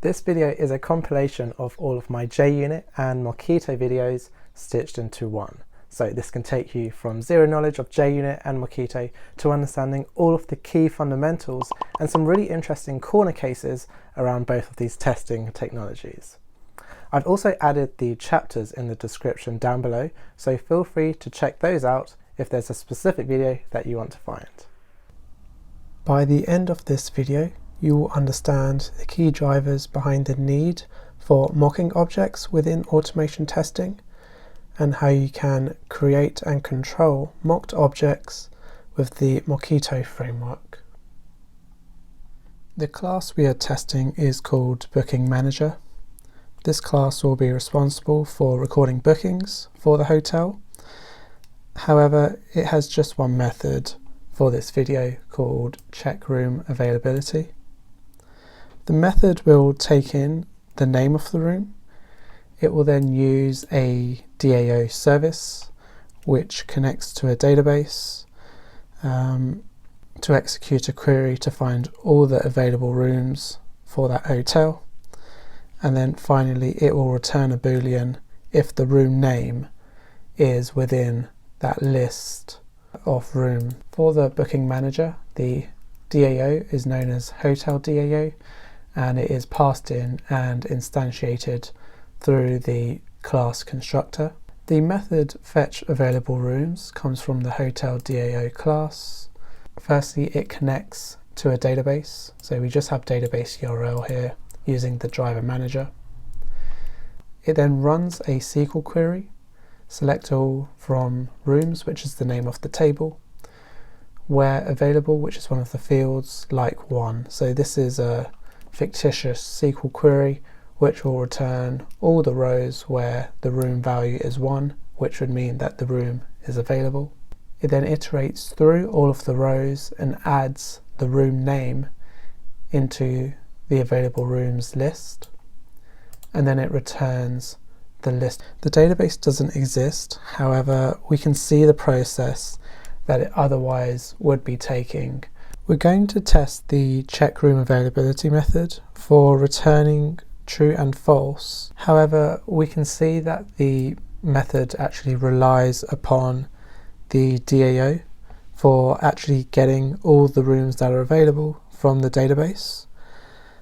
This video is a compilation of all of my JUnit and Mockito videos stitched into one. So this can take you from zero knowledge of JUnit and Mockito to understanding all of the key fundamentals and some really interesting corner cases around both of these testing technologies. I've also added the chapters in the description down below, so feel free to check those out if there's a specific video that you want to find. By the end of this video, you will understand the key drivers behind the need for mocking objects within automation testing and how you can create and control mocked objects with the Mockito framework. The class we are testing is called Booking Manager. This class will be responsible for recording bookings for the hotel. However, it has just one method for this video called check room availability. The method will take in the name of the room. It will then use a DAO service which connects to a database to execute a query to find all the available rooms for that hotel. And then finally it will return a boolean if the room name is within that list of room. For the booking manager, the DAO is known as Hotel DAO, and it is passed in and instantiated through the class constructor. The method fetch available rooms comes from the Hotel DAO class. Firstly, it connects to a database, so we just have database URL here using the driver manager. It then runs a SQL query, select all from rooms, which is the name of the table, where available, which is one of the fields, like 1. So this is a fictitious SQL query which will return all the rows where the room value is 1, which would mean that the room is available. It then iterates through all of the rows and adds the room name into the available rooms list, and then it returns the list. The database doesn't exist, however we can see the process that it otherwise would be taking. We're going to test the check room availability method for returning true and false. However, we can see that the method actually relies upon the DAO for actually getting all the rooms that are available from the database.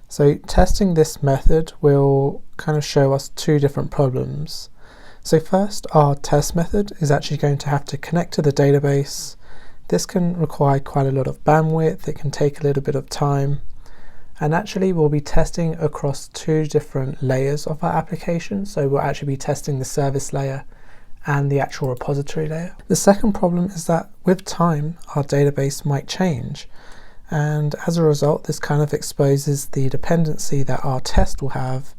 So testing this method will kind of show us two different problems. So first, our test method is actually going to have to connect to the database. This can require quite a lot of bandwidth, it can take a little bit of time, and actually we'll be testing across two different layers of our application. So we'll actually be testing the service layer and the actual repository layer. The second problem is that with time our database might change, and as a result this kind of exposes the dependency that our test will have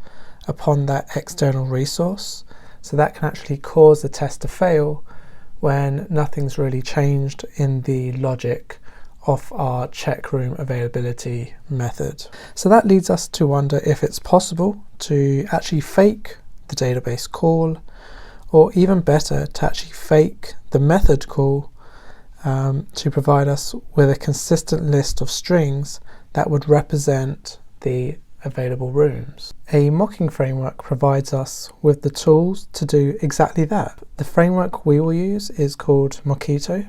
upon that external resource. So that can actually cause the test to fail when nothing's really changed in the logic of our check room availability method. So that leads us to wonder if it's possible to actually fake the database call, or even better, to actually fake the method call to provide us with a consistent list of strings that would represent the available rooms. A mocking framework provides us with the tools to do exactly that. The framework we will use is called Mockito,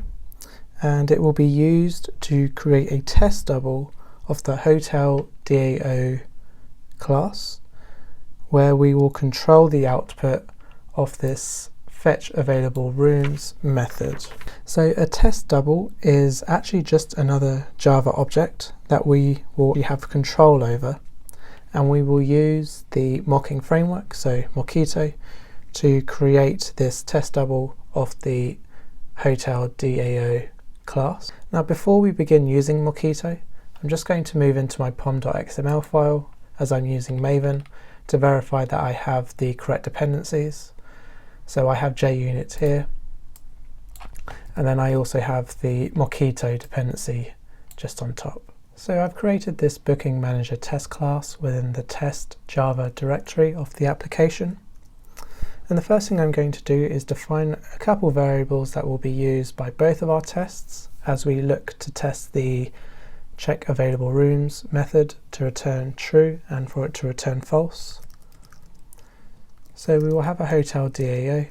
and it will be used to create a test double of the Hotel DAO class, where we will control the output of this fetch available rooms method. So a test double is actually just another Java object that we will have control over, and we will use the mocking framework, so Mockito, to create this test double of the Hotel DAO class. Now before we begin using Mockito, I'm just going to move into my pom.xml file, as I'm using Maven, to verify that I have the correct dependencies. So I have JUnit here, and then I also have the Mockito dependency just on top. So I've created this Booking Manager test class within the test Java directory of the application. And the first thing I'm going to do is define a couple variables that will be used by both of our tests as we look to test the check available rooms method to return true and for it to return false. So we will have a hotel DAO,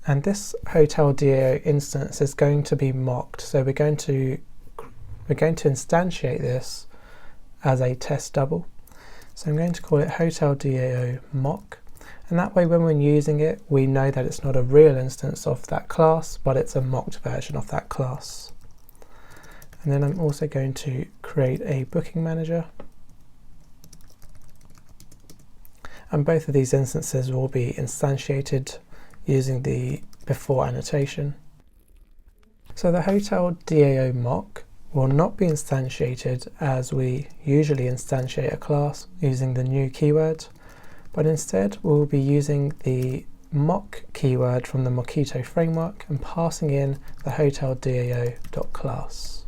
and this hotel DAO instance is going to be mocked. So we're going to instantiate this as a test double. So I'm going to call it hotel DAO mock, and that way when we're using it we know that it's not a real instance of that class, but it's a mocked version of that class. And then I'm also going to create a booking manager, and both of these instances will be instantiated using the before annotation. So the hotel DAO mock will not be instantiated as we usually instantiate a class using the new keyword, but instead we'll be using the mock keyword from the Mockito framework and passing in the hotel DAO.class.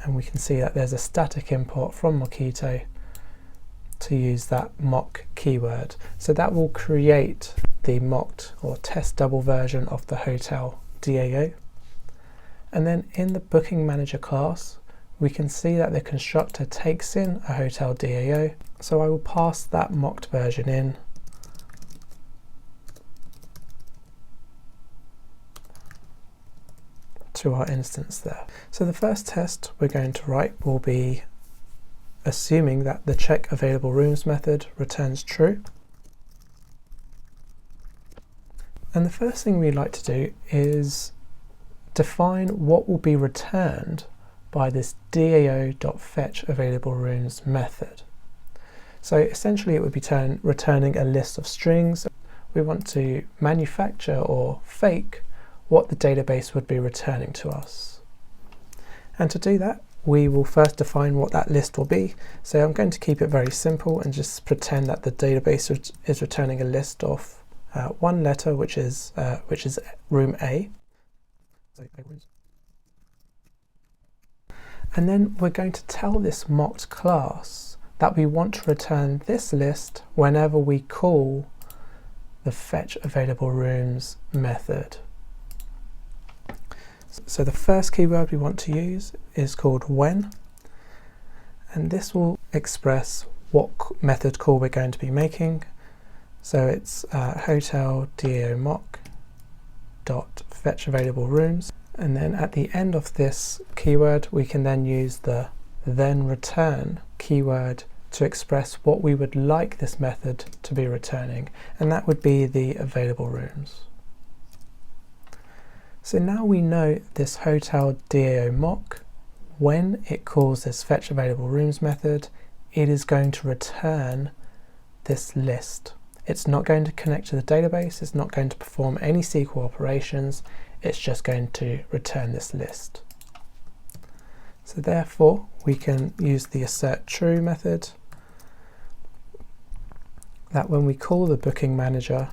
And we can see that there's a static import from Mockito to use that mock keyword. So that will create the mocked or test double version of the hotel DAO. And then in the booking manager class, we can see that the constructor takes in a hotel DAO. So I will pass that mocked version in. To our instance there. So the first test we're going to write will be assuming that the check available rooms method returns true. And the first thing we'd like to do is define what will be returned by this DAO.fetch available rooms method. So essentially it would be returning a list of strings. We want to manufacture or fake what the database would be returning to us. And to do that, we will first define what that list will be. So I'm going to keep it very simple and just pretend that the database is returning a list of one letter, which is room A. And then we're going to tell this mocked class that we want to return this list whenever we call the fetch available rooms method. So the first keyword we want to use is called when, and this will express what method call we're going to be making. So it's hotel DAO mock dot fetch available rooms, and then at the end of this keyword we can then use the ThenReturn keyword to express what we would like this method to be returning, and that would be the available rooms. So now we know this hotel DAO mock, when it calls this fetch available rooms method, it is going to return this list. It's not going to connect to the database, it's not going to perform any SQL operations, it's just going to return this list. So therefore we can use the AssertTrue method, that when we call the booking manager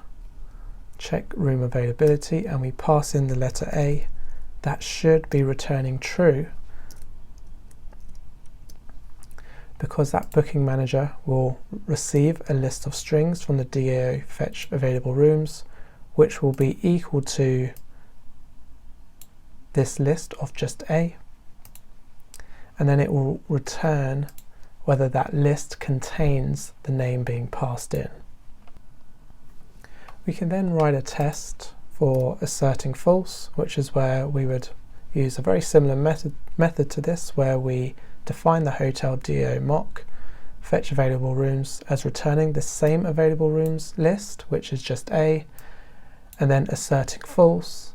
check room availability and we pass in the letter A, that should be returning true, because that booking manager will receive a list of strings from the DAO fetch available rooms, which will be equal to this list of just A, and then it will return whether that list contains the name being passed in. We can then write a test for asserting false, which is where we would use a very similar method to this, where we define the hotel DAO mock fetch available rooms as returning the same available rooms list, which is just A, and then asserting false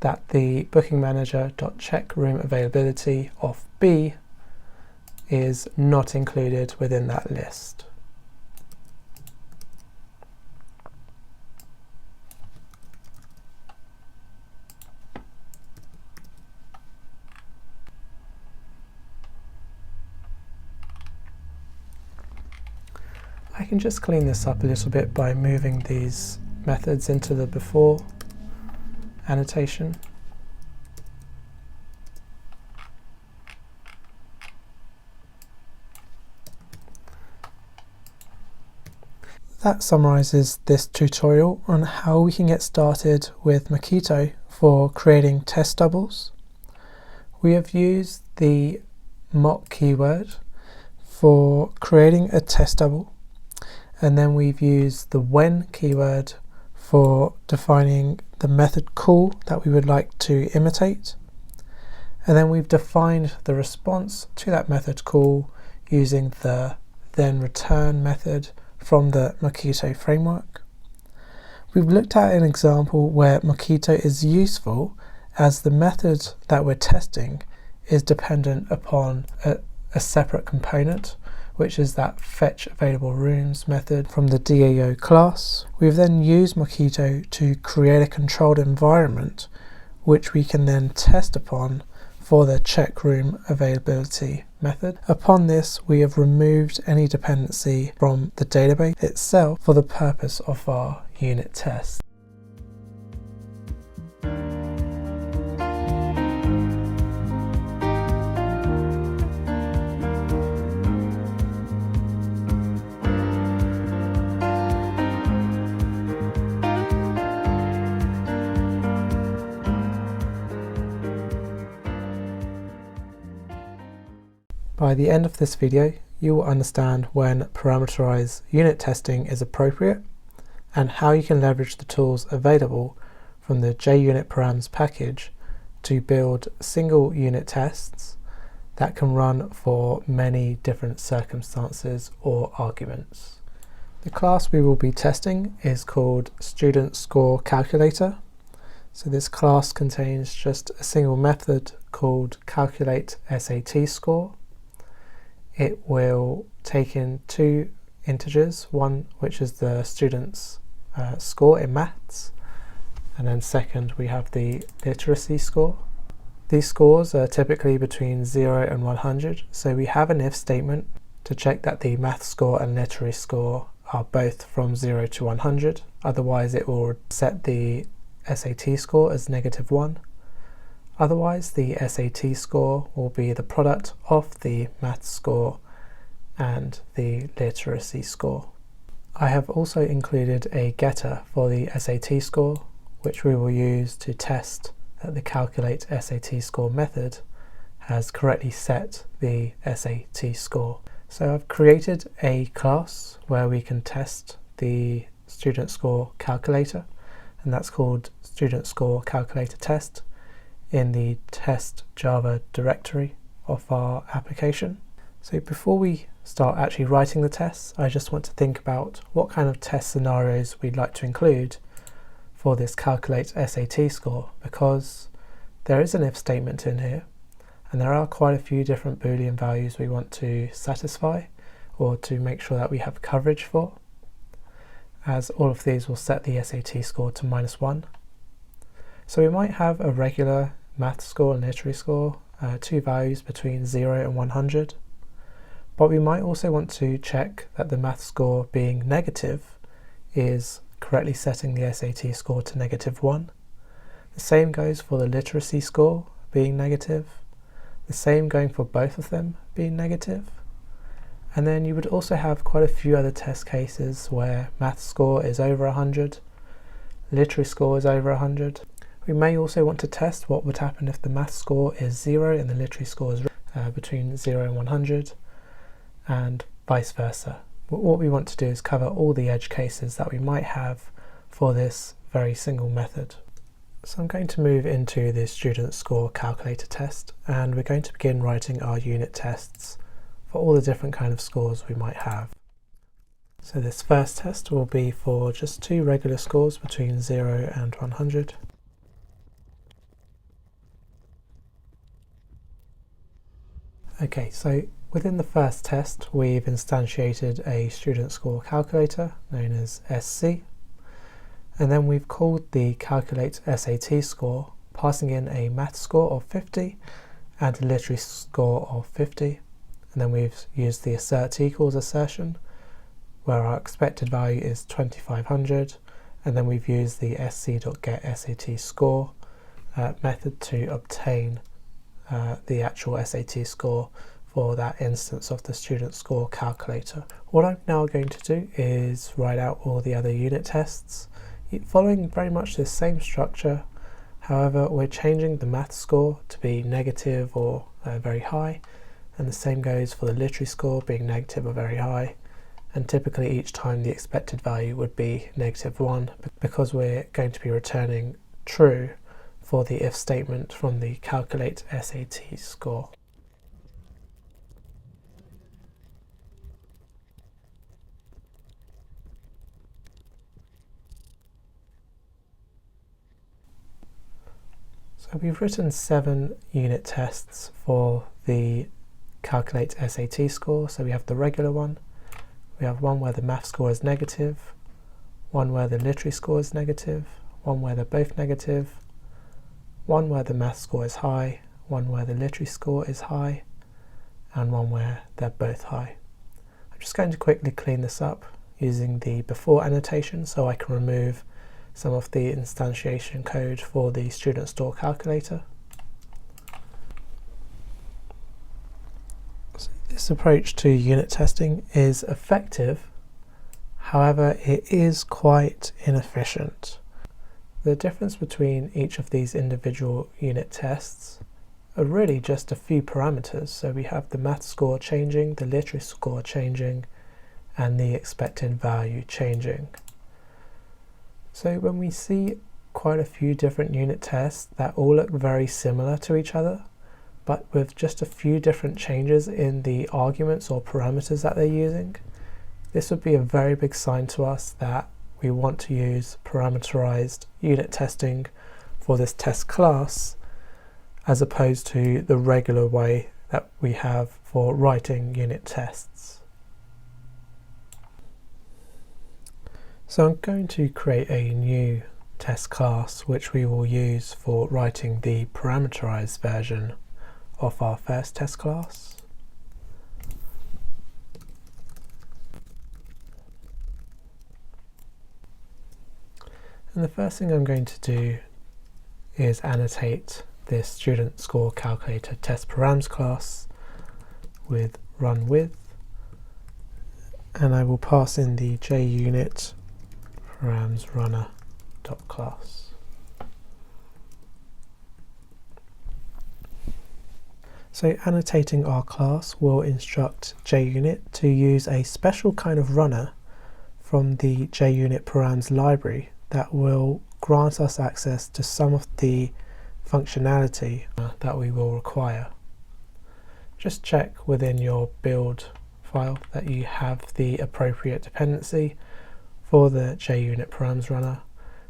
that the booking manager.check room availability of B is not included within that list. I can just clean this up a little bit by moving these methods into the before annotation. That summarizes this tutorial on how we can get started with Mockito for creating test doubles. We have used the mock keyword for creating a test double, and then we've used the when keyword for defining the method call that we would like to imitate, and then we've defined the response to that method call using the ThenReturn method from the Mockito framework. We've looked at an example where Mockito is useful as the method that we're testing is dependent upon a separate component, which is that fetch available rooms method from the DAO class. We've then used Mockito to create a controlled environment which we can then test upon for the check room availability method. Upon this, we have removed any dependency from the database itself for the purpose of our unit test. By the end of this video, you will understand when parameterized unit testing is appropriate and how you can leverage the tools available from the JUnit params package to build single unit tests that can run for many different circumstances or arguments. The class we will be testing is called Student Score Calculator. So this class contains just a single method called calculate SAT score. It will take in two integers, one which is the student's score in maths, and then second we have the literacy score. These scores are typically between 0 and 100, so we have an if statement to check that the math score and literary score are both from 0 to 100, otherwise it will set the SAT score as -1. Otherwise, the SAT score will be the product of the maths score and the literacy score. I have also included a getter for the SAT score, which we will use to test that the calculate SAT score method has correctly set the SAT score. So I've created a class where we can test the student score calculator, and that's called Student Score Calculator Test in the test Java directory of our application. So before we start actually writing the tests, I just want to think about what kind of test scenarios we'd like to include for this calculate SAT score, because there is an if statement in here and there are quite a few different Boolean values we want to satisfy or to make sure that we have coverage for, as all of these will set the SAT score to -1. So we might have a regular math score and literary score, two values between 0 and 100, but we might also want to check that the math score being negative is correctly setting the SAT score to -1. The same goes for the literacy score being negative, the same going for both of them being negative. And then you would also have quite a few other test cases where math score is over 100, literary score is over 100. We may also want to test what would happen if the math score is 0 and the literary score is between 0 and 100, and vice versa. What we want to do is cover all the edge cases that we might have for this very single method. So I'm going to move into the student score calculator test, and we're going to begin writing our unit tests for all the different kind of scores we might have. So this first test will be for just two regular scores between 0 and 100. Okay, so within the first test we've instantiated a student score calculator known as SC, and then we've called the calculate SAT score, passing in a math score of 50 and a literary score of 50, and then we've used the assert equals assertion where our expected value is 2500, and then we've used the sc.getSAT score method to obtain the actual SAT score for that instance of the student score calculator. What I'm now going to do is write out all the other unit tests, following very much the same structure. However, we're changing the math score to be negative or very high, and the same goes for the literary score being negative or very high, and typically each time the expected value would be -1 because we're going to be returning true for the if statement from the calculate SAT score. So we've written 7 unit tests for the calculate SAT score. So we have the regular one, we have one where the math score is negative, one where the literary score is negative, one where they're both negative, one where the math score is high, one where the literary score is high, and one where they're both high. I'm just going to quickly clean this up using the before annotation so I can remove some of the instantiation code for the student store calculator. So this approach to unit testing is effective, however it is quite inefficient. The difference between each of these individual unit tests are really just a few parameters. So we have the math score changing, the literary score changing, and the expected value changing. So when we see quite a few different unit tests that all look very similar to each other, but with just a few different changes in the arguments or parameters that they're using, this would be a very big sign to us that we want to use parameterized unit testing for this test class, as opposed to the regular way that we have for writing unit tests. So I'm going to create a new test class which we will use for writing the parameterized version of our first test class. And the first thing I'm going to do is annotate this student score calculator test params class with run with, and I will pass in the JUnit params runner.class. So annotating our class will instruct JUnit to use a special kind of runner from the JUnit params library that will grant us access to some of the functionality that we will require. Just check within your build file that you have the appropriate dependency for the JUnit params runner,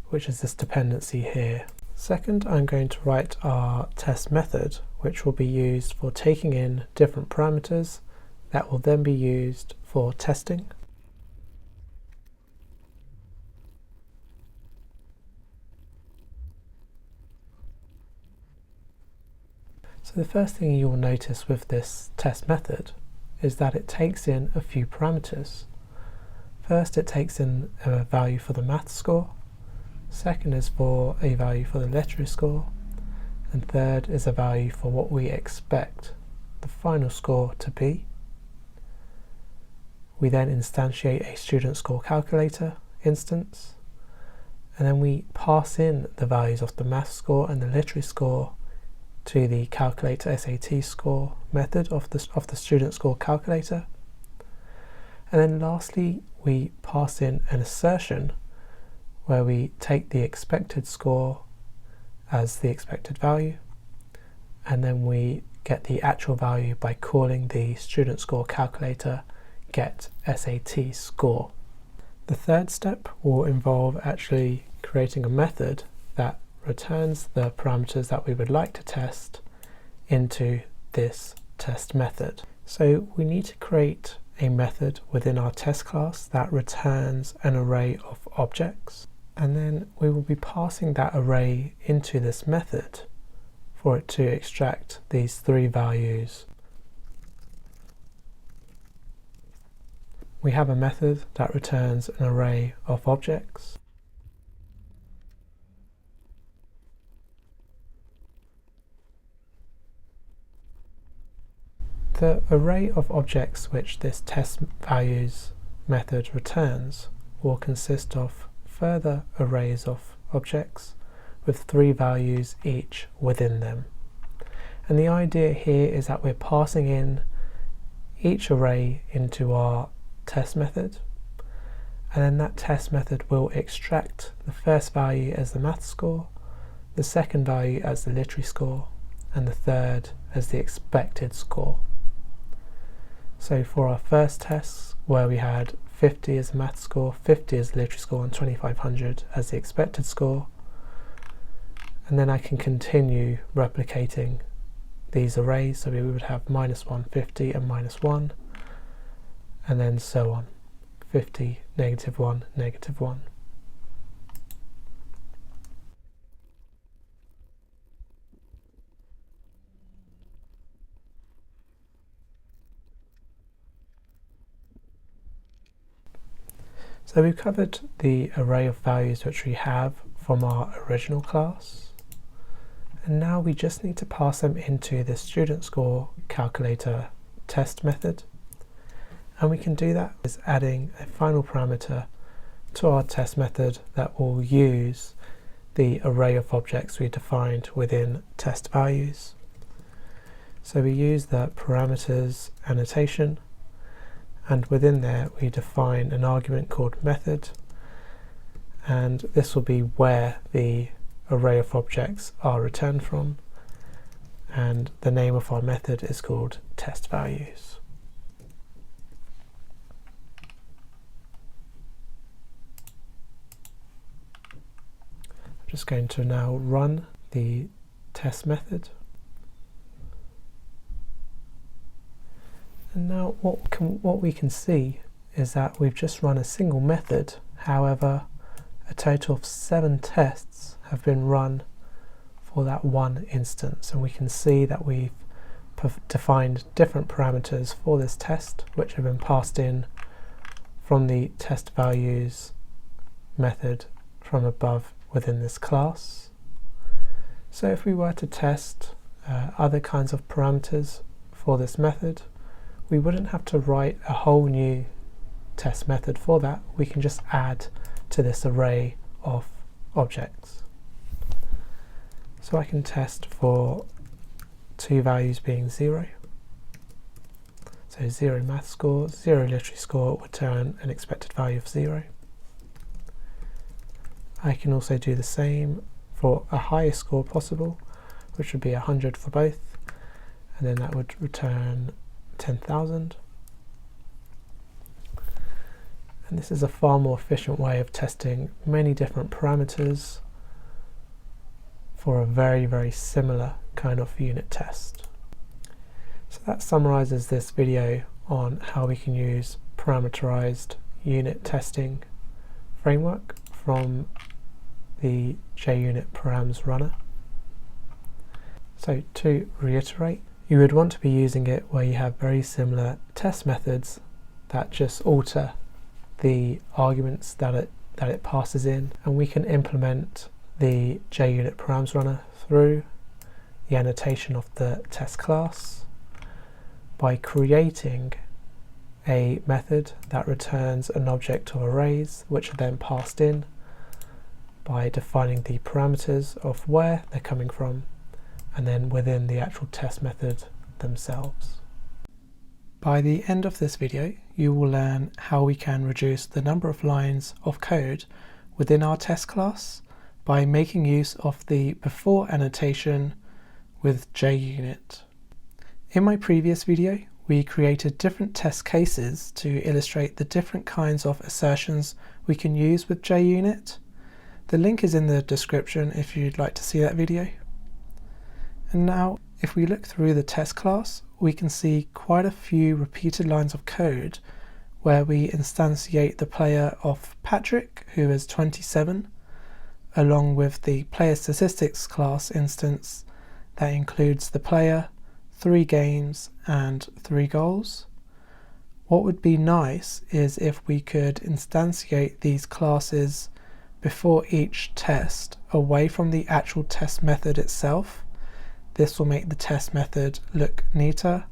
which is this dependency here. Second, I'm going to write our test method, which will be used for taking in different parameters that will then be used for testing. So the first thing you will notice with this test method is that it takes in a few parameters. First, it takes in a value for the math score. Second is for a value for the literary score. And third is a value for what we expect the final score to be. We then instantiate a student score calculator instance, and then we pass in the values of the math score and the literary score to the calculate SAT score method of the student score calculator. And then lastly, we pass in an assertion where we take the expected score as the expected value, and then we get the actual value by calling the student score calculator get SAT score. The third step will involve actually creating a method that returns the parameters that we would like to test into this test method. So we need to create a method within our test class that returns an array of objects, and then we will be passing that array into this method for it to extract these 3 values. We have a method that returns an array of objects. The array of objects which this test values method returns will consist of further arrays of objects with 3 values each within them. And the idea here is that we're passing in each array into our test method, and then that test method will extract the first value as the math score, the second value as the literary score, and the third as the expected score. So for our first test, where we had 50 as the math score, 50 as the literary score, and 2500 as the expected score, and then I can continue replicating these arrays, so we would have -1, 50, and -1, and then so on, 50, -1, -1. So we've covered the array of values which we have from our original class, and now we just need to pass them into the student score calculator test method, and we can do that by adding a final parameter to our test method that will use the array of objects we defined within test values. So we use the parameters annotation, and within there we define an argument called method, and this will be where the array of objects are returned from, and the name of our method is called test values. I'm just going to now run the test method. And now what we can see is that we've just run a single method. However, a total of 7 tests have been run for that one instance, and we can see that we've defined different parameters for this test which have been passed in from the test values method from above within this class. So if we were to test other kinds of parameters for this method, we wouldn't have to write a whole new test method for that. We can just add to this array of objects. So I can test for 2 values being 0. So 0 math score, 0 literary score would return an expected value of 0. I can also do the same for a highest score possible, which would be 100 for both, and then that would return 10,000. And this is a far more efficient way of testing many different parameters for a very, very similar kind of unit test. So that summarizes this video on how we can use parameterized unit testing framework from the JUnit params runner. So to reiterate, you would want to be using it where you have very similar test methods that just alter the arguments that it passes in, and we can implement the JUnit params runner through the annotation of the test class by creating a method that returns an object of arrays which are then passed in by defining the parameters of where they're coming from, and then within the actual test method themselves. By the end of this video, you will learn how we can reduce the number of lines of code within our test class by making use of the before annotation with JUnit. In my previous video, we created different test cases to illustrate the different kinds of assertions we can use with JUnit. The link is in the description if you'd like to see that video. And now, if we look through the test class, we can see quite a few repeated lines of code where we instantiate the player of Patrick, who is 27, along with the player statistics class instance that includes the player, 3 games, and 3 goals. What would be nice is if we could instantiate these classes before each test away from the actual test method itself. This will make the test method look neater,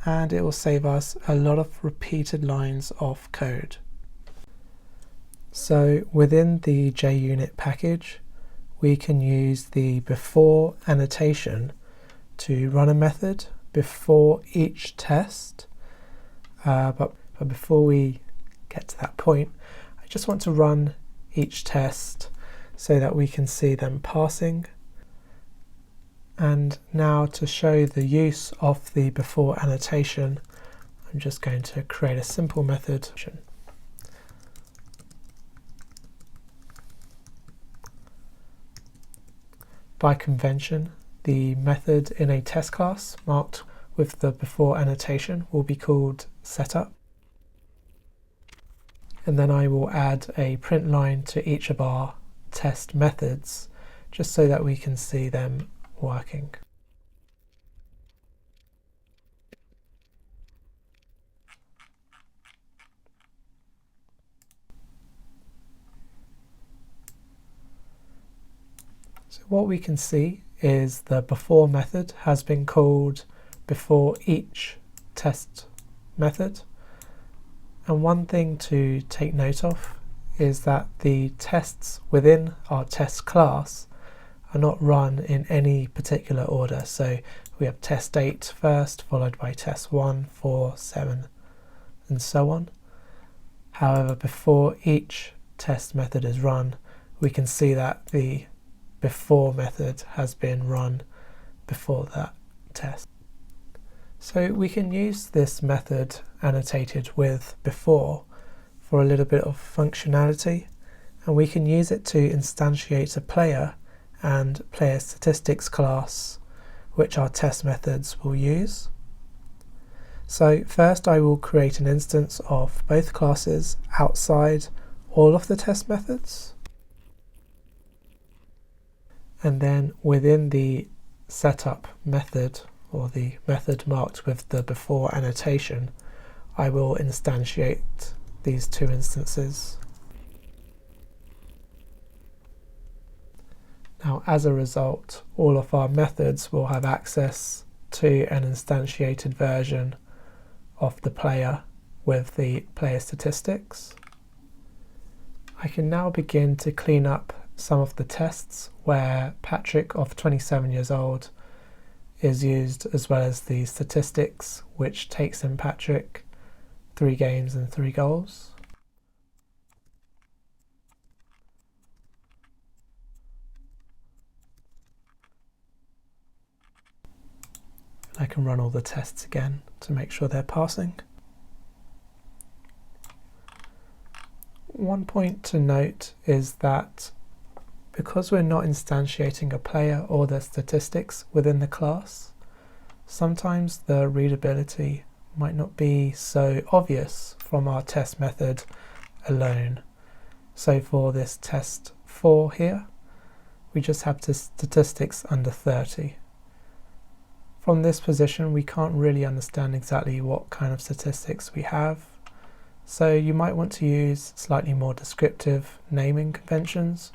and it will save us a lot of repeated lines of code. So within the JUnit package, we can use the before annotation to run a method before each test, but before we get to that point, I just want to run each test so that we can see them passing. And now to show the use of the before annotation, I'm just going to create a simple method. By convention, the method in a test class marked with the before annotation will be called setup. And then I will add a print line to each of our test methods just so that we can see them working. So what we can see is the before method has been called before each test method. And one thing to take note of is that the tests within our test class are not run in any particular order. So we have test 8 first, followed by test 1, 4, 7, and so on. However, before each test method is run, we can see that the before method has been run before that test. So we can use this method annotated with before for a little bit of functionality, and we can use it to instantiate a player and player statistics class, which our test methods will use. So first I will create an instance of both classes outside all of the test methods. And then within the setup method, or the method marked with the before annotation, I will instantiate these two instances. Now, as a result, all of our methods will have access to an instantiated version of the player with the player statistics. I can now begin to clean up some of the tests where Patrick of 27 years old is used, as well as the statistics, which takes in Patrick 3 games and 3 goals. I can run all the tests again to make sure they're passing. One point to note is that because we're not instantiating a player or their statistics within the class, sometimes the readability might not be so obvious from our test method alone. So for this test 4 here, we just have the statistics under 30. From this position, we can't really understand exactly what kind of statistics we have. So you might want to use slightly more descriptive naming conventions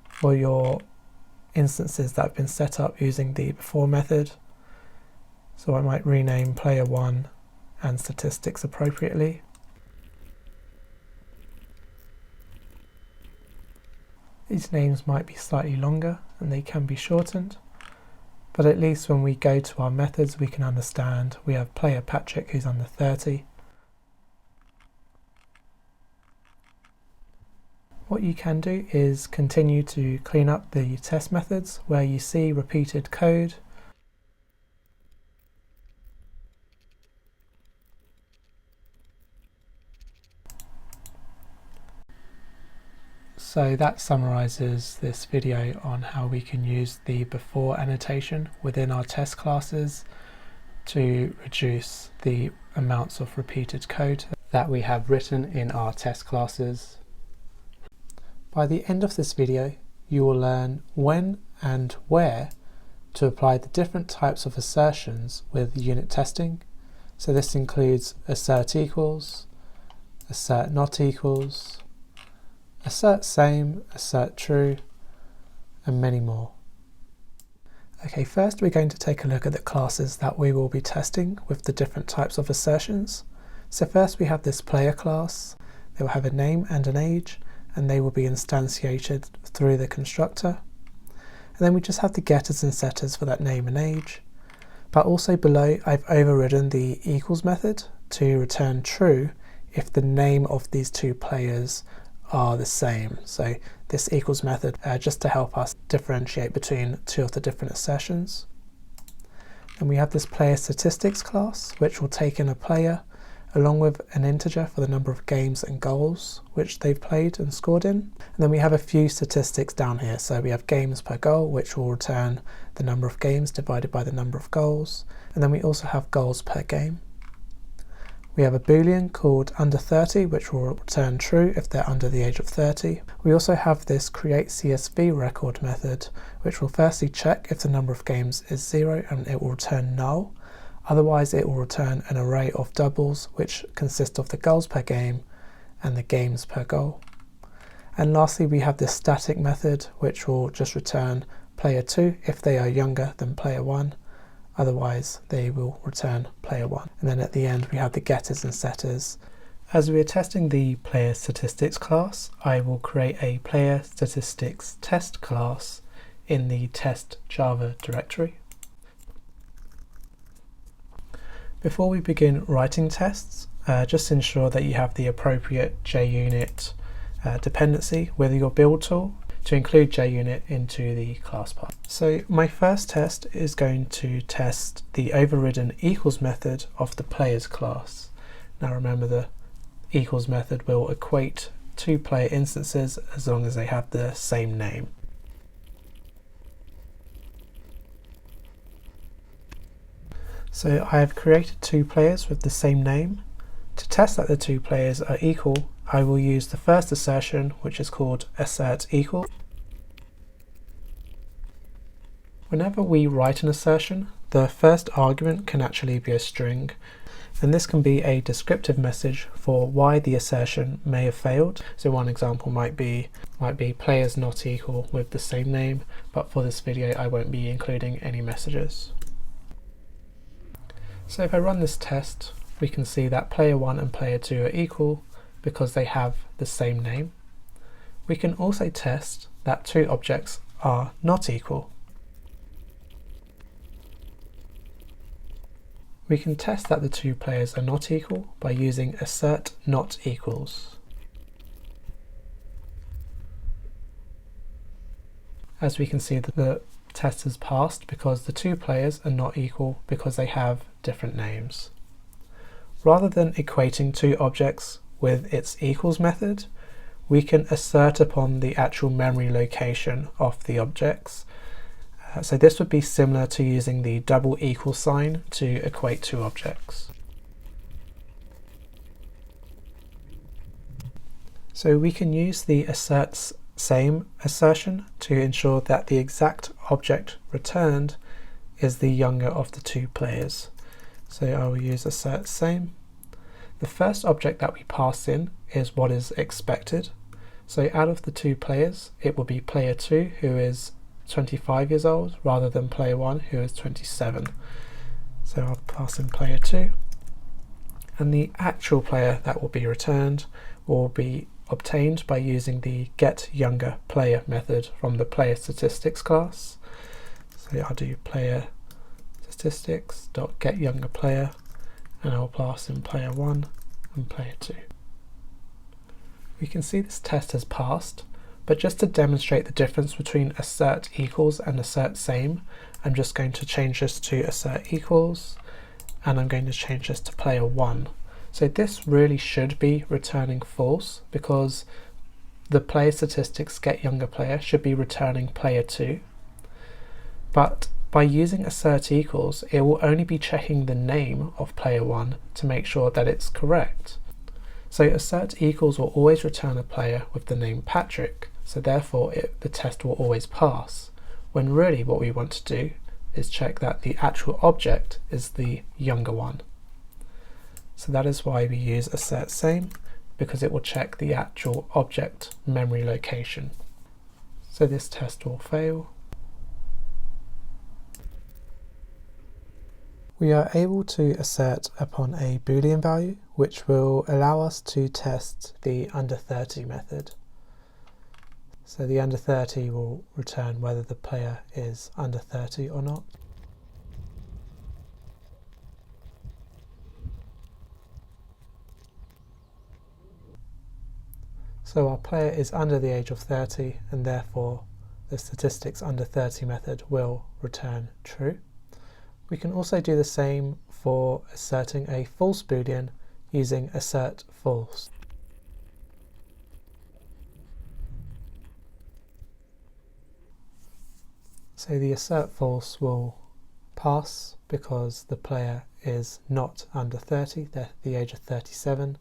for your instances that have been set up using the before method. So I might rename player 1 and statistics appropriately. These names might be slightly longer and they can be shortened, but at least when we go to our methods we can understand we have player Patrick who's under 30. What you can do is continue to clean up the test methods where you see repeated code. So that summarizes this video on how we can use the before annotation within our test classes to reduce the amounts of repeated code that we have written in our test classes. By the end of this video, you will learn when and where to apply the different types of assertions with unit testing. So this includes assert equals, assert not equals, assert same, assert true, and many more. Okay, first we're going to take a look at the classes that we will be testing with the different types of assertions. So first we have this player class. They will have a name and an age, and they will be instantiated through the constructor. And then we just have the getters and setters for that name and age. But also below, I've overridden the equals method to return true if the name of these two players are the same. So this equals method just to help us differentiate between two of the different assertions. And we have this player statistics class, which will take in a player along with an integer for the number of games and goals which they've played and scored in. And then we have a few statistics down here. So we have games per goal, which will return the number of games divided by the number of goals. And then we also have goals per game. We have a boolean called under 30, which will return true if they're under the age of 30. We also have this create CSV record method, which will firstly check if the number of games is 0 and it will return null. Otherwise, it will return an array of doubles, which consist of the goals per game and the games per goal. And lastly, we have this static method, which will just return player 2 if they are younger than player 1. Otherwise, they will return player 1. And then at the end, we have the getters and setters. As we are testing the player statistics class, I will create a player statistics test class in the test Java directory. Before we begin writing tests, just ensure that you have the appropriate JUnit dependency with your build tool to include JUnit into the class path. So my first test is going to test the overridden equals method of the players class. Now remember, the equals method will equate two player instances as long as they have the same name. So I have created two players with the same name. To test that the two players are equal, I will use the first assertion, which is called AssertJequal. Whenever we write an assertion, the first argument can actually be a string, and this can be a descriptive message for why the assertion may have failed. So one example might be players not equal with the same name, but for this video I won't be including any messages. So if I run this test, we can see that player 1 and player 2 are equal because they have the same name. We can also test that two objects are not equal. We can test that the two players are not equal by using AssertNotEquals. As we can see, the test has passed because the two players are not equal because they have different names. Rather than equating two objects with its equals method, we can assert upon the actual memory location of the objects. So this would be similar to using the double equal sign to equate two objects. So we can use the asserts same assertion to ensure that the exact object returned is the younger of the two players. So I will use assert same. The first object that we pass in is what is expected. So out of the two players, it will be player 2, who is 25 years old, rather than player 1, who is 27. So I'll pass in player 2. And the actual player that will be returned will be obtained by using the getYoungerPlayer method from the player statistics class. So I'll do player statistics.getYoungerPlayer, and I'll pass in player 1 and player 2. We can see this test has passed, but just to demonstrate the difference between AssertEquals and AssertSame, I'm just going to change this to AssertEquals, and I'm going to change this to player 1. So this really should be returning false because the player statistics getYoungerPlayer should be returning player 2. But by using AssertEquals, it will only be checking the name of player 1 to make sure that it's correct. So AssertEquals will always return a player with the name Patrick, so therefore the test will always pass, when really what we want to do is check that the actual object is the younger one. So that is why we use AssertSame, because it will check the actual object memory location. So this test will fail. We are able to assert upon a Boolean value, which will allow us to test the under 30 method. So the under 30 will return whether the player is under 30 or not. So our player is under the age of 30, and therefore the statistics under 30 method will return true. We can also do the same for asserting a false boolean using assert false. So the assert false will pass because the player is not under 30, they're the age of 37,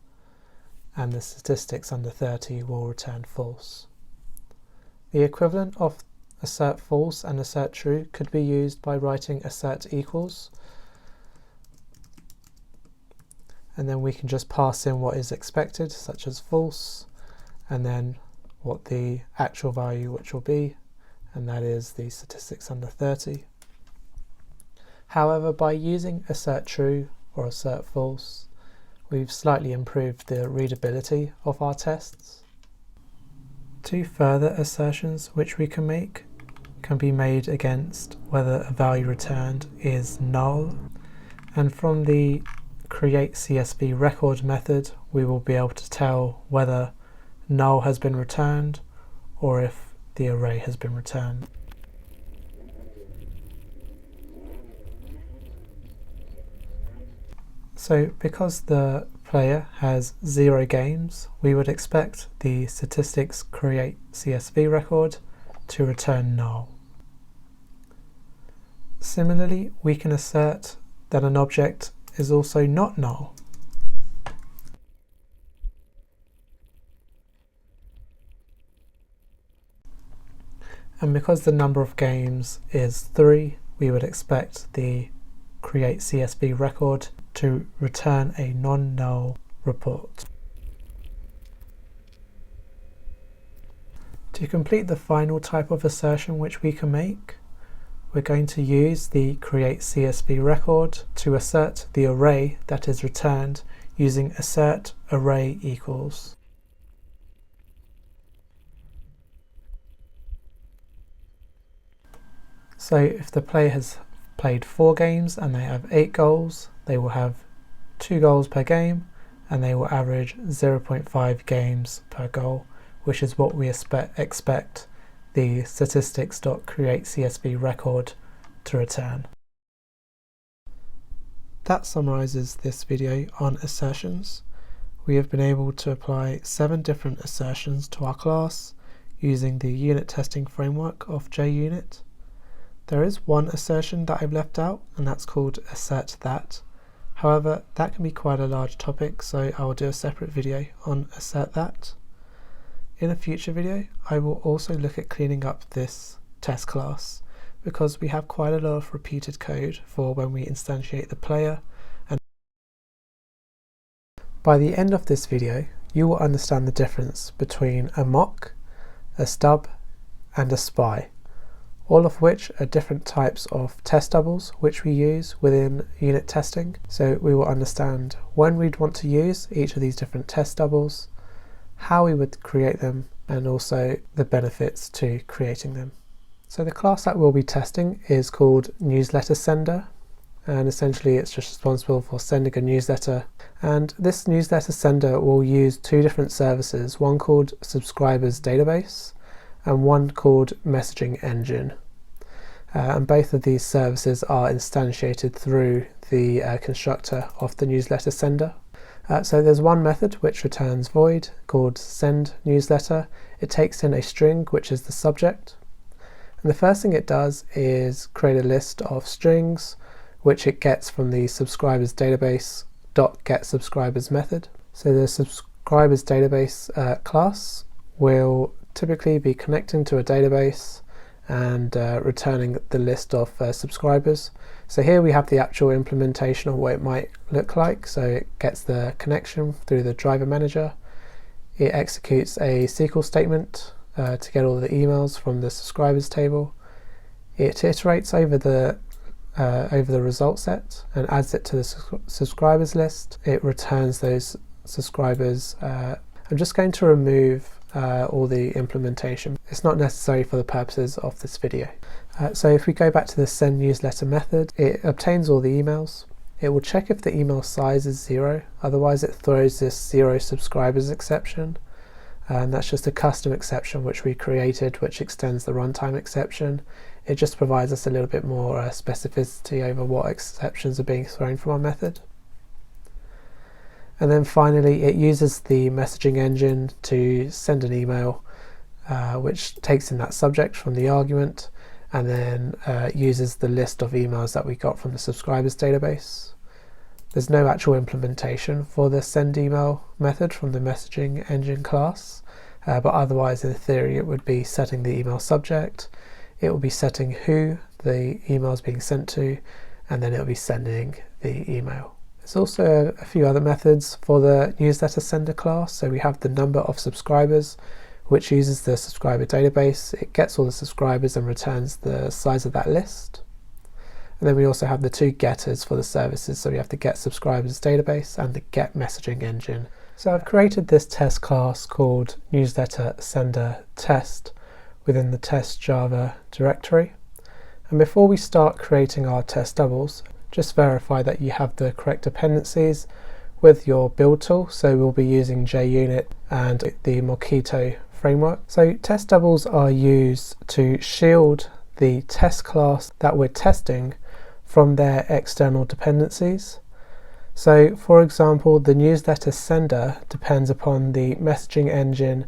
and the statistics under 30 will return false. The equivalent of assert false and assert true could be used by writing assert equals, and then we can just pass in what is expected, such as false, and then what the actual value which will be, and that is the statistics under 30. However, by using assert true or assert false, we've slightly improved the readability of our tests. Two further assertions which we can make can be made against whether a value returned is null, and from the create CSV record method we will be able to tell whether null has been returned or if the array has been returned. So because the player has 0 games, we would expect the statistics create CSV record to return null. Similarly, we can assert that an object is also not null. And because the number of games is 3, we would expect the create CSV record to return a non-null report. To complete the final type of assertion which we can make, we're going to use the create CSV record to assert the array that is returned using assert array equals. So if the player has played 4 games and they have 8 goals, they will have 2 goals per game and they will average 0.5 games per goal, which is what we expect the statistics.createCSV record to return. That summarizes this video on assertions. We have been able to apply 7 different assertions to our class using the unit testing framework of JUnit. There is one assertion that I've left out, and that's called assert that. However, that can be quite a large topic, so I will do a separate video on assert that. In a future video, I will also look at cleaning up this test class, because we have quite a lot of repeated code for when we instantiate the player. And by the end of this video, you will understand the difference between a mock, a stub, and a spy, all of which are different types of test doubles which we use within unit testing. So we will understand when we'd want to use each of these different test doubles, how we would create them, and also the benefits to creating them. So the class that we'll be testing is called newsletter sender, and essentially it's just responsible for sending a newsletter. And this newsletter sender will use 2 different services, one called subscribers database and one called messaging engine. And both of these services are instantiated through the constructor of the newsletter sender. So there's one method which returns void called send newsletter. It takes in a string which is the subject, and the first thing it does is create a list of strings which it gets from the subscribers database .getSubscribers method. So the subscribers database class will typically be connecting to a database and returning the list of subscribers. So here we have the actual implementation of what it might look like. So it gets the connection through the driver manager. It executes a SQL statement to get all the emails from the subscribers table. It iterates over the result set and adds it to the subscribers list. It returns those subscribers. I'm just going to remove all the implementation. It's not necessary for the purposes of this video. So if we go back to the send newsletter method, it obtains all the emails. It will check if the email size is 0, otherwise it throws this 0 subscribers exception. and that's just a custom exception which we created, which extends the runtime exception. It just provides us a little bit more specificity over what exceptions are being thrown from our method. And then finally, it uses the messaging engine to send an email, which takes in that subject from the argument, and then uses the list of emails that we got from the subscribers database. There's no actual implementation for the send email method from the messaging engine class, but otherwise in theory it would be setting the email subject, it will be setting who the email is being sent to, and then it will be sending the email. There's also a few other methods for the newsletter sender class. So we have the number of subscribers, which uses the subscriber database. It gets all the subscribers and returns the size of that list. And then we also have the two getters for the services. So we have the get subscribers database and the get messaging engine. So I've created this test class called newsletter sender test within the test Java directory. And before we start creating our test doubles, just verify that you have the correct dependencies with your build tool. So we'll be using JUnit and the Mockito framework. So test doubles are used to shield the test class that we're testing from their external dependencies. So for example, the newsletter sender depends upon the messaging engine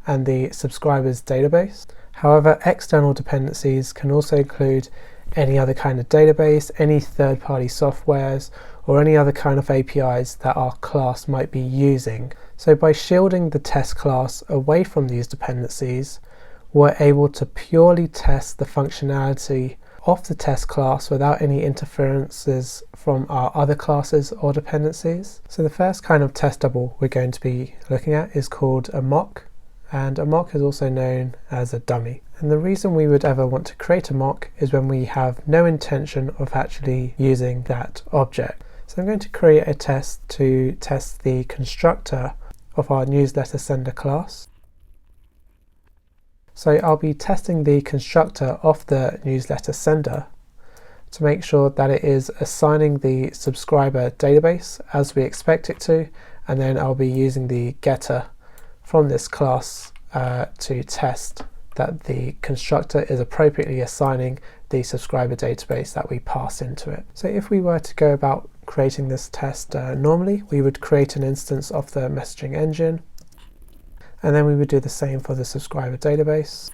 and the subscribers database. However, external dependencies can also include any other kind of database, any third-party softwares, or any other kind of APIs that our class might be using. So by shielding the test class away from these dependencies, we're able to purely test the functionality of the test class without any interferences from our other classes or dependencies. So the first kind of test double we're going to be looking at is called a mock, and a mock is also known as a dummy. And the reason we would ever want to create a mock is when we have no intention of actually using that object. So I'm going to create a test to test the constructor of our newsletter sender class. So I'll be testing the constructor of the newsletter sender to make sure that it is assigning the subscriber database as we expect it to, and then I'll be using the getter from this class to test that the constructor is appropriately assigning the subscriber database that we pass into it. So if we were to go about creating this test normally, we would create an instance of the messaging engine, and then we would do the same for the subscriber database,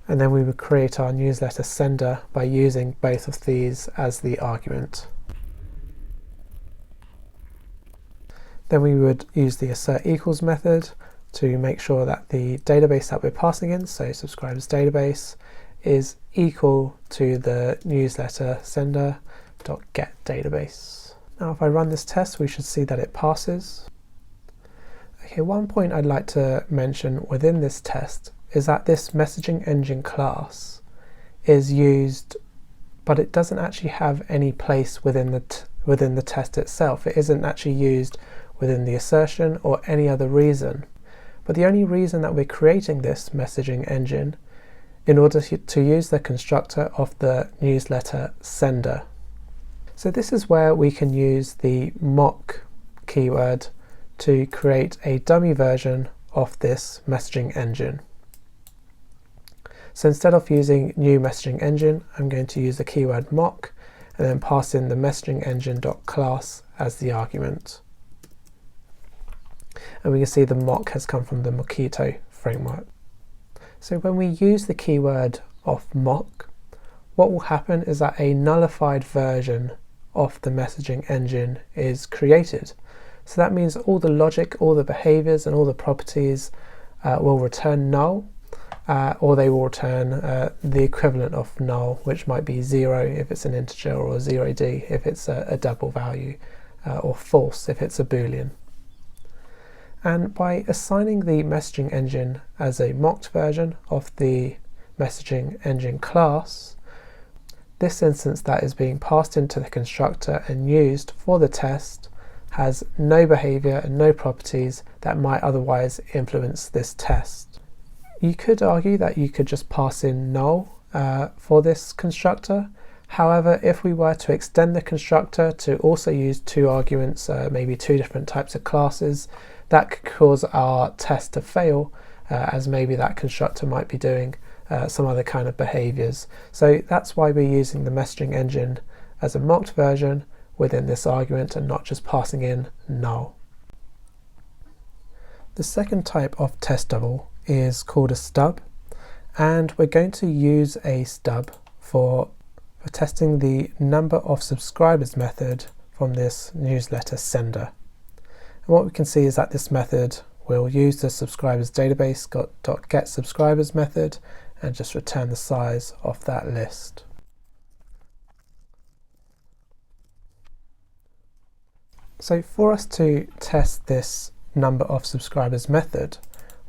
and then we would create our newsletter sender by using both of these as the argument. Then we would use the assert equals method to make sure that the database that we're passing in, so subscribers database, is equal to the newsletter sender.getDatabase. Now if I run this test, we should see that it passes. Okay, one point I'd like to mention within this test is that this messaging engine class is used, but it doesn't actually have any place within the test itself. It isn't actually used within the assertion or any other reason. But the only reason that we're creating this messaging engine in order to use the constructor of the newsletter sender. So this is where we can use the mock keyword to create a dummy version of this messaging engine. So instead of using new messaging engine, I'm going to use the keyword mock and then pass in the messaging engine.class as the argument. And we can see the mock has come from the Mockito framework. So when we use the keyword of mock, what will happen is that a nullified version of the messaging engine is created. So that means all the logic, all the behaviors, and all the properties will return null, or they will return the equivalent of null, which might be 0 if it's an integer, or 0D if it's a double value, or false if it's a boolean. And by assigning the messaging engine as a mocked version of the messaging engine class, this instance that is being passed into the constructor and used for the test has no behavior and no properties that might otherwise influence this test. You could argue that you could just pass in null for this constructor. However, if we were to extend the constructor to also use two arguments, maybe two different types of classes, that could cause our test to fail, as maybe that constructor might be doing some other kind of behaviors. So that's why we're using the messaging engine as a mocked version within this argument and not just passing in null. The second type of test double is called a stub, and we're going to use a stub for testing the number of subscribers method from this newsletter sender. And what we can see is that this method will use the subscribers database .getSubscribers method and just return the size of that list. So for us to test this number of subscribers method,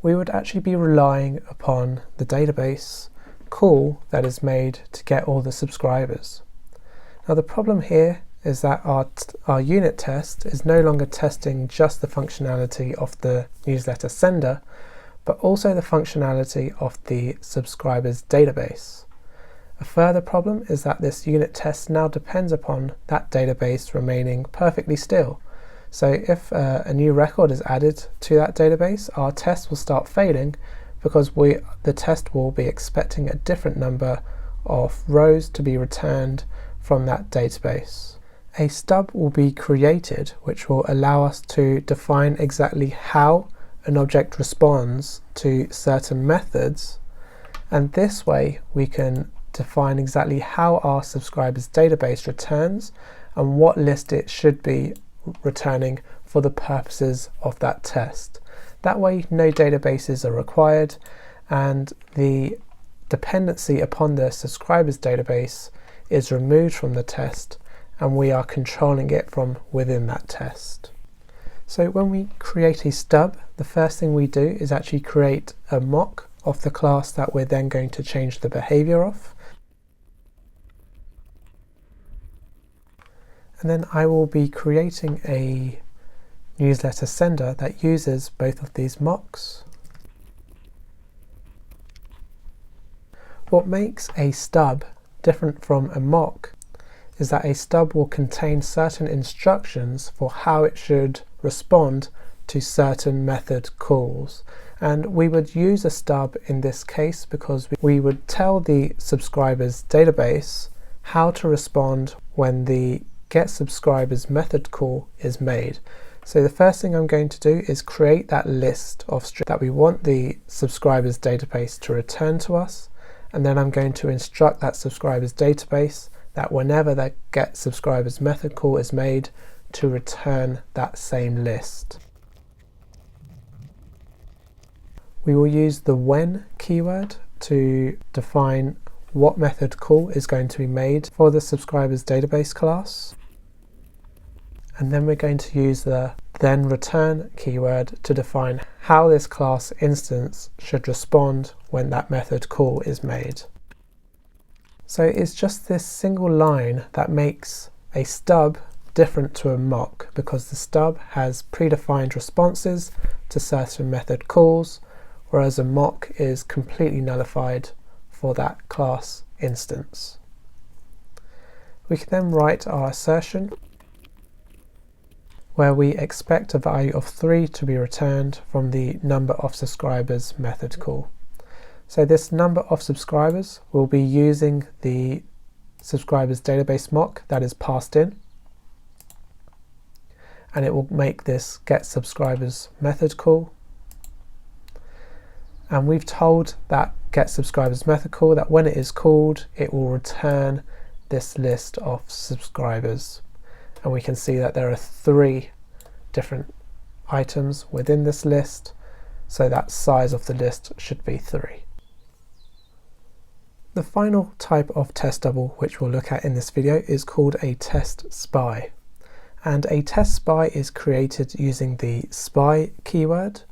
we would actually be relying upon the database call that is made to get all the subscribers. Now the problem here is that our unit test is no longer testing just the functionality of the newsletter sender, but also the functionality of the subscribers database. A further problem is that this unit test now depends upon that database remaining perfectly still. So if a new record is added to that database, our test will start failing because the test will be expecting a different number of rows to be returned from that database. A stub will be created which will allow us to define exactly how an object responds to certain methods, and this way we can define exactly how our subscribers database returns and what list it should be returning for the purposes of that test. That way no databases are required and the dependency upon the subscribers database is removed from the test and we are controlling it from within that test. So when we create a stub, the first thing we do is actually create a mock of the class that we're then going to change the behavior of. And then I will be creating a newsletter sender that uses both of these mocks. What makes a stub different from a mock is that a stub will contain certain instructions for how it should respond to certain method calls. And we would use a stub in this case because we would tell the subscribers database how to respond when the getSubscribers method call is made. So the first thing I'm going to do is create that list of strings that we want the subscribers database to return to us, and then I'm going to instruct that subscribers database that whenever that getSubscribers method call is made to return that same list. We will use the when keyword to define what method call is going to be made for the subscribers database class. And then we're going to use the ThenReturn keyword to define how this class instance should respond when that method call is made. So it's just this single line that makes a stub different to a mock, because the stub has predefined responses to certain method calls, whereas a mock is completely nullified for that class instance. We can then write our assertion where we expect a value of 3 to be returned from the number of subscribers method call. So this number of subscribers will be using the subscribers database mock that is passed in, and it will make this getSubscribers method call. And we've told that getSubscribers method call that when it is called, it will return this list of subscribers. And we can see that there are 3 different items within this list, so that size of the list should be 3. The final type of test double which we'll look at in this video is called a test spy. And a test spy is created using the spy keyword,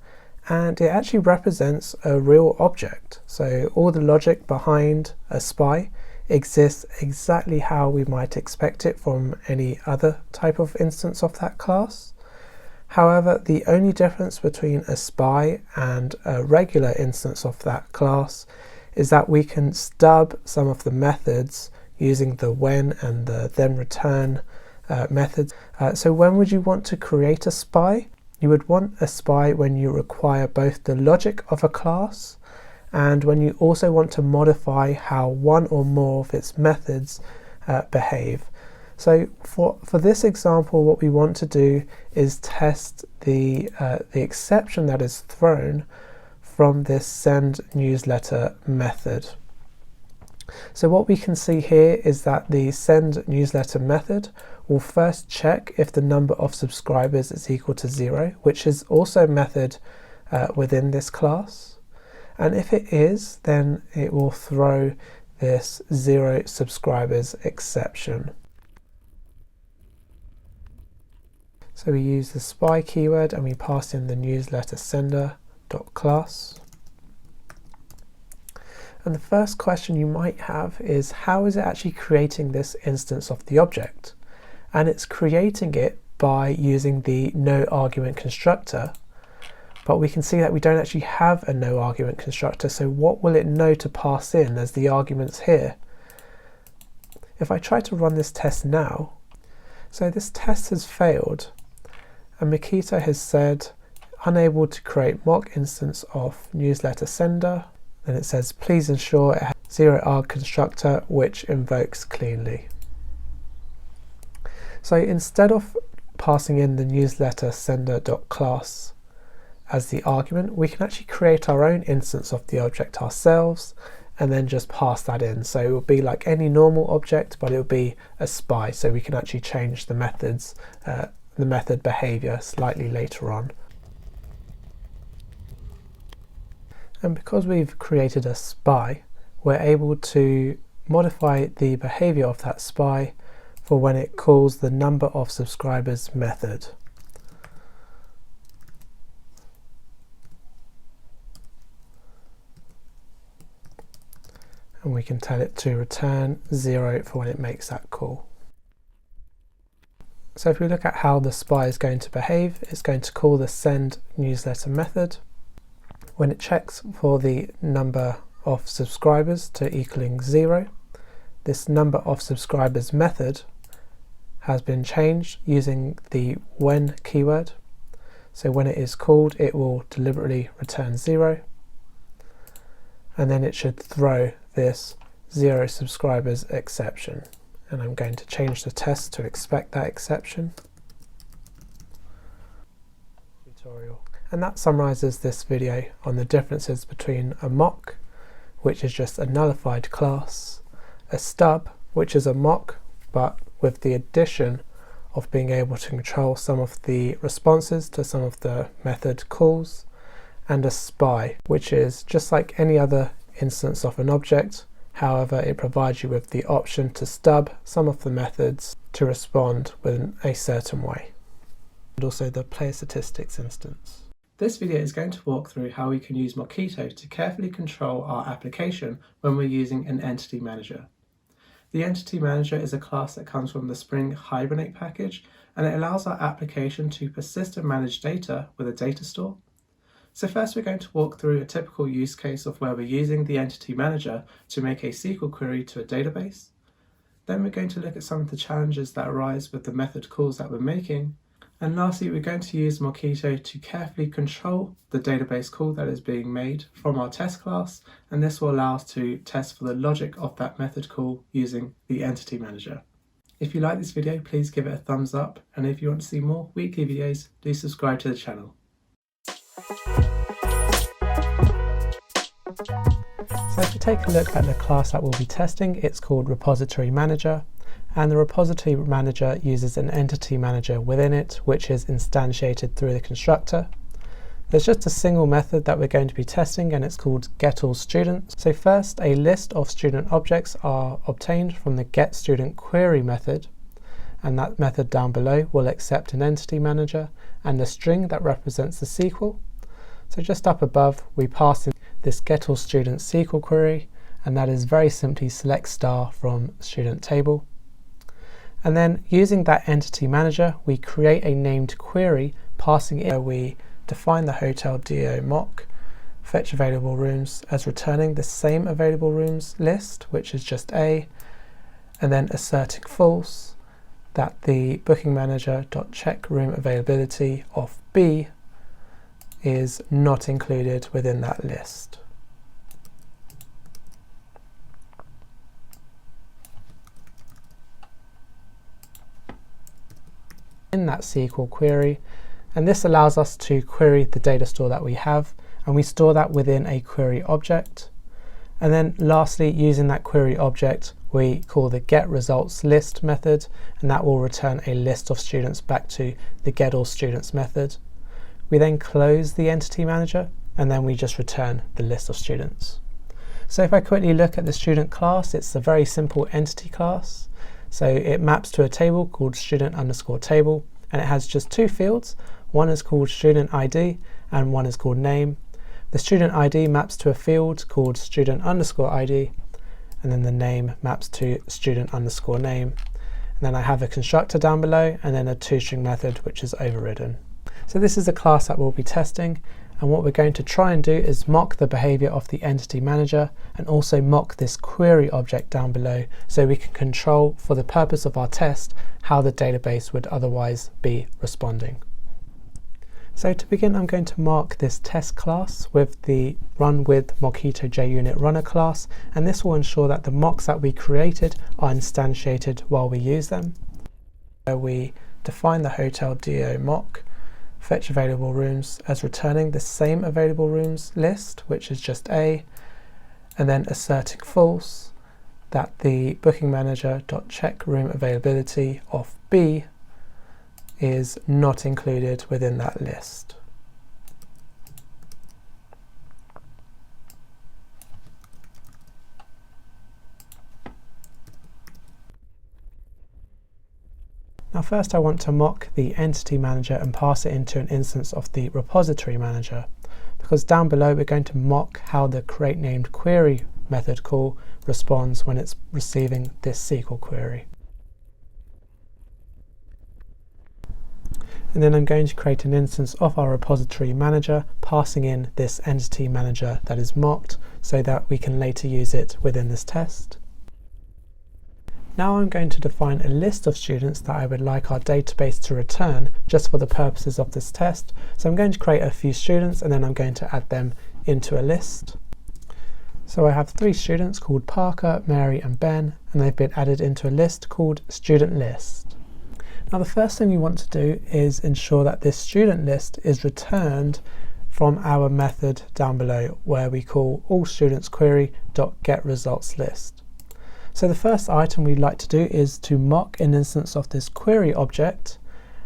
and it actually represents a real object. So all the logic behind a spy exists exactly how we might expect it from any other type of instance of that class. However, the only difference between a spy and a regular instance of that class is that we can stub some of the methods using the when and the ThenReturn methods. So when would you want to create a spy? You would want a spy when you require both the logic of a class and when you also want to modify how one or more of its methods behave. So for this example, what we want to do is test the exception that is thrown from this send newsletter method. So what we can see here is that the send newsletter method will first check if the number of subscribers is equal to 0, which is also a method within this class. And if it is, then it will throw this 0 subscribers exception. So we use the spy keyword and we pass in the newsletter sender.class. And the first question you might have is, how is it actually creating this instance of the object? And it's creating it by using the noArgument constructor, but we can see that we don't actually have a noArgument constructor, so what will it know to pass in as the arguments here? If I try to run this test now, so this test has failed, and Mockito has said unable to create mock instance of newsletter sender. Then it says please ensure it has 0arg constructor which invokes cleanly. So instead of passing in the newsletter sender.class as the argument, we can actually create our own instance of the object ourselves and then just pass that in. So it will be like any normal object, but it will be a spy, so we can actually change the methods, the method behavior slightly later on. And because we've created a spy, we're able to modify the behavior of that spy for when it calls the number of subscribers method. And we can tell it to return 0 for when it makes that call. So if we look at how the spy is going to behave, it's going to call the send newsletter method. When it checks for the number of subscribers to equaling 0, this number of subscribers method has been changed using the when keyword. So when it is called, it will deliberately return 0, and then it should throw this 0 subscribers exception. And I'm going to change the test to expect that exception. Tutorial. And that summarizes this video on the differences between a mock, which is just a nullified class, a stub, which is a mock, but with the addition of being able to control some of the responses to some of the method calls, and a spy, which is just like any other instance of an object. However, it provides you with the option to stub some of the methods to respond in a certain way. And also the player statistics instance. This video is going to walk through how we can use Mockito to carefully control our application when we're using an entity manager. The entity manager is a class that comes from the Spring Hibernate package, and it allows our application to persist and manage data with a data store. So first we're going to walk through a typical use case of where we're using the entity manager to make a SQL query to a database. Then we're going to look at some of the challenges that arise with the method calls that we're making. And lastly, we're going to use Mockito to carefully control the database call that is being made from our test class, and this will allow us to test for the logic of that method call using the entity manager. If you like this video, please give it a thumbs up, and if you want to see more weekly videos, do subscribe to the channel. So if you take a look at the class that we'll be testing, it's called Repository Manager. And the repository manager uses an entity manager within it, which is instantiated through the constructor. There's just a single method that we're going to be testing, and it's called getAllStudents. So first, a list of student objects are obtained from the getStudentQuery method, and that method down below will accept an entity manager and a string that represents the SQL. So just up above, we pass in this getAllStudents SQL query, and that is very simply select star from student table. And then using that entity manager, we create a named query passing in where we define the hotel DoMock fetch available rooms as returning the same available rooms list, which is just A, and then asserting false. that the booking manager.check room availability of B is not included within that list. In that SQL query, and this allows us to query the data store that we have, and we store that within a query object. And then lastly, using that query object, we call the getResultsList method, and that will return a list of students back to the getAllStudents method. We then close the entity manager, and then we just return the list of students. So if I quickly look at the student class, it's a very simple entity class. So it maps to a table called student_table, and it has just two fields. One is called student ID and one is called name. The student ID maps to a field called student_ID, and then the name maps to student_name. And then I have a constructor down below and then a toString method which is overridden. So this is a class that we'll be testing, and what we're going to try and do is mock the behavior of the entity manager and also mock this query object down below, so we can control, for the purpose of our test, how the database would otherwise be responding. So to begin, I'm going to mark this test class with the run with Mockito JUnit runner class, and this will ensure that the mocks that we created are instantiated while we use them. So we define the hotel DO mock, fetch available rooms as returning the same available rooms list, which is just A, and then asserting false that the booking manager.check room availability of B is not included within that list. Now first I want to mock the entity manager and pass it into an instance of the repository manager, because down below we're going to mock how the createNamedQuery method call responds when it's receiving this SQL query. And then I'm going to create an instance of our repository manager, passing in this entity manager that is mocked so that we can later use it within this test. Now I'm going to define a list of students that I would like our database to return just for the purposes of this test. So I'm going to create a few students and then I'm going to add them into a list. So I have 3 students called Parker, Mary and Ben, and they've been added into a list called student list. Now the first thing we want to do is ensure that this student list is returned from our method down below, where we call allStudentsQuery.getResultsList. So the first item we'd like to do is to mock an instance of this query object,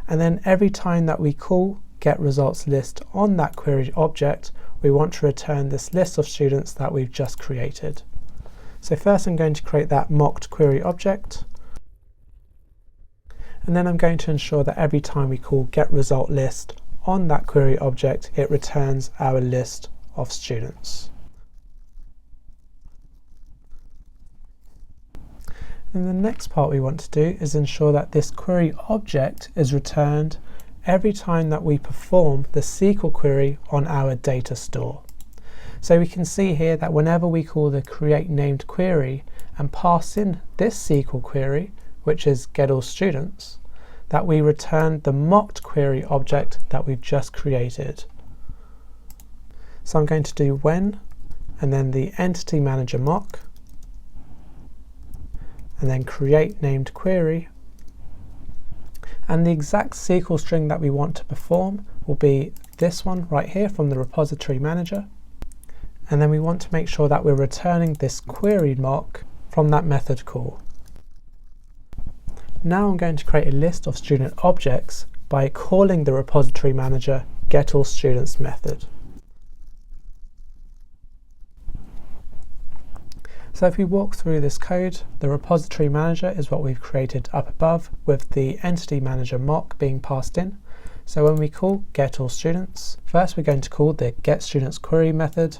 and then every time that we call getResultsList on that query object, we want to return this list of students that we've just created. So first I'm going to create that mocked query object, and then I'm going to ensure that every time we call getResultList on that query object, it returns our list of students. And the next part we want to do is ensure that this query object is returned every time that we perform the SQL query on our data store. So we can see here that whenever we call the createNamedQuery and pass in this SQL query, which is getAllStudents, that we return the mocked query object that we've just created. So I'm going to do when, and then the entity manager mock, and then createNamedQuery, and the exact SQL string that we want to perform will be this one right here from the repository manager, and then we want to make sure that we're returning this query mock from that method call. Now I'm going to create a list of student objects by calling the repository manager getAllStudents method. So if we walk through this code, the repository manager is what we've created up above, with the entity manager mock being passed in. So when we call getAllStudents, first we're going to call the getStudentsQuery method,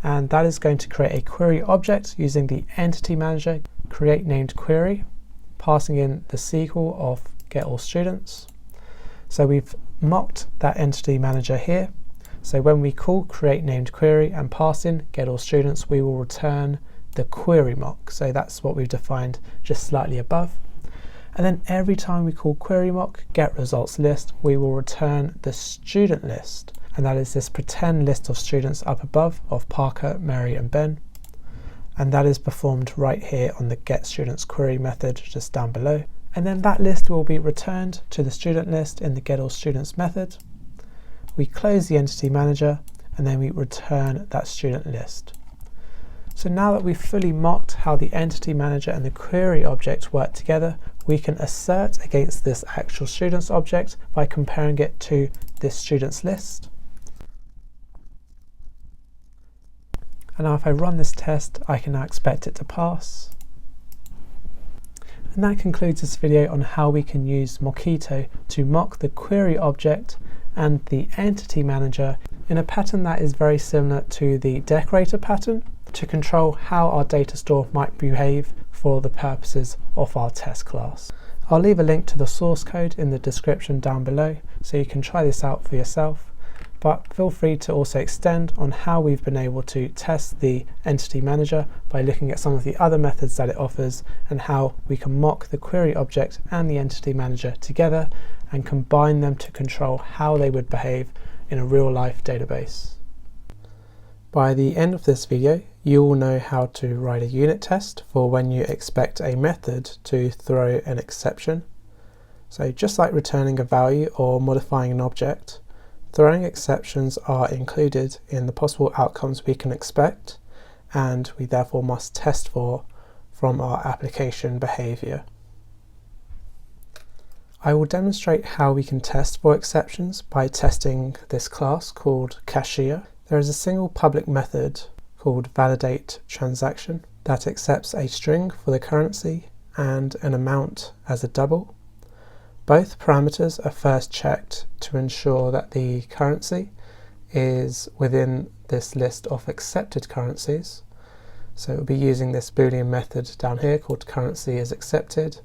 and that is going to create a query object using the entity manager createNamedQuery, passing in the SQL of getAllStudents. So we've mocked that entity manager here. So when we call createNamedQuery and pass in getAllStudents, we will return the query mock. So that's what we've defined just slightly above. And then every time we call queryMock getResultsList, we will return the student list. And that is this pretend list of students up above of Parker, Mary and Ben. And that is performed right here on the getStudentsQuery method just down below. And then that list will be returned to the student list in the getAllStudents method. We close the entity manager and then we return that student list. So now that we've fully mocked how the entity manager and the query object work together, we can assert against this actual students object by comparing it to this students list. And now if I run this test, I can now expect it to pass. And that concludes this video on how we can use Mockito to mock the query object and the entity manager in a pattern that is very similar to the decorator pattern to control how our data store might behave for the purposes of our test class. I'll leave a link to the source code in the description down below so you can try this out for yourself. But feel free to also extend on how we've been able to test the entity manager by looking at some of the other methods that it offers and how we can mock the query object and the entity manager together and combine them to control how they would behave in a real-life database. By the end of this video, you will know how to write a unit test for when you expect a method to throw an exception. So just like returning a value or modifying an object, throwing exceptions are included in the possible outcomes we can expect, and we therefore must test for from our application behavior. I will demonstrate how we can test for exceptions by testing this class called Cashier. There is a single public method called validateTransaction that accepts a string for the currency and an amount as a double. Both parameters are first checked to ensure that the currency is within this list of accepted currencies. So we'll be using this Boolean method down here called currency is accepted.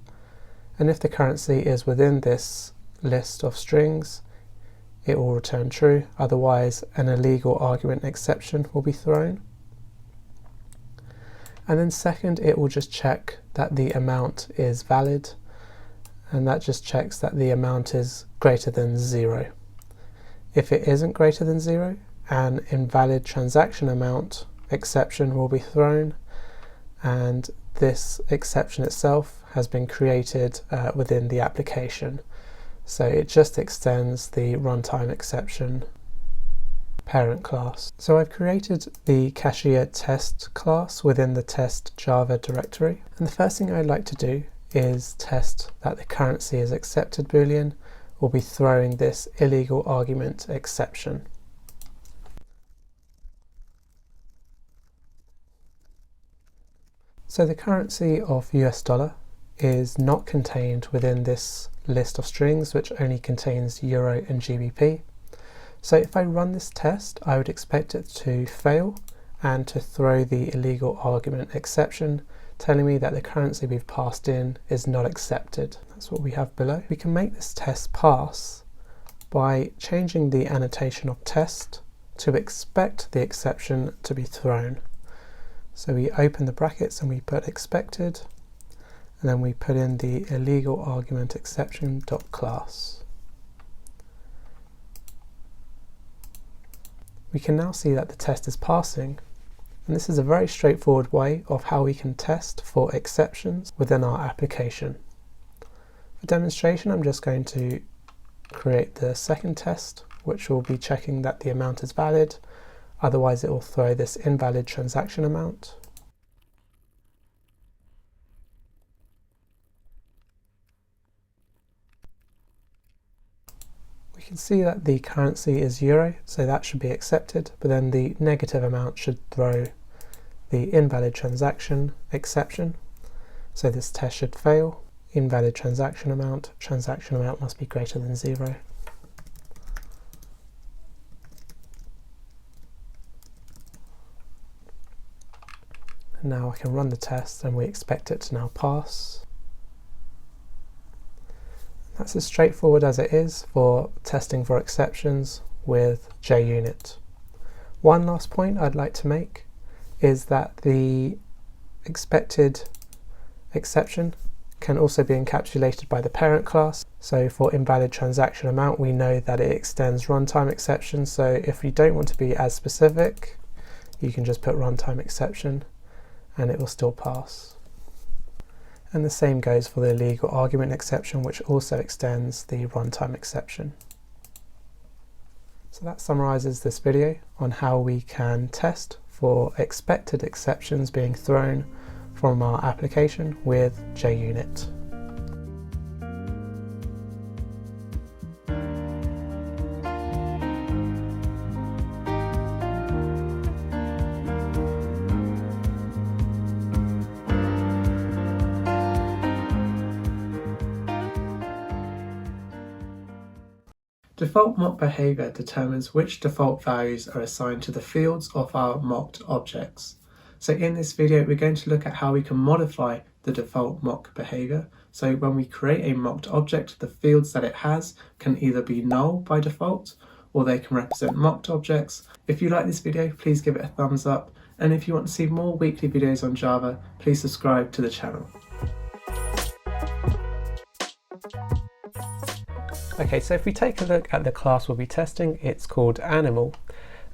And if the currency is within this list of strings, it will return true. Otherwise, an illegal argument exception will be thrown. And then second, it will just check that the amount is valid. And that just checks that the amount is greater than 0. If it isn't greater than 0, an invalid transaction amount exception will be thrown, and this exception itself has been created within the application. So it just extends the runtime exception parent class. So I've created the Cashier test class within the test Java directory, and the first thing I'd like to do is test that the currency is accepted Boolean. We'll be throwing this illegal argument exception. So the currency of US dollar is not contained within this list of strings, which only contains Euro and GBP. So if I run this test, I would expect it to fail and to throw the illegal argument exception, telling me that the currency we've passed in is not accepted. That's what we have below. We can make this test pass by changing the annotation of test to expect the exception to be thrown. So we open the brackets and we put expected, and then we put in the illegal argument exception .class. We can now see that the test is passing. And this is a very straightforward way of how we can test for exceptions within our application. For demonstration, I'm just going to create the second test, which will be checking that the amount is valid. Otherwise, it will throw this invalid transaction amount. We can see that the currency is Euro, so that should be accepted, but then the negative amount should throw the invalid transaction exception. So this test should fail. Invalid transaction amount must be greater than 0. And now I can run the test and we expect it to now pass. That's as straightforward as it is for testing for exceptions with JUnit. One last point I'd like to make is that the expected exception can also be encapsulated by the parent class. So for invalid transaction amount, we know that it extends runtime exception. So if you don't want to be as specific, you can just put runtime exception and it will still pass. And the same goes for the illegal argument exception, which also extends the runtime exception. So that summarizes this video on how we can test for expected exceptions being thrown from our application with JUnit. Default mock behavior determines which default values are assigned to the fields of our mocked objects. So in this video, we're going to look at how we can modify the default mock behavior. So when we create a mocked object, the fields that it has can either be null by default, or they can represent mocked objects. If you like this video, please give it a thumbs up. And if you want to see more weekly videos on Java, please subscribe to the channel. Okay, so if we take a look at the class we'll be testing, it's called Animal,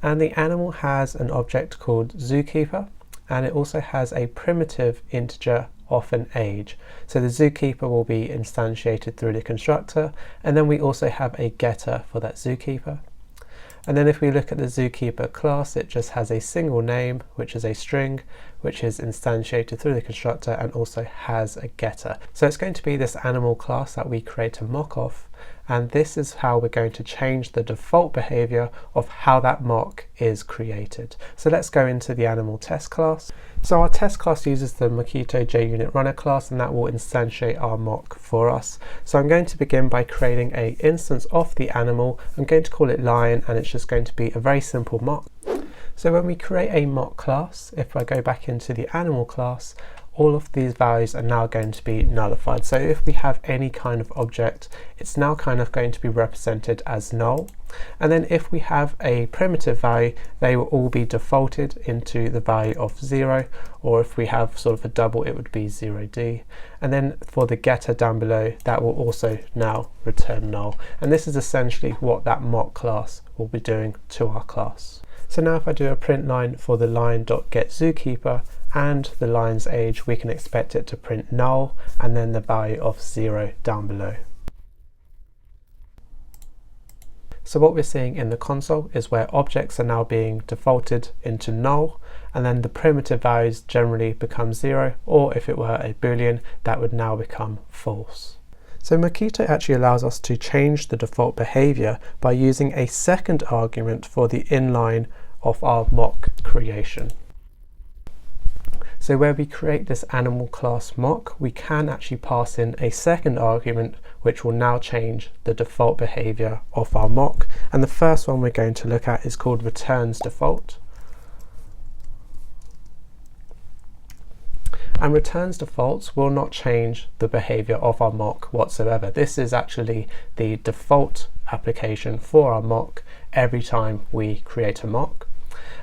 and the animal has an object called Zookeeper, and it also has a primitive integer of an age. So the Zookeeper will be instantiated through the constructor, and then we also have a getter for that Zookeeper. And then if we look at the Zookeeper class, it just has a single name, which is a string, which is instantiated through the constructor and also has a getter. So it's going to be this animal class that we create a mock of, and this is how we're going to change the default behavior of how that mock is created. So let's go into the animal test class. So our test class uses the Mockito JUnit runner class, and that will instantiate our mock for us. So I'm going to begin by creating an instance of the animal. I'm going to call it lion, and it's just going to be a very simple mock. So when we create a mock class, if I go back into the animal class, all of these values are now going to be nullified. So if we have any kind of object, it's now kind of going to be represented as null. And then if we have a primitive value, they will all be defaulted into the value of 0, or if we have sort of a double, it would be 0D. And then for the getter down below, that will also now return null. And this is essentially what that mock class will be doing to our class. So now if I do a print line for the line.getZookeeper and the line's age, we can expect it to print null and then the value of 0 down below. So what we're seeing in the console is where objects are now being defaulted into null, and then the primitive values generally become 0, or if it were a boolean, that would now become false. So Mockito actually allows us to change the default behavior by using a second argument for the inline of our mock creation. So where we create this animal class mock, we can actually pass in a second argument which will now change the default behavior of our mock. And the first one we're going to look at is called returns default. And returns defaults will not change the behavior of our mock whatsoever. This is actually the default application for our mock every time we create a mock.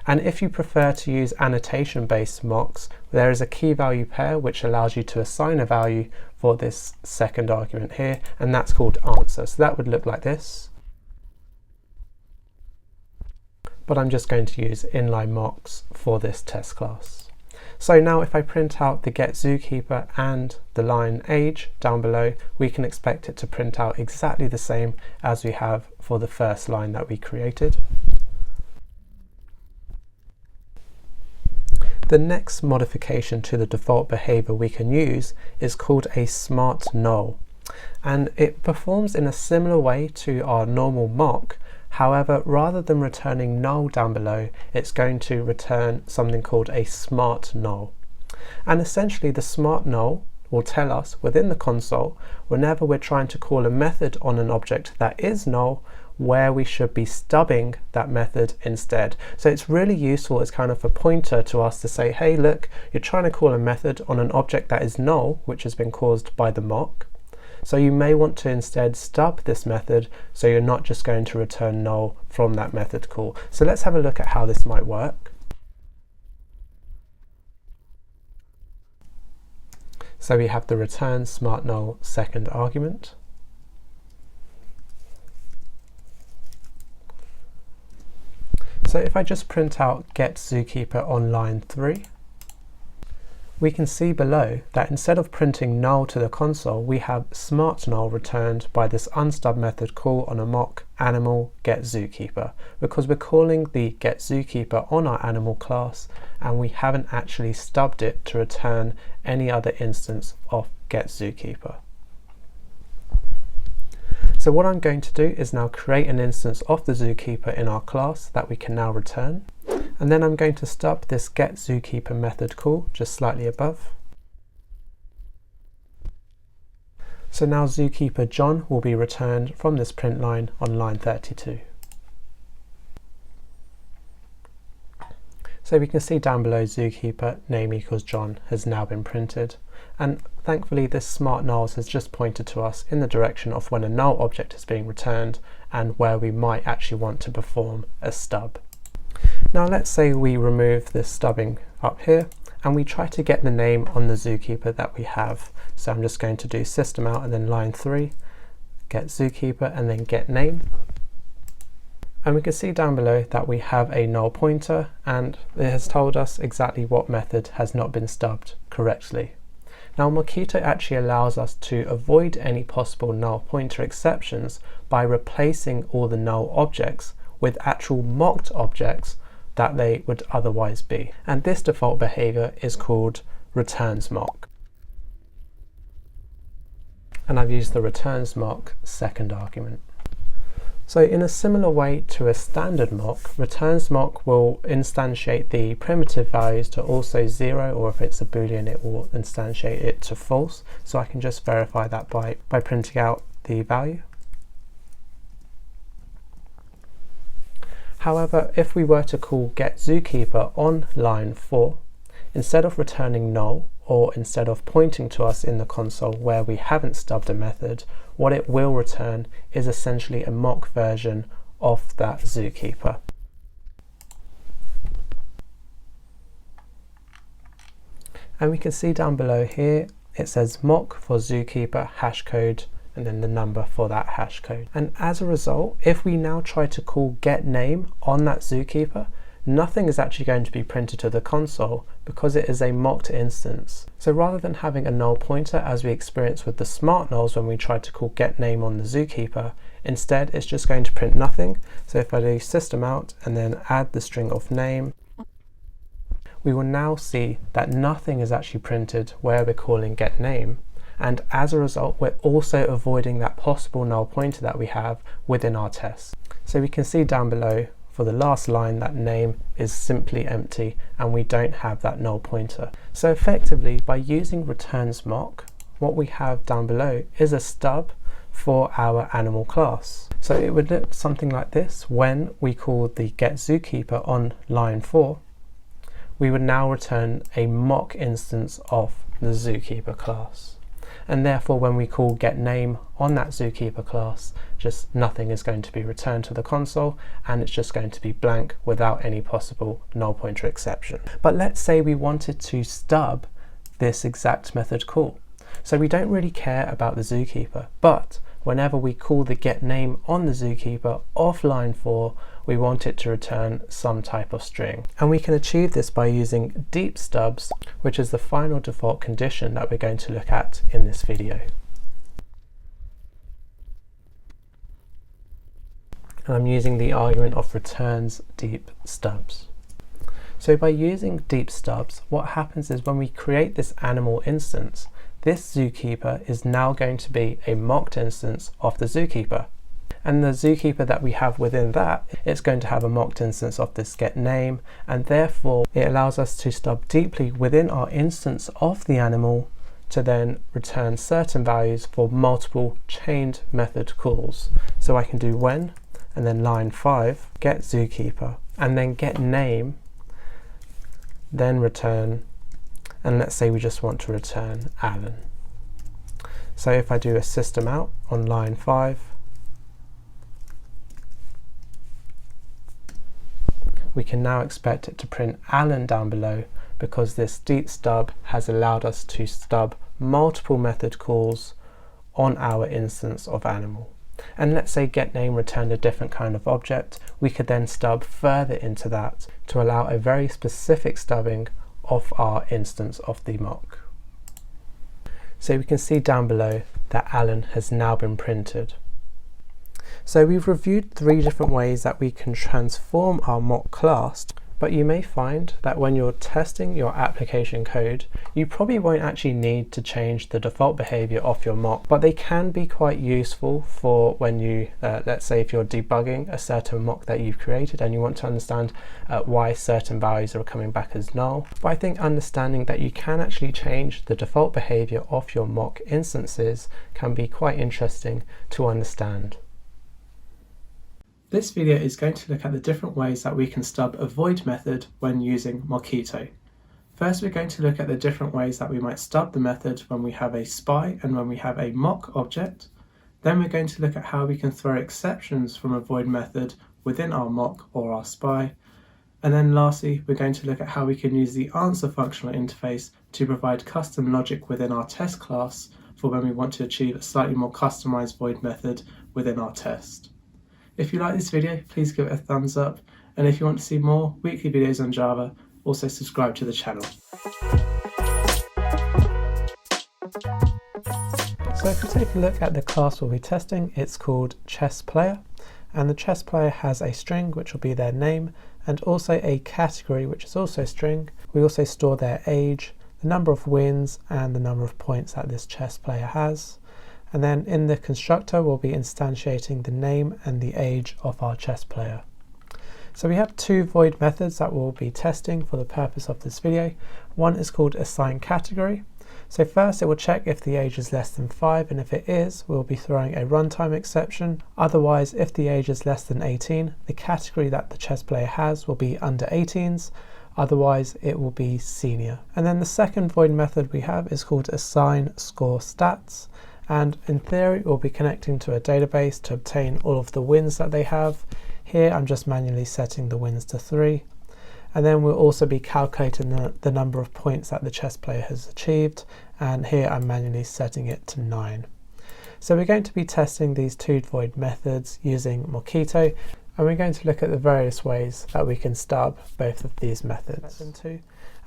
And if you prefer to use annotation-based mocks, there is a key value pair which allows you to assign a value for this second argument here, and that's called answer. So that would look like this. But I'm just going to use inline mocks for this test class. So now if I print out the getZookeeper and the line age down below, we can expect it to print out exactly the same as we have for the first line that we created. The next modification to the default behavior we can use is called a smart null, and it performs in a similar way to our normal mock. However, rather than returning null down below, it's going to return something called a smart null. And essentially the smart null will tell us within the console, whenever we're trying to call a method on an object that is null, where we should be stubbing that method instead. So it's really useful as kind of a pointer to us to say, hey look, you're trying to call a method on an object that is null, which has been caused by the mock. So you may want to instead stub this method, so you're not just going to return null from that method call. So let's have a look at how this might work. So we have the return smart null second argument. So if I just print out get zookeeper on line 3, we can see below that instead of printing null to the console, we have smart null returned by this unstub method call on a mock animal get zookeeper, because we're calling the get zookeeper on our animal class and we haven't actually stubbed it to return any other instance of get zookeeper. So what I'm going to do is now create an instance of the zookeeper in our class that we can now return. And then I'm going to stub this get zookeeper method call just slightly above. So now zookeeper John will be returned from this print line on line 32. So we can see down below zookeeper name equals John has now been printed, and thankfully this smart nulls has just pointed to us in the direction of when a null object is being returned and where we might actually want to perform a stub. Now let's say we remove this stubbing up here and we try to get the name on the zookeeper that we have. So I'm just going to do system out and then line 3, get zookeeper and then get name. And we can see down below that we have a null pointer and it has told us exactly what method has not been stubbed correctly. Now Mockito actually allows us to avoid any possible null pointer exceptions by replacing all the null objects with actual mocked objects that they would otherwise be. And this default behavior is called returns mock. And I've used the returns mock second argument. So in a similar way to a standard mock, returns mock will instantiate the primitive values to also 0, or if it's a boolean it will instantiate it to false. So I can just verify that by printing out the value. However, if we were to call get zookeeper on line 4, instead of returning null, or instead of pointing to us in the console where we haven't stubbed a method, what it will return is essentially a mock version of that zookeeper. And we can see down below here it says mock for zookeeper hash code and then the number for that hash code. And as a result, if we now try to call get name on that zookeeper, nothing is actually going to be printed to the console because it is a mocked instance. So rather than having a null pointer as we experienced with the smart nulls when we tried to call get name on the zookeeper, instead it's just going to print nothing. So if I do system out and then add the string of name, we will now see that nothing is actually printed where we're calling get name. And as a result, we're also avoiding that possible null pointer that we have within our test. So we can see down below for the last line that name is simply empty and we don't have that null pointer. So effectively, by using returns mock, what we have down below is a stub for our animal class. So it would look something like this. When we call the get zookeeper on line 4, we would now return a mock instance of the zookeeper class. And therefore when we call get name on that zookeeper class, just nothing is going to be returned to the console and it's just going to be blank without any possible null pointer exception. But let's say we wanted to stub this exact method call. So we don't really care about the zookeeper, but whenever we call the get name on the zookeeper off line 4, we want it to return some type of string. And we can achieve this by using deep stubs, which is the final default condition that we're going to look at in this video. And I'm using the argument of returns deep stubs. So by using deep stubs, what happens is when we create this animal instance, this zookeeper is now going to be a mocked instance of the zookeeper. And the zookeeper that we have within that, it's going to have a mocked instance of this get name, and therefore it allows us to stub deeply within our instance of the animal to then return certain values for multiple chained method calls. So I can do when, and then line 5, get zookeeper, and then get name, then return, and let's say we just want to return Alan. So if I do a system out on line 5, we can now expect it to print Alan down below because this deep stub has allowed us to stub multiple method calls on our instance of animal. And let's say getName returned a different kind of object, we could then stub further into that to allow a very specific stubbing of our instance of the mock. So we can see down below that Alan has now been printed. So we've reviewed 3 different ways that we can transform our mock class, but you may find that when you're testing your application code, you probably won't actually need to change the default behavior of your mock, but they can be quite useful for when you, let's say if you're debugging a certain mock that you've created and you want to understand why certain values are coming back as null. But I think understanding that you can actually change the default behavior of your mock instances can be quite interesting to understand. This video is going to look at the different ways that we can stub a void method when using Mockito. First, we're going to look at the different ways that we might stub the method when we have a spy and when we have a mock object. Then we're going to look at how we can throw exceptions from a void method within our mock or our spy. And then lastly, we're going to look at how we can use the answer functional interface to provide custom logic within our test class for when we want to achieve a slightly more customized void method within our test. If you like this video, please give it a thumbs up, and if you want to see more weekly videos on Java, also subscribe to the channel. So if we take a look at the class we'll be testing, it's called chessPlayer, and the chessPlayer has a string which will be their name, and also a category which is also string. We also store their age, the number of wins, and the number of points that this chessPlayer has. And then in the constructor, we'll be instantiating the name and the age of our chessPlayer. So we have 2 void methods that we'll be testing for the purpose of this video. One is called assign_category. So first it will check if the age is less than 5, and if it is, we'll be throwing a runtime exception. Otherwise, if the age is less than 18, the category that the chessPlayer has will be under 18s. Otherwise, it will be senior. And then the second void method we have is called assign_stats. And in theory, we'll be connecting to a database to obtain all of the wins that they have. Here, I'm just manually setting the wins to 3. And then we'll also be calculating the number of points that the chessPlayer has achieved. And here, I'm manually setting it to 9. So we're going to be testing these 2 void methods using Mockito. And we're going to look at the various ways that we can stub both of these methods.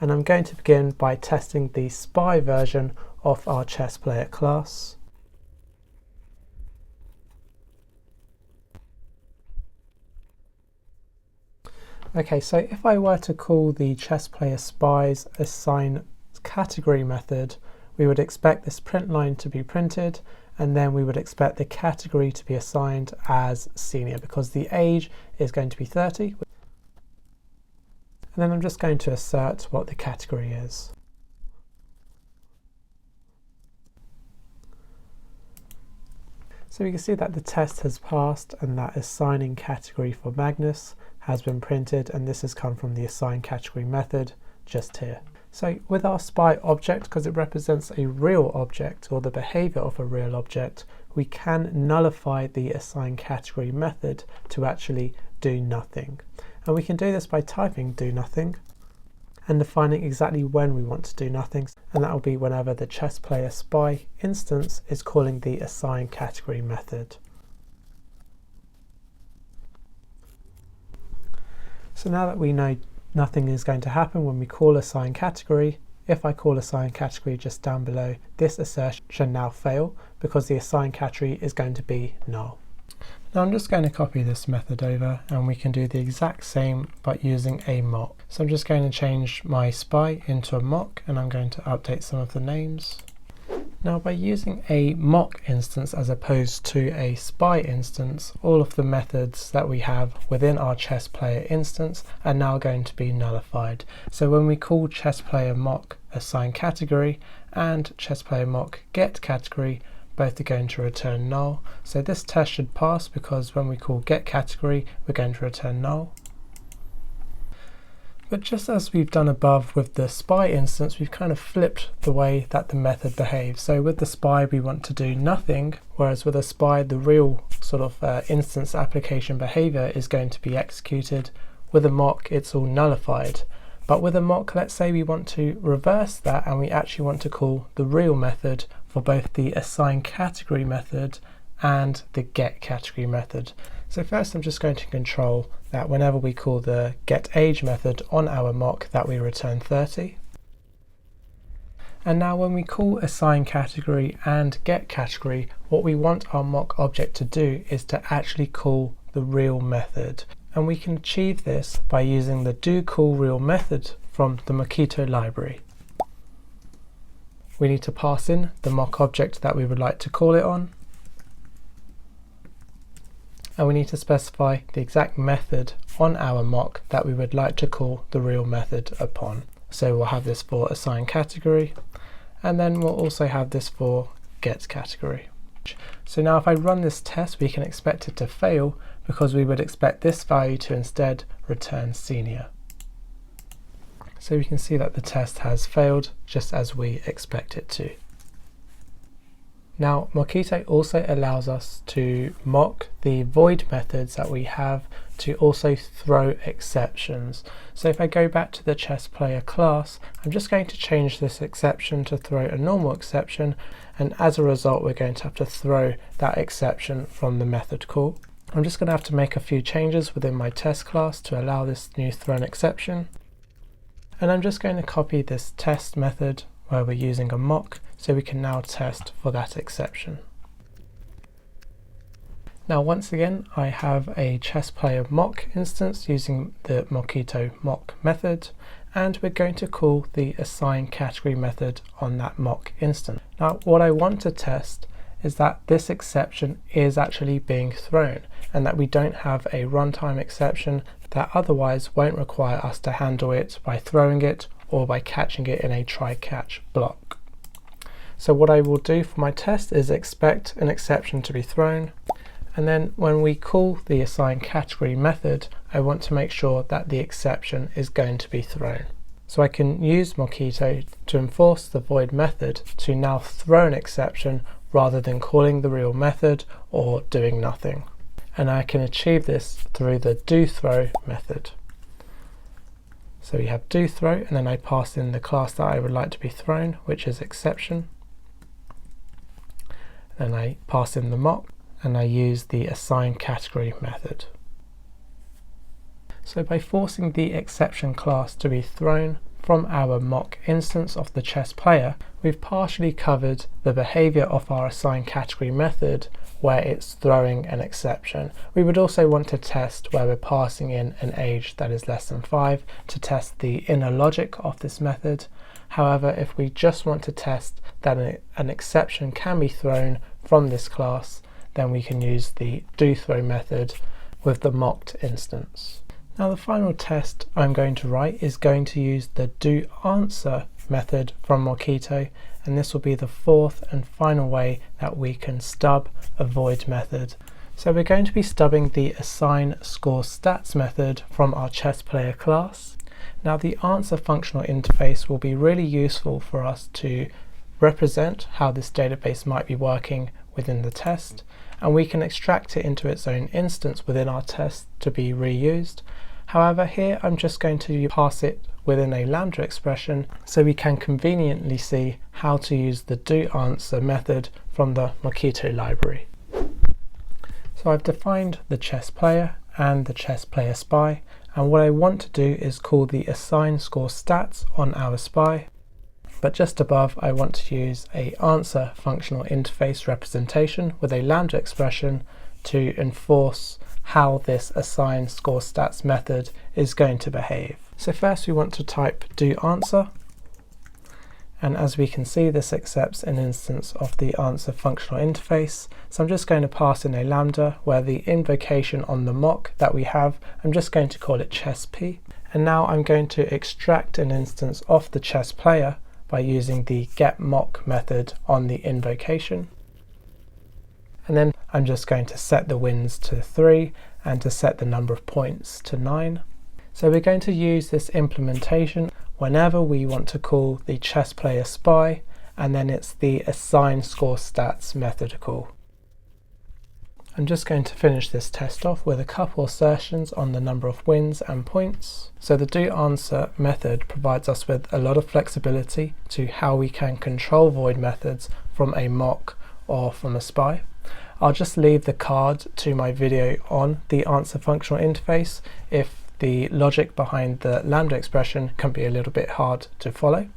And I'm going to begin by testing the spy version of our chessPlayer class. Okay, so if I were to call the chessPlayer Spies assign_category method, we would expect this print line to be printed, and then we would expect the category to be assigned as senior because the age is going to be 30. And then I'm just going to assert what the category is. So we can see that the test has passed and that assigning category for Magnus has been printed, and this has come from the assign_category method just here. So with our spy object, because it represents a real object or the behavior of a real object, we can nullify the assign_category method to actually do nothing. And we can do this by typing do nothing and defining exactly when we want to do nothing, and that will be whenever the chessPlayer spy instance is calling the assign_category method. So now that we know nothing is going to happen when we call assign_category, if I call assign_category just down below, this assertion now fail because the assign_category is going to be null. Now I'm just going to copy this method over, and we can do the exact same but using a mock. So I'm just going to change my spy into a mock, and I'm going to update some of the names. Now by using a mock instance as opposed to a spy instance, all of the methods that we have within our chessPlayer instance are now going to be nullified. So when we call chessPlayer mock assign_category and chessPlayer mock getCategory, both are going to return null. So this test should pass because when we call getCategory, we're going to return null. But just as we've done above with the spy instance, we've kind of flipped the way that the method behaves. So with the spy, we want to do nothing, whereas with a spy, the real sort of instance application behavior is going to be executed. With a mock, it's all nullified. But with a mock, let's say we want to reverse that and we actually want to call the real method for both the assign category method and the get category method. So first I'm just going to control that whenever we call the getAge method on our mock that we return 30. And now when we call assign category and get category, what we want our mock object to do is to actually call the real method. And we can achieve this by using the doCallReal method from the Mockito library. We need to pass in the mock object that we would like to call it on. And we need to specify the exact method on our mock that we would like to call the real method upon. So we'll have this for assign category, and then we'll also have this for get category. So now if I run this test, we can expect it to fail because we would expect this value to instead return senior. So we can see that the test has failed just as we expect it to. Now Mockito also allows us to mock the void methods that we have to also throw exceptions. So if I go back to the chess player class, I'm just going to change this exception to throw a normal exception, and as a result we're going to have to throw that exception from the method call. I'm just going to have to make a few changes within my test class to allow this new thrown exception. And I'm just going to copy this test method where we're using a mock, so we can now test for that exception. Now once again I have a chess player mock instance using the Mockito mock method, and we're going to call the assign category method on that mock instance. Now what I want to test is that this exception is actually being thrown, and that we don't have a runtime exception that otherwise won't require us to handle it by throwing it or by catching it in a try-catch block. So what I will do for my test is expect an exception to be thrown, and then when we call the assign category method, I want to make sure that the exception is going to be thrown. So I can use Mockito to enforce the void method to now throw an exception rather than calling the real method or doing nothing. And I can achieve this through the doThrow method. So we have doThrow, and then I pass in the class that I would like to be thrown, which is exception. Then I pass in the mock, and I use the assign category method. So by forcing the exception class to be thrown from our mock instance of the chess player, we've partially covered the behavior of our assign category method where it's throwing an exception. We would also want to test where we're passing in an age that is less than 5 to test the inner logic of this method. However, if we just want to test that an exception can be thrown from this class, then we can use the doThrow method with the mocked instance. Now the final test I'm going to write is going to use the doAnswer method from Mockito, and this will be the fourth and final way that we can stub a void method. So we're going to be stubbing the assign score stats method from our chess player class. Now the answer functional interface will be really useful for us to represent how this database might be working within the test, and we can extract it into its own instance within our test to be reused. However, here I'm just going to pass it within a lambda expression so we can conveniently see how to use the doAnswer method from the Mockito library. So I've defined the chess player and the chess player spy, and what I want to do is call the assign score stats on our spy, but just above I want to use a answer functional interface representation with a lambda expression to enforce how this assign score stats method is going to behave. So first we want to type doAnswer, and as we can see this accepts an instance of the answer functional interface. So I'm just going to pass in a lambda where the invocation on the mock that we have, I'm just going to call it chessp, and now I'm going to extract an instance of the chess player by using the getMock method on the invocation. And then I'm just going to set the wins to 3 and to set the number of points to 9. So we're going to use this implementation whenever we want to call the chess player spy, and then it's the assign score stats method call. I'm just going to finish this test off with a couple assertions on the number of wins and points. So the doAnswer method provides us with a lot of flexibility to how we can control void methods from a mock or from a spy. I'll just leave the card to my video on the answer functional interface if the logic behind the lambda expression can be a little bit hard to follow.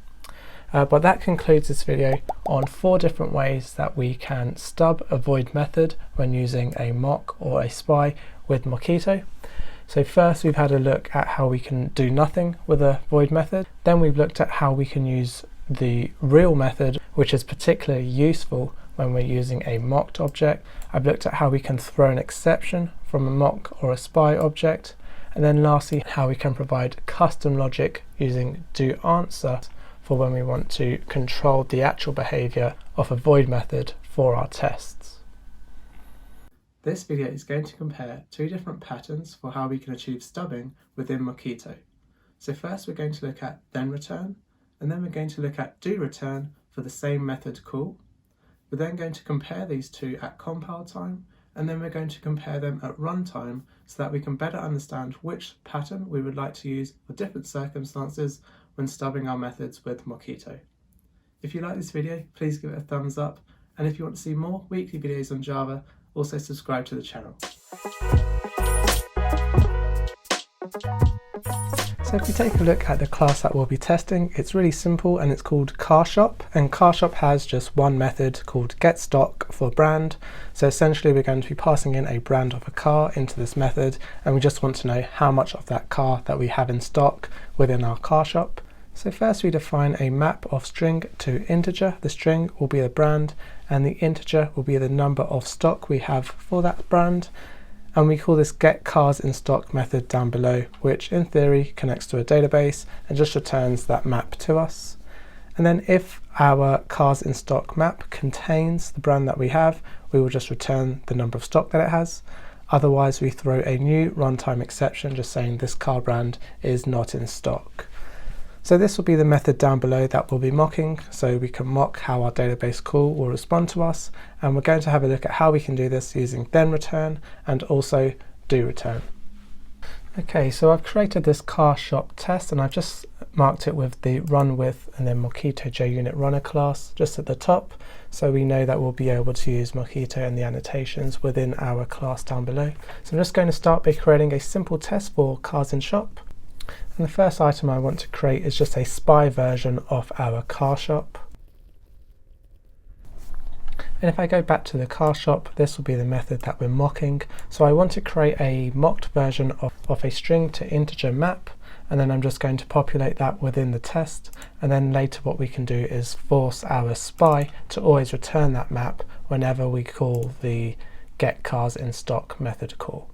But that concludes this video on 4 different ways that we can stub a void method when using a mock or a spy with Mockito. So first we've had a look at how we can do nothing with a void method. Then we've looked at how we can use the real method, which is particularly useful when we're using a mocked object. I've looked at how we can throw an exception from a mock or a spy object. And then lastly, how we can provide custom logic using doAnswer for when we want to control the actual behaviour of a void method for our tests. This video is going to compare 2 different patterns for how we can achieve stubbing within Mockito. So first we're going to look at ThenReturn, and then we're going to look at DoReturn for the same method call. We're then going to compare these 2 at compile time, and then we're going to compare them at runtime so that we can better understand which pattern we would like to use for different circumstances when stubbing our methods with Mockito. If you like this video, please give it a thumbs up, and if you want to see more weekly videos on Java, also subscribe to the channel. So if we take a look at the class that we'll be testing, it's really simple and it's called CarShop, and CarShop has just one method called getStock for brand. So essentially we're going to be passing in a brand of a car into this method, and we just want to know how much of that car that we have in stock within our CarShop. So first we define a map of string to integer. The string will be the brand and the integer will be the number of stock we have for that brand. And we call this getCarsInStock method down below, which in theory connects to a database and just returns that map to us. And then if our cars in stock map contains the brand that we have, we will just return the number of stock that it has. Otherwise we throw a new runtime exception just saying this car brand is not in stock. So this will be the method down below that we'll be mocking, so we can mock how our database call will respond to us, and we're going to have a look at how we can do this using ThenReturn and also DoReturn. Okay, so I've created this CarShop test and I've just marked it with the run with and then Mockito JUnit runner class just at the top, so we know that we'll be able to use Mockito and the annotations within our class down below. So I'm just going to start by creating a simple test for cars in shop. And the first item I want to create is just a spy version of our CarShop. And if I go back to the CarShop, this will be the method that we're mocking. So I want to create a mocked version of a string to integer map, and then I'm just going to populate that within the test, and then later what we can do is force our spy to always return that map whenever we call the getCarsInStock method call.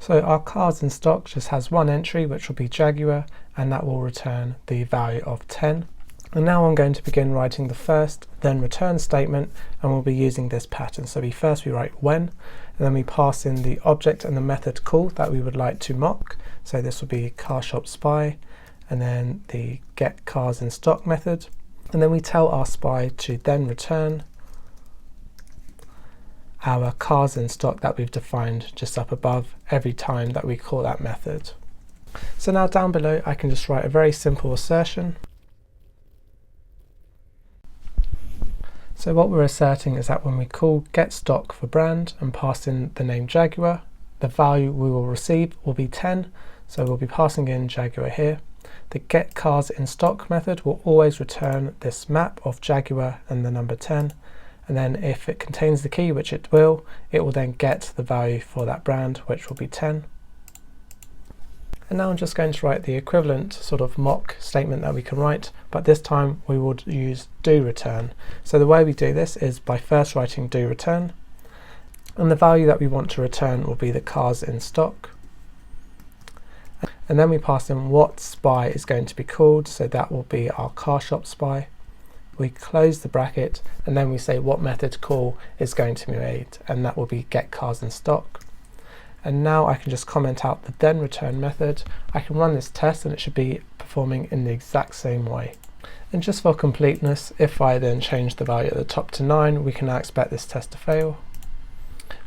So our cars in stock just has one entry, which will be Jaguar, and that will return the value of 10. And now I'm going to begin writing the first then return statement, and we'll be using this pattern. So we write when, and then we pass in the object and the method call that we would like to mock. So this will be CarShop spy, and then the getCarsInStock method. And then we tell our spy to then return our cars in stock that we've defined just up above every time that we call that method. So now down below I can just write a very simple assertion. So what we're asserting is that when we call getStock for brand and pass in the name Jaguar, the value we will receive will be 10, so we'll be passing in Jaguar here. The getCarsInStock method will always return this map of Jaguar and the number 10. And then if it contains the key, which it will then get the value for that brand, which will be 10. And now I'm just going to write the equivalent sort of mock statement that we can write, but this time we would use DoReturn. So the way we do this is by first writing DoReturn, and the value that we want to return will be the cars in stock. And then we pass in what spy is going to be called, so that will be our CarShop spy. We close the bracket, and then we say what method call is going to be made, and that will be getCarsInStock. And now I can just comment out the ThenReturn method. I can run this test and it should be performing in the exact same way. And just for completeness, if I then change the value at the top to 9, we can now expect this test to fail.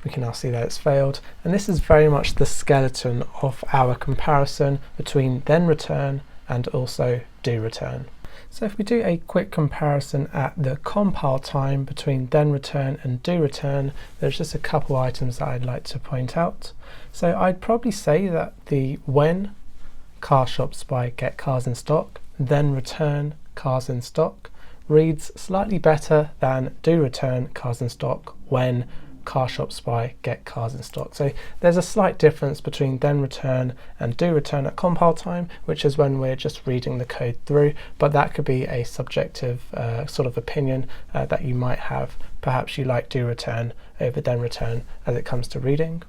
We can now see that it's failed, and this is very much the skeleton of our comparison between ThenReturn and also DoReturn. So if we do a quick comparison at the compile time between ThenReturn and DoReturn, there's just a couple items that I'd like to point out. So I'd probably say that the when car shop spy get cars in stock, then return cars in stock reads slightly better than DoReturn cars in stock when car shop spy get cars in stock. So there's a slight difference between ThenReturn and DoReturn at compile time, which is when we're just reading the code through, but that could be a subjective sort of opinion that you might have. Perhaps you like DoReturn over ThenReturn as it comes to reading.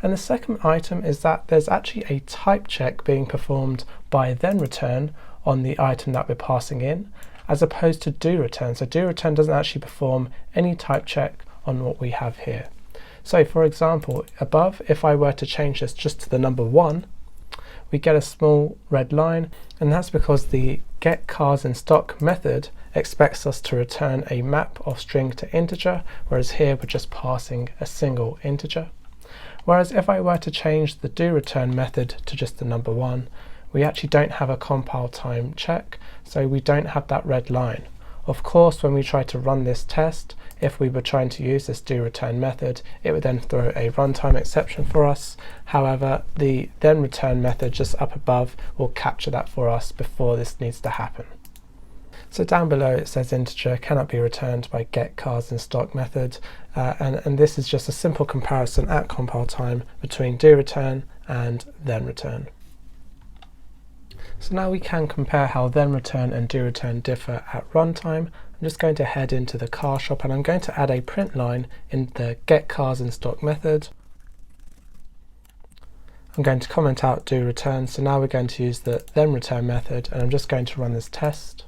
And the second item is that there's actually a type check being performed by ThenReturn on the item that we're passing in, as opposed to DoReturn. So DoReturn doesn't actually perform any type check on what we have here. So for example, above, if I were to change this just to the number 1, we get a small red line, and that's because the getCarsInStock method expects us to return a map of string to integer, whereas here we're just passing a single integer. Whereas if I were to change the DoReturn method to just the number 1, we actually don't have a compile time check, so we don't have that red line. Of course, when we try to run this test, if we were trying to use this DoReturn method, it would then throw a runtime exception for us. However, the ThenReturn method just up above will capture that for us before this needs to happen. So down below it says integer cannot be returned by getCarsInStock method, and this is just a simple comparison at compile time between DoReturn and ThenReturn. So now we can compare how ThenReturn and DoReturn differ at runtime. I'm just going to head into the car shop, and I'm going to add a print line in the getCarsInStock method. I'm going to comment out DoReturn, so now we're going to use the ThenReturn method, and I'm just going to run this test.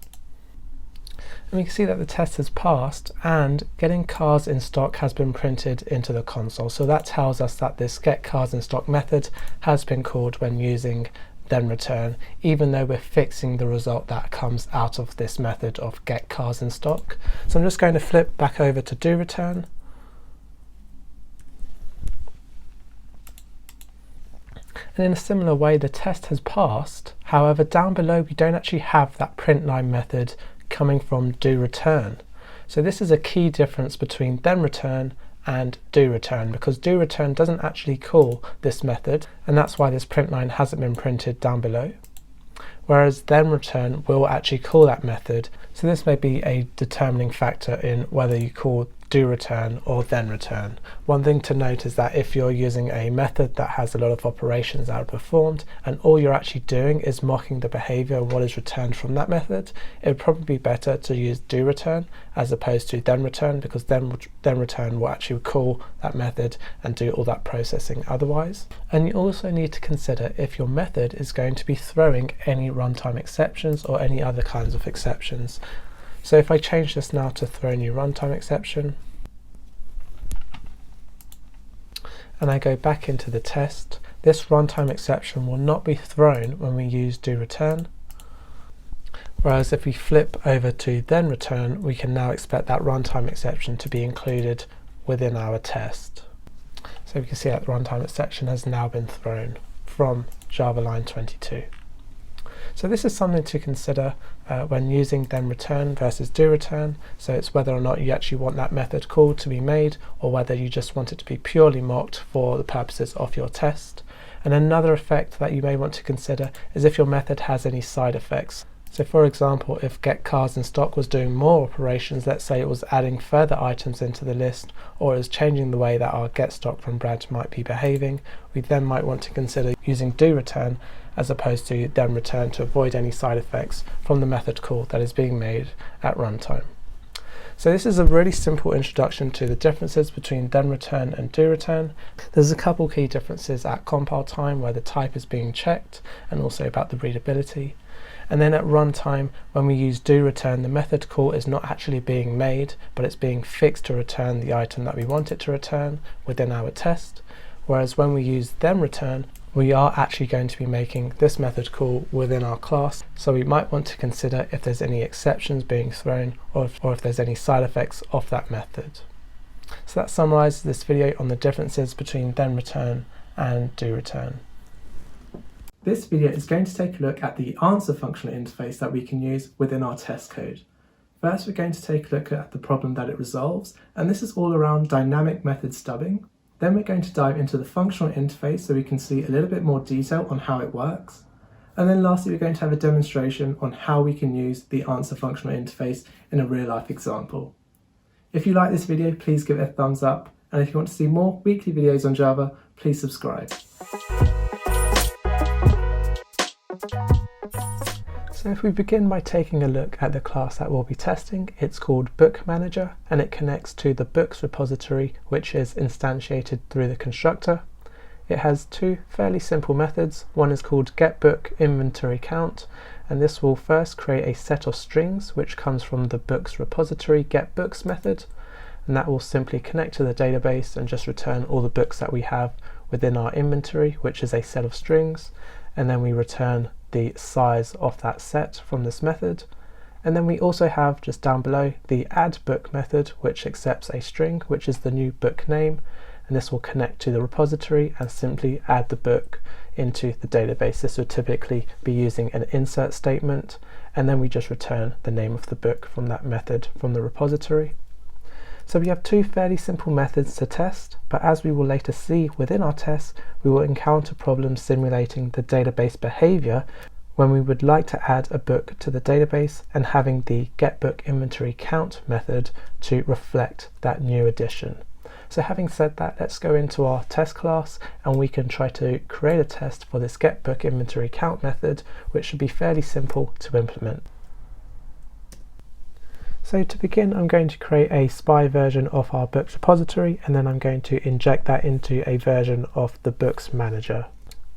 And we can see that the test has passed, and getting cars in stock has been printed into the console. So that tells us that this getCarsInStock method has been called when using ThenReturn, even though we're fixing the result that comes out of this method of getCarsInStock. So I'm just going to flip back over to DoReturn. And in a similar way, the test has passed. However, down below we don't actually have that print line method coming from DoReturn. So this is a key difference between ThenReturn and DoReturn, because DoReturn doesn't actually call this method, and that's why this print line hasn't been printed down below. Whereas ThenReturn will actually call that method, so this may be a determining factor in whether you call DoReturn or ThenReturn. One thing to note is that if you're using a method that has a lot of operations that are performed, and all you're actually doing is mocking the behavior of what is returned from that method, it would probably be better to use DoReturn as opposed to ThenReturn, because ThenReturn will actually call that method and do all that processing otherwise. And you also need to consider if your method is going to be throwing any runtime exceptions or any other kinds of exceptions. So if I change this now to throw new runtime exception, and I go back into the test, this runtime exception will not be thrown when we use DoReturn. Whereas if we flip over to ThenReturn, we can now expect that runtime exception to be included within our test. So we can see that the runtime exception has now been thrown from Java line 22. So this is something to consider when using ThenReturn versus DoReturn. So it's whether or not you actually want that method call to be made, or whether you just want it to be purely mocked for the purposes of your test. And another effect that you may want to consider is if your method has any side effects. So for example, if getCarsInStock was doing more operations, let's say it was adding further items into the list, or it was changing the way that our getStock from branch might be behaving, we then might want to consider using DoReturn as opposed to ThenReturn to avoid any side effects from the method call that is being made at runtime. So this is a really simple introduction to the differences between ThenReturn and DoReturn. There's a couple key differences at compile time where the type is being checked, and also about the readability. And then at runtime, when we use DoReturn, the method call is not actually being made, but it's being fixed to return the item that we want it to return within our test. Whereas when we use ThenReturn, we are actually going to be making this method call within our class, so we might want to consider if there's any exceptions being thrown or if there's any side effects of that method. So that summarizes this video on the differences between ThenReturn and DoReturn. This video is going to take a look at the answer functional interface that we can use within our test code. First, we're going to take a look at the problem that it resolves, and this is all around dynamic method stubbing. Then we're going to dive into the functional interface so we can see a little bit more detail on how it works. And then lastly, we're going to have a demonstration on how we can use the answer functional interface in a real-life example. If you like this video, please give it a thumbs up, and if you want to see more weekly videos on Java, please subscribe. So if we begin by taking a look at the class that we'll be testing, it's called Book Manager, and it connects to the books repository, which is instantiated through the constructor. It has two fairly simple methods. One is called getBookInventoryCount, and this will first create a set of strings which comes from the books repository getBooks method, and that will simply connect to the database and just return all the books that we have within our inventory, which is a set of strings, and then we return the size of that set from this method. And then we also have just down below the addBook method, which accepts a string, which is the new book name, and this will connect to the repository and simply add the book into the database. This would typically be using an insert statement, and then we just return the name of the book from that method from the repository. So we have two fairly simple methods to test, but as we will later see within our tests, we will encounter problems simulating the database behavior when we would like to add a book to the database and having the getBookInventoryCount method to reflect that new addition. So having said that, let's go into our test class and we can try to create a test for this getBookInventoryCount method, which should be fairly simple to implement. So to begin, I'm going to create a spy version of our books repository, and then I'm going to inject that into a version of the books manager.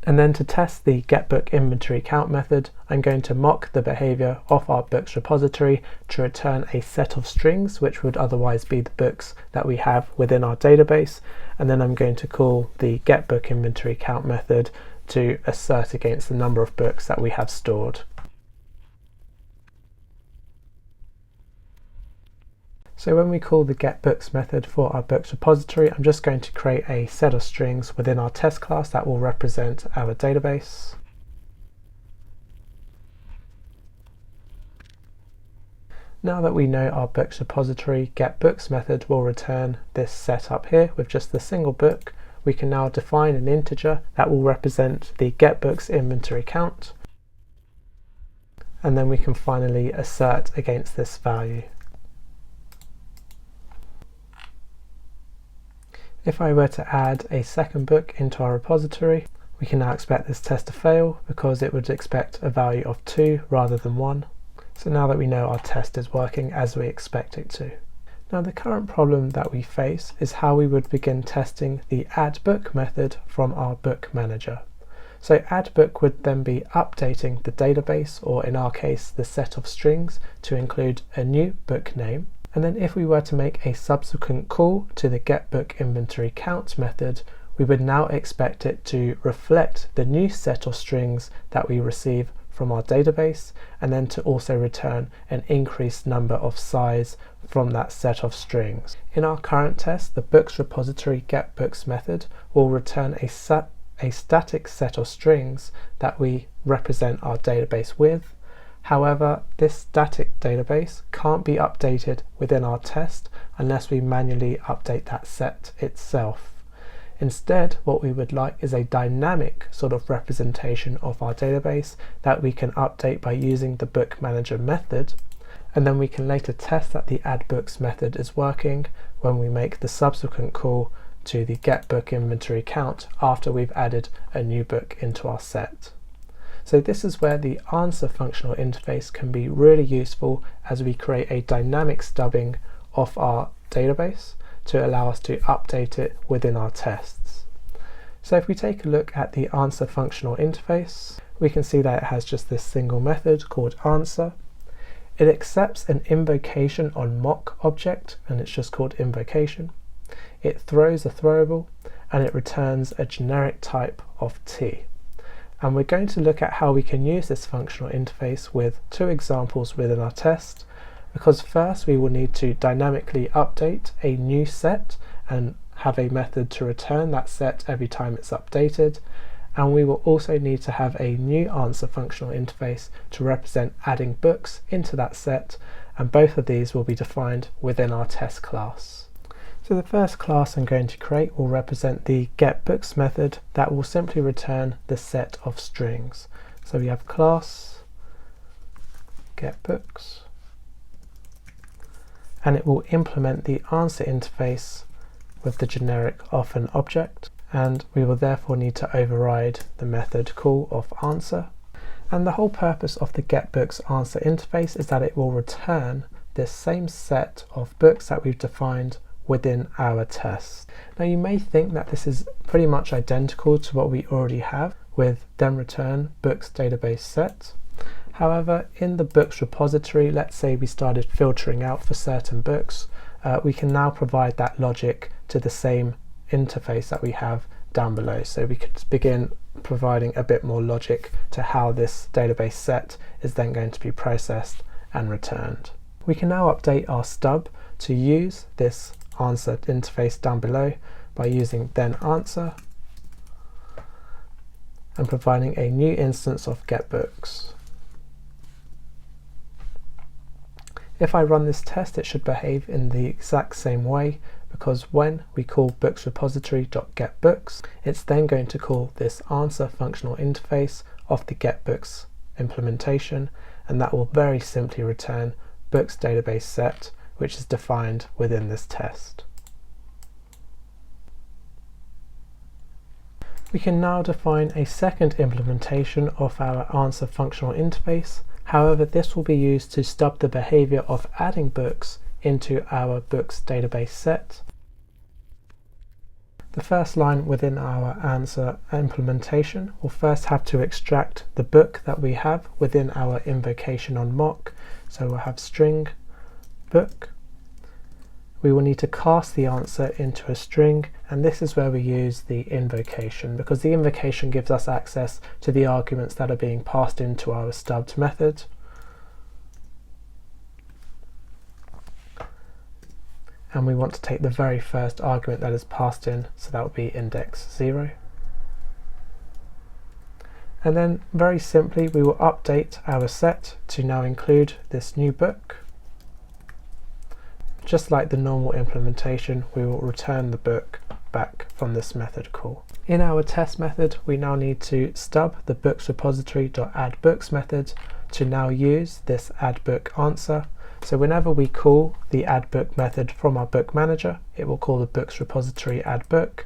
And then to test the getBookInventoryCount method, I'm going to mock the behavior of our books repository to return a set of strings, which would otherwise be the books that we have within our database. And then I'm going to call the getBookInventoryCount method to assert against the number of books that we have stored. So when we call the getBooks method for our books repository, I'm just going to create a set of strings within our test class that will represent our database. Now that we know our books repository, getBooks method will return this set up here with just the single book. We can now define an integer that will represent the getBookInventoryCount, and then we can finally assert against this value. If I were to add a second book into our repository, we can now expect this test to fail because it would expect a value of 2 rather than 1. So now that we know our test is working as we expect it to. Now the current problem that we face is how we would begin testing the addBook method from our book manager. So addBook would then be updating the database, or in our case the set of strings, to include a new book name. And then if we were to make a subsequent call to the getBookInventoryCount method, we would now expect it to reflect the new set of strings that we receive from our database, and then to also return an increased number of size from that set of strings. In our current test, the books repository getBooks method will return a static set of strings that we represent our database with. However, this static database can't be updated within our test unless we manually update that set itself. Instead, what we would like is a dynamic sort of representation of our database that we can update by using the book manager method, and then we can later test that the addBooks method is working when we make the subsequent call to the getBookInventoryCount after we've added a new book into our set. So this is where the answer functional interface can be really useful as we create a dynamic stubbing of our database to allow us to update it within our tests. So if we take a look at the answer functional interface, we can see that it has just this single method called answer. It accepts an invocation on mock object, and it's just called invocation. It throws a throwable, and it returns a generic type of T. And we're going to look at how we can use this functional interface with two examples within our test, because first we will need to dynamically update a new set and have a method to return that set every time it's updated, and we will also need to have a new answer functional interface to represent adding books into that set, and both of these will be defined within our test class. So the first class I'm going to create will represent the getBooks method that will simply return the set of strings. So we have class getBooks, and it will implement the answer interface with the generic often object, and we will therefore need to override the method call of answer. And the whole purpose of the getBooks answer interface is that it will return this same set of books that we've defined within our test. Now you may think that this is pretty much identical to what we already have with ThenReturn books database set. However, in the books repository, let's say we started filtering out for certain books, we can now provide that logic to the same interface that we have down below. So we could begin providing a bit more logic to how this database set is then going to be processed and returned. We can now update our stub to use this answer interface down below by using ThenAnswer and providing a new instance of getBooks. If I run this test, it should behave in the exact same way, because when we call booksRepository.getBooks, it's then going to call this answer functional interface of the getBooks implementation, and that will very simply return books database set, which is defined within this test. We can now define a second implementation of our answer functional interface. However, this will be used to stub the behavior of adding books into our books database set. The first line within our answer implementation will first have to extract the book that we have within our invocation on mock. So we'll have string book. We will need to cast the answer into a string, and this is where we use the invocation, because the invocation gives us access to the arguments that are being passed into our stubbed method. And we want to take the very first argument that is passed in, so that would be index 0. And then very simply we will update our set to now include this new book. Just like the normal implementation, we will return the book back from this method call. In our test method, we now need to stub the booksRepository.addBooks method to now use this addBook answer. So whenever we call the addBook method from our book manager, it will call the booksRepository.addBook,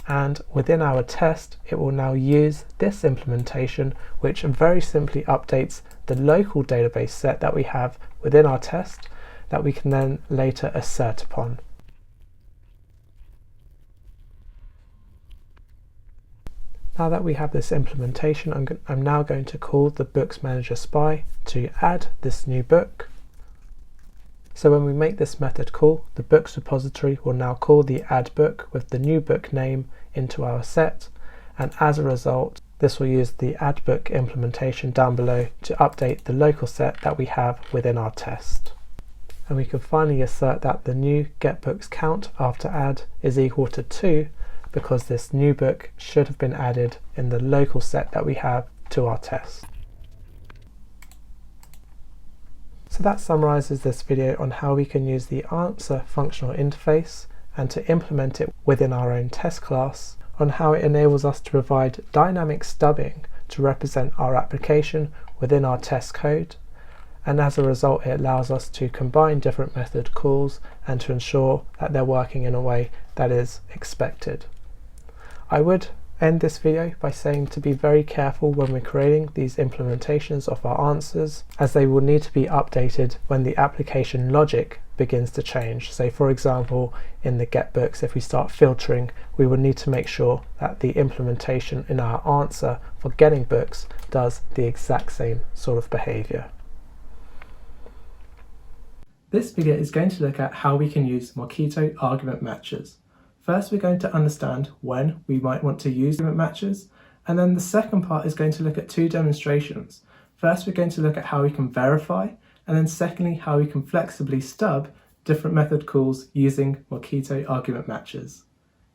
and within our test, it will now use this implementation, which very simply updates the local database set that we have within our test, that we can then later assert upon. Now that we have this implementation, I'm now going to call the books manager spy to add this new book. So when we make this method call, the books repository will now call the add book with the new book name into our set, and as a result, this will use the add book implementation down below to update the local set that we have within our test. And we can finally assert that the new getBooks count after add is equal to 2, because this new book should have been added in the local set that we have to our test. So that summarizes this video on how we can use the answer functional interface and to implement it within our own test class, on how it enables us to provide dynamic stubbing to represent our application within our test code, and as a result it allows us to combine different method calls and to ensure that they're working in a way that is expected. I would end this video by saying to be very careful when we're creating these implementations of our answers, as they will need to be updated when the application logic begins to change. So for example, in the getBooks, if we start filtering, we will need to make sure that the implementation in our answer for getting books does the exact same sort of behavior. This video is going to look at how we can use Mockito argument matches. First, we're going to understand when we might want to use argument matches, and then the second part is going to look at two demonstrations. First, we're going to look at how we can verify, and then secondly, how we can flexibly stub different method calls using Mockito argument matches.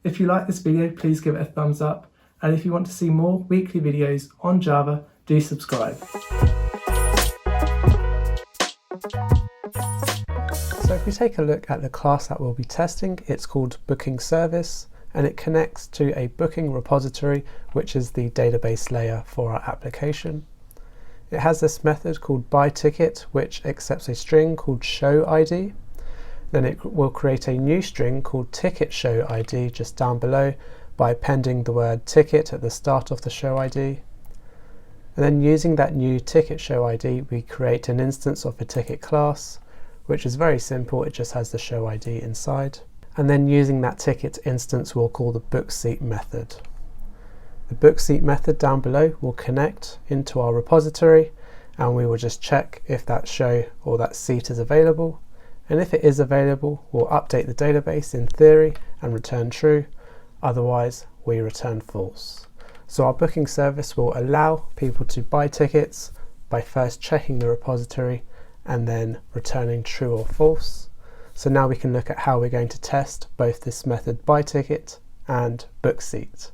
If you like this video, please give it a thumbs up, and if you want to see more weekly videos on Java, do subscribe. So if we take a look at the class that we'll be testing, it's called Booking Service, and it connects to a booking repository, which is the database layer for our application. It has this method called byTicket, which accepts a string called showID. Then it will create a new string called ticketShowID just down below by appending the word ticket at the start of the showID. And then using that new ticketShowID, we create an instance of a ticket class, which is very simple. It just has the showID inside. And then using that ticket instance, we'll call the bookSeat method. The bookSeat method down below will connect into our repository, and we will just check if that show or that seat is available. And if it is available, we'll update the database in theory and return true. Otherwise, we return false. So our booking service will allow people to buy tickets by first checking the repository and then returning true or false. So now we can look at how we're going to test both this method byTicket and bookSeat.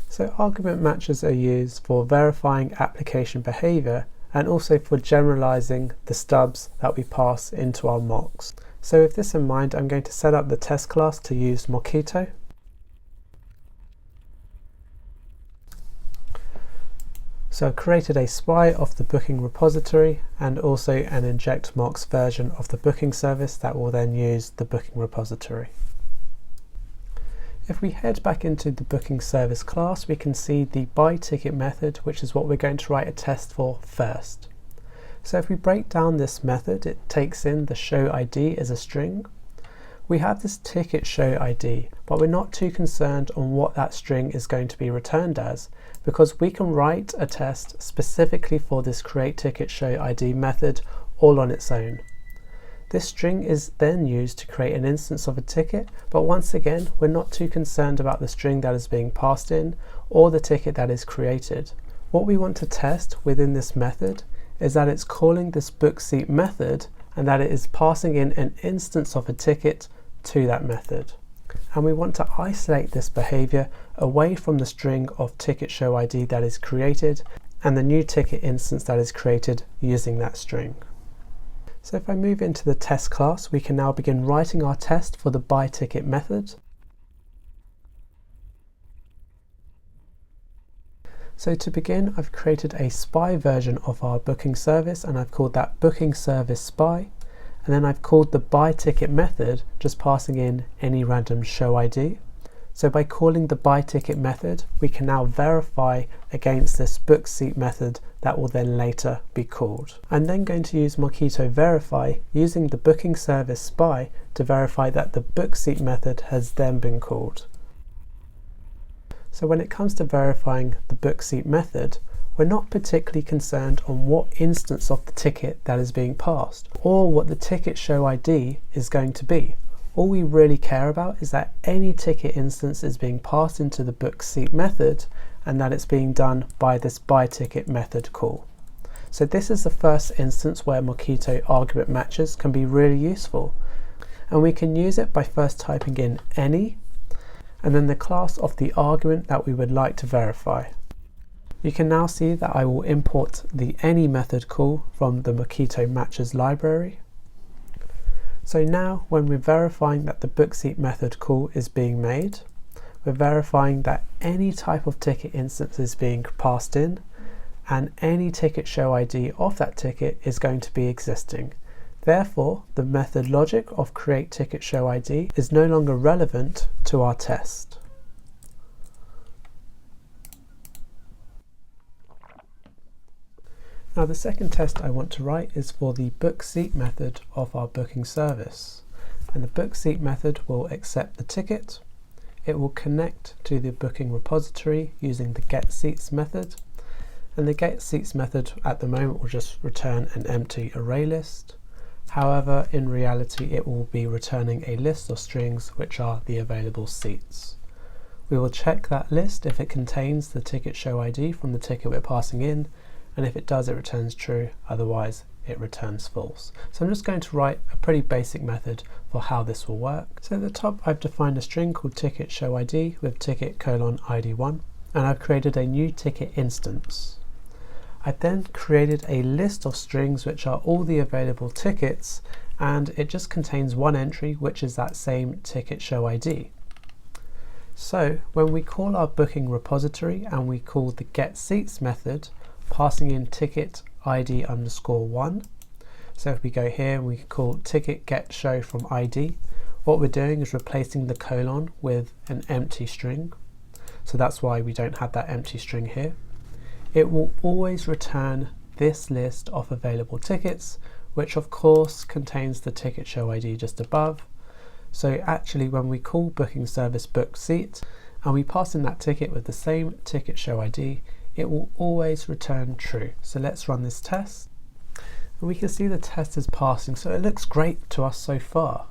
So argument matches are used for verifying application behavior and also for generalizing the stubs that we pass into our mocks. So with this in mind, I'm going to set up the test class to use Mockito. So I've created a spy of the booking repository and also an InjectMocks version of the booking service that will then use the booking repository. If we head back into the booking service class, we can see the byTicket method, which is what we're going to write a test for first. So if we break down this method, it takes in the showID as a string. We have this ticket showID, but we're not too concerned on what that string is going to be returned as, because we can write a test specifically for this createTicketShowID method all on its own. This string is then used to create an instance of a ticket, but once again, we're not too concerned about the string that is being passed in or the ticket that is created. What we want to test within this method is that it's calling this bookSeat method and that it is passing in an instance of a ticket to that method. And we want to isolate this behavior away from the string of ticketShowID that is created and the new ticket instance that is created using that string. So if I move into the test class, we can now begin writing our test for the byTicket method. So to begin, I've created a spy version of our booking service and I've called that booking service spy. And then I've called the byTicket method, just passing in any random showID. So by calling the byTicket method, we can now verify against this bookSeat method that will then later be called. I'm then going to use Mockito Verify using the booking service spy to verify that the bookSeat method has then been called. So when it comes to verifying the bookSeat method, we're not particularly concerned on what instance of the ticket that is being passed or what the ticket showID is going to be. All we really care about is that any ticket instance is being passed into the bookSeat method and that it's being done by this byTicket method call. So this is the first instance where Mockito argument matches can be really useful. And we can use it by first typing in any and then the class of the argument that we would like to verify. You can now see that I will import the any method call from the Mockito matches library. So now when we're verifying that the bookSeat method call is being made, we're verifying that any type of ticket instance is being passed in and any ticket showID of that ticket is going to be existing. Therefore, the method logic of createTicketShowID is no longer relevant to our test. Now the second test I want to write is for the bookSeat method of our booking service. And the bookSeat method will accept the ticket, it will connect to the booking repository using the getSeats method, and the getSeats method at the moment will just return an empty array list. However, in reality it will be returning a list of strings which are the available seats. We will check that list if it contains the ticket show ID from the ticket we're passing in, and if it does, it returns true, otherwise it returns false. So I'm just going to write a pretty basic method for how this will work. So at the top I've defined a string called ticket show ID with ticket:ID1, and I've created a new ticket instance. I then created a list of strings which are all the available tickets, and it just contains one entry which is that same ticket show ID. So when we call our booking repository and we call the getSeats method, passing in ticket ID _1. So if we go here and we call ticket get show from ID, what we're doing is replacing the colon with an empty string. So that's why we don't have that empty string here. It will always return this list of available tickets, which of course contains the ticket show ID just above. So actually when we call booking service book seat and we pass in that ticket with the same ticket show ID, it will always return true. So let's run this test. And we can see the test is passing, so it looks great to us so far.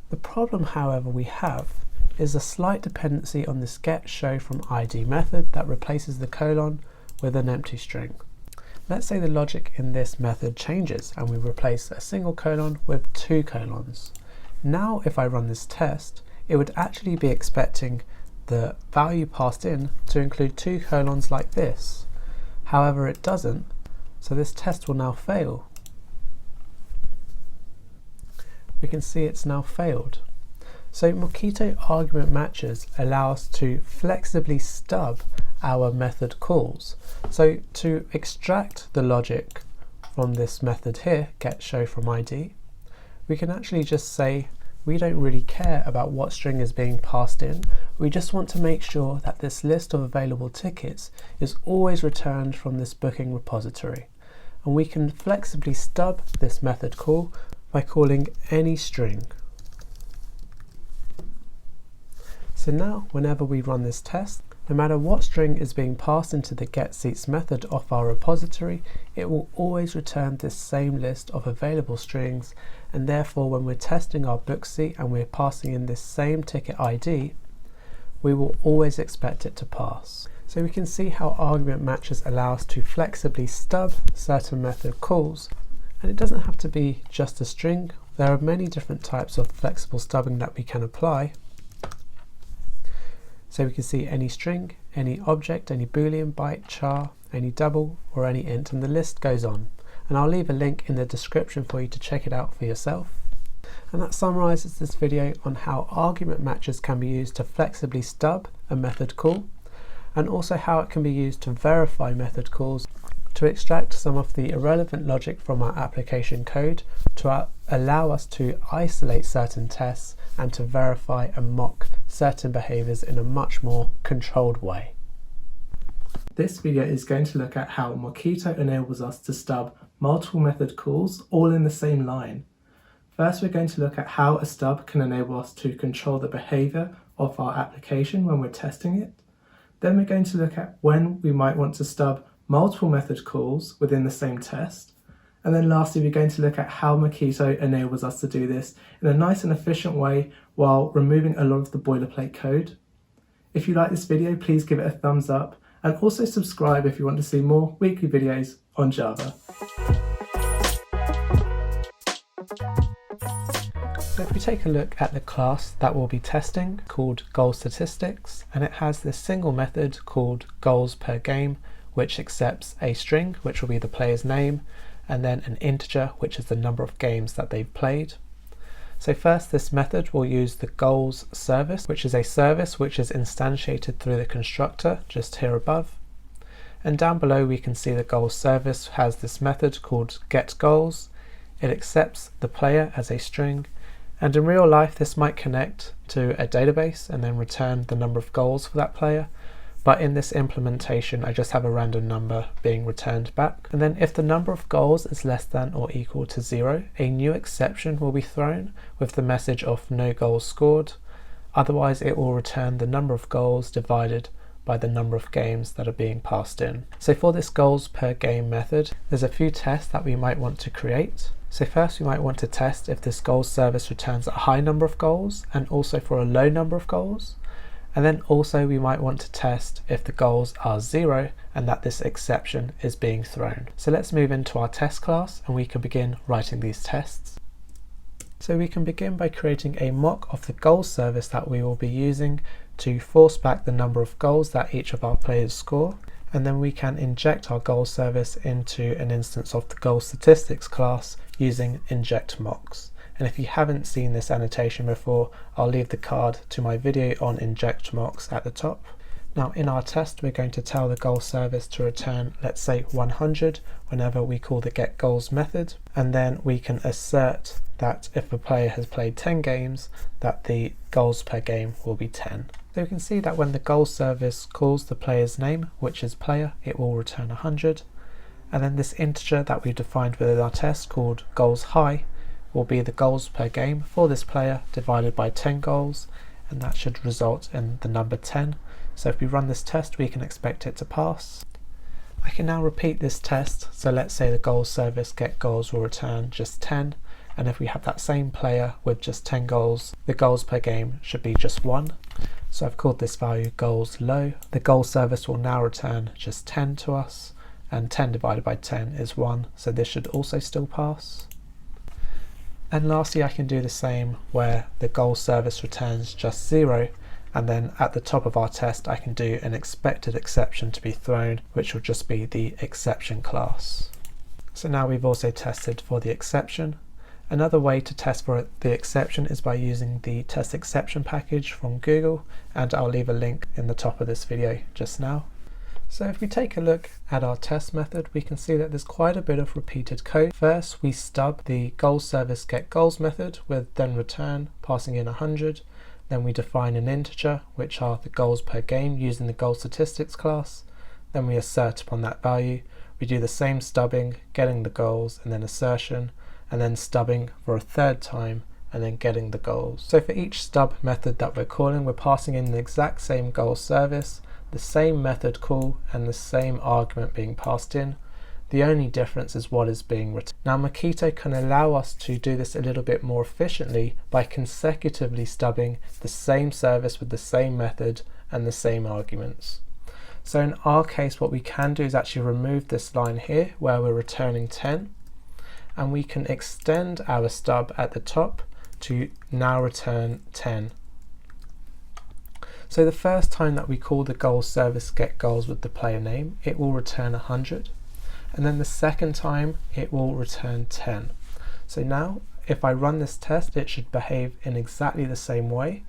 The problem, however, we have is a slight dependency on this get show from ID method that replaces the colon with an empty string. Let's say the logic in this method changes and we replace a single colon with two colons. Now if I run this test, it would actually be expecting the value passed in to include two colons like this. However, it doesn't, so this test will now fail. We can see it's now failed. So Mockito argument matches allow us to flexibly stub our method calls. So to extract the logic from this method here, get show from ID, we can actually just say we don't really care about what string is being passed in. We just want to make sure that this list of available tickets is always returned from this booking repository. And we can flexibly stub this method call by calling any string. So now whenever we run this test, no matter what string is being passed into the getSeats method of our repository, it will always return this same list of available strings, and therefore when we're testing our book seat and we're passing in this same ticket ID, we will always expect it to pass. So we can see how argument matches allow us to flexibly stub certain method calls, and it doesn't have to be just a string. There are many different types of flexible stubbing that we can apply. So we can see any string, any object, any boolean, byte, char, any double, or any int, and the list goes on. And I'll leave a link in the description for you to check it out for yourself. And that summarizes this video on how argument matches can be used to flexibly stub a method call, and also how it can be used to verify method calls to extract some of the irrelevant logic from our application code to allow us to isolate certain tests and to verify and mock certain behaviors in a much more controlled way. This video is going to look at how Mockito enables us to stub multiple method calls all in the same line. First, we're going to look at how a stub can enable us to control the behavior of our application when we're testing it. Then we're going to look at when we might want to stub multiple method calls within the same test. And then lastly, we're going to look at how Mockito enables us to do this in a nice and efficient way while removing a lot of the boilerplate code. If you like this video, please give it a thumbs up and also subscribe if you want to see more weekly videos on Java. So if we take a look at the class that we'll be testing called goalStatistics, and it has this single method called goalsPerGame, which accepts a string, which will be the player's name, and then an integer, which is the number of games that they've played. So first, this method will use the goals service, which is a service which is instantiated through the constructor just here above. And down below we can see the goals service has this method called getGoals. It accepts the player as a string, and in real life this might connect to a database and then return the number of goals for that player. But in this implementation, I just have a random number being returned back. And then if the number of goals is less than or equal to 0, a new exception will be thrown with the message of no goals scored. Otherwise, it will return the number of goals divided by the number of games that are being passed in. So for this goals per game method, there's a few tests that we might want to create. So first we might want to test if this goals service returns a high number of goals and also for a low number of goals. And then also we might want to test if the goals are 0 and that this exception is being thrown. So let's move into our test class and we can begin writing these tests. So we can begin by creating a mock of the goals service that we will be using to force back the number of goals that each of our players score. And then we can inject our goals service into an instance of the goals statistics class using InjectMocks. And if you haven't seen this annotation before, I'll leave the card to my video on InjectMocks at the top. Now in our test, we're going to tell the goals service to return, let's say 100, whenever we call the getGoals method. And then we can assert that if a player has played 10 games, that the goals per game will be 10. So we can see that when the goals service calls the player's name, which is player, it will return 100. And then this integer that we defined within our test called goals high will be the goals per game for this player divided by 10 goals, and that should result in the number 10. So if we run this test, we can expect it to pass. I can now repeat this test, so let's say the goals service getGoals will return just 10, and if we have that same player with just 10 goals, the goals per game should be just 1. So I've called this value goals low. The goals service will now return just 10 to us, and 10 divided by 10 is 1, so this should also still pass. And lastly, I can do the same where the goals service returns just 0, and then at the top of our test I can do an expected exception to be thrown, which will just be the exception class. So now we've also tested for the exception. Another way to test for the exception is by using the test exception package from Google, and I'll leave a link in the top of this video just now. So if we take a look at our test method, we can see that there's quite a bit of repeated code. First, we stub the goals service getGoals method with ThenReturn, passing in 100. Then we define an integer, which are the goals per game using the goals statistics class. Then we assert upon that value. We do the same stubbing, getting the goals, and then assertion, and then stubbing for a third time, and then getting the goals. So for each stub method that we're calling, we're passing in the exact same goals service, the same method call, and the same argument being passed in. The only difference is what is being returned. Now Mockito can allow us to do this a little bit more efficiently by consecutively stubbing the same service with the same method and the same arguments. So in our case, what we can do is actually remove this line here where we're returning 10, and we can extend our stub at the top to now return 10. So the first time that we call the goals service getGoals with the player name, it will return 100. And then the second time it will return 10. So now if I run this test, it should behave in exactly the same way.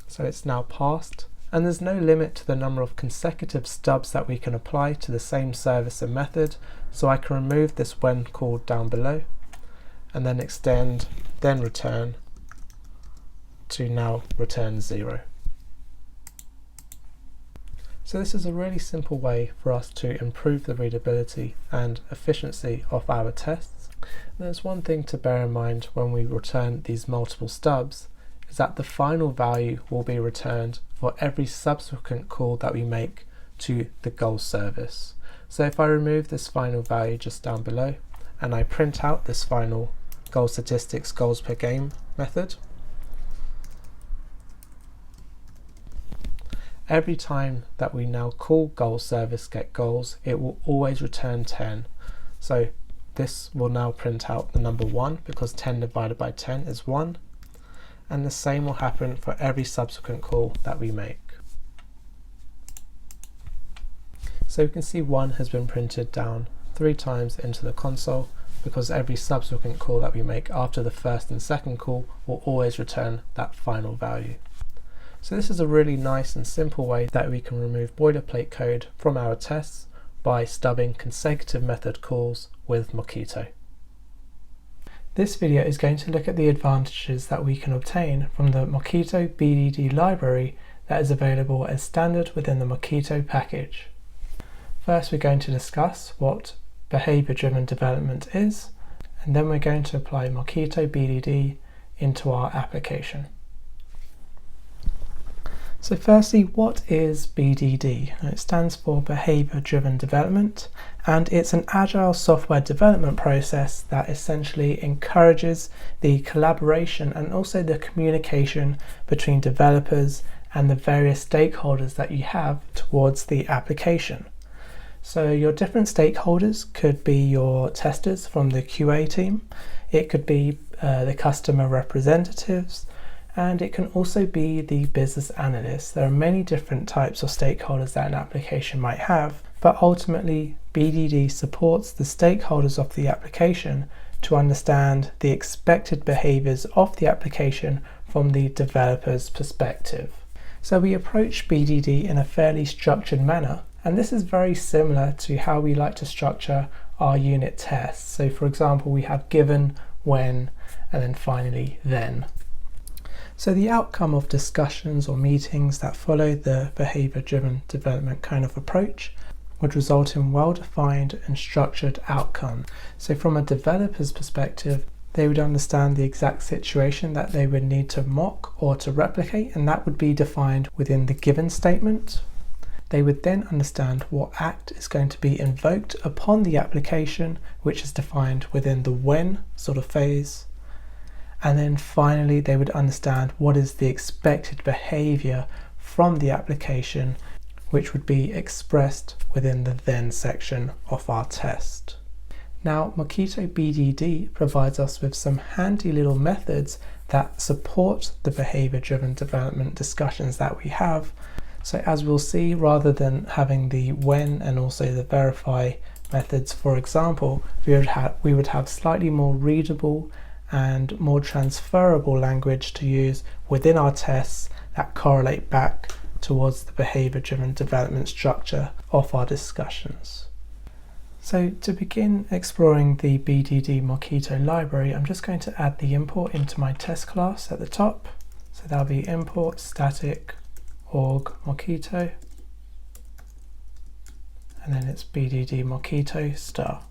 So it's now passed, and there's no limit to the number of consecutive stubs that we can apply to the same service and method, so I can remove this when called down below and then extend ThenReturn to now return 0. So this is a really simple way for us to improve the readability and efficiency of our tests. And there's one thing to bear in mind when we return these multiple stubs, is that the final value will be returned for every subsequent call that we make to the goals service. So if I remove this final value just down below and I print out this final goal statistics goals per game method, every time that we now call goals service getGoals, it will always return 10. So this will now print out the number 1 because 10 divided by 10 is 1. And the same will happen for every subsequent call that we make. So we can see 1 has been printed down 3 times into the console because every subsequent call that we make after the first and second call will always return that final value. So this is a really nice and simple way that we can remove boilerplate code from our tests by stubbing consecutive method calls with Mockito. This video is going to look at the advantages that we can obtain from the Mockito BDD library that is available as standard within the Mockito package. First, we're going to discuss what behaviour-driven development is, and then we're going to apply Mockito BDD into our application. So firstly, what is BDD? It stands for Behaviour Driven Development, and it's an agile software development process that essentially encourages the collaboration and also the communication between developers and the various stakeholders that you have towards the application. So your different stakeholders could be your testers from the QA team, it could be the customer representatives, and it can also be the business analysts. There are many different types of stakeholders that an application might have, but ultimately BDD supports the stakeholders of the application to understand the expected behaviors of the application from the developer's perspective. So we approach BDD in a fairly structured manner, and this is very similar to how we like to structure our unit tests. So for example, we have given, when, and then finally then. So the outcome of discussions or meetings that follow the behaviour-driven development kind of approach would result in well-defined and structured outcomes. So from a developer's perspective, they would understand the exact situation that they would need to mock or to replicate, and that would be defined within the given statement. They would then understand what act is going to be invoked upon the application, which is defined within the when sort of phase. And then finally, they would understand what is the expected behavior from the application, which would be expressed within the then section of our test. Now, Mockito BDD provides us with some handy little methods that support the behavior-driven development discussions that we have. So as we'll see, rather than having the when and also the verify methods, for example, we would have slightly more readable and more transferable language to use within our tests that correlate back towards the behavior-driven development structure of our discussions. So to begin exploring the BDD Mockito library, I'm just going to add the import into my test class at the top. So that'll be import static org Mockito, and then it's BDD Mockito star.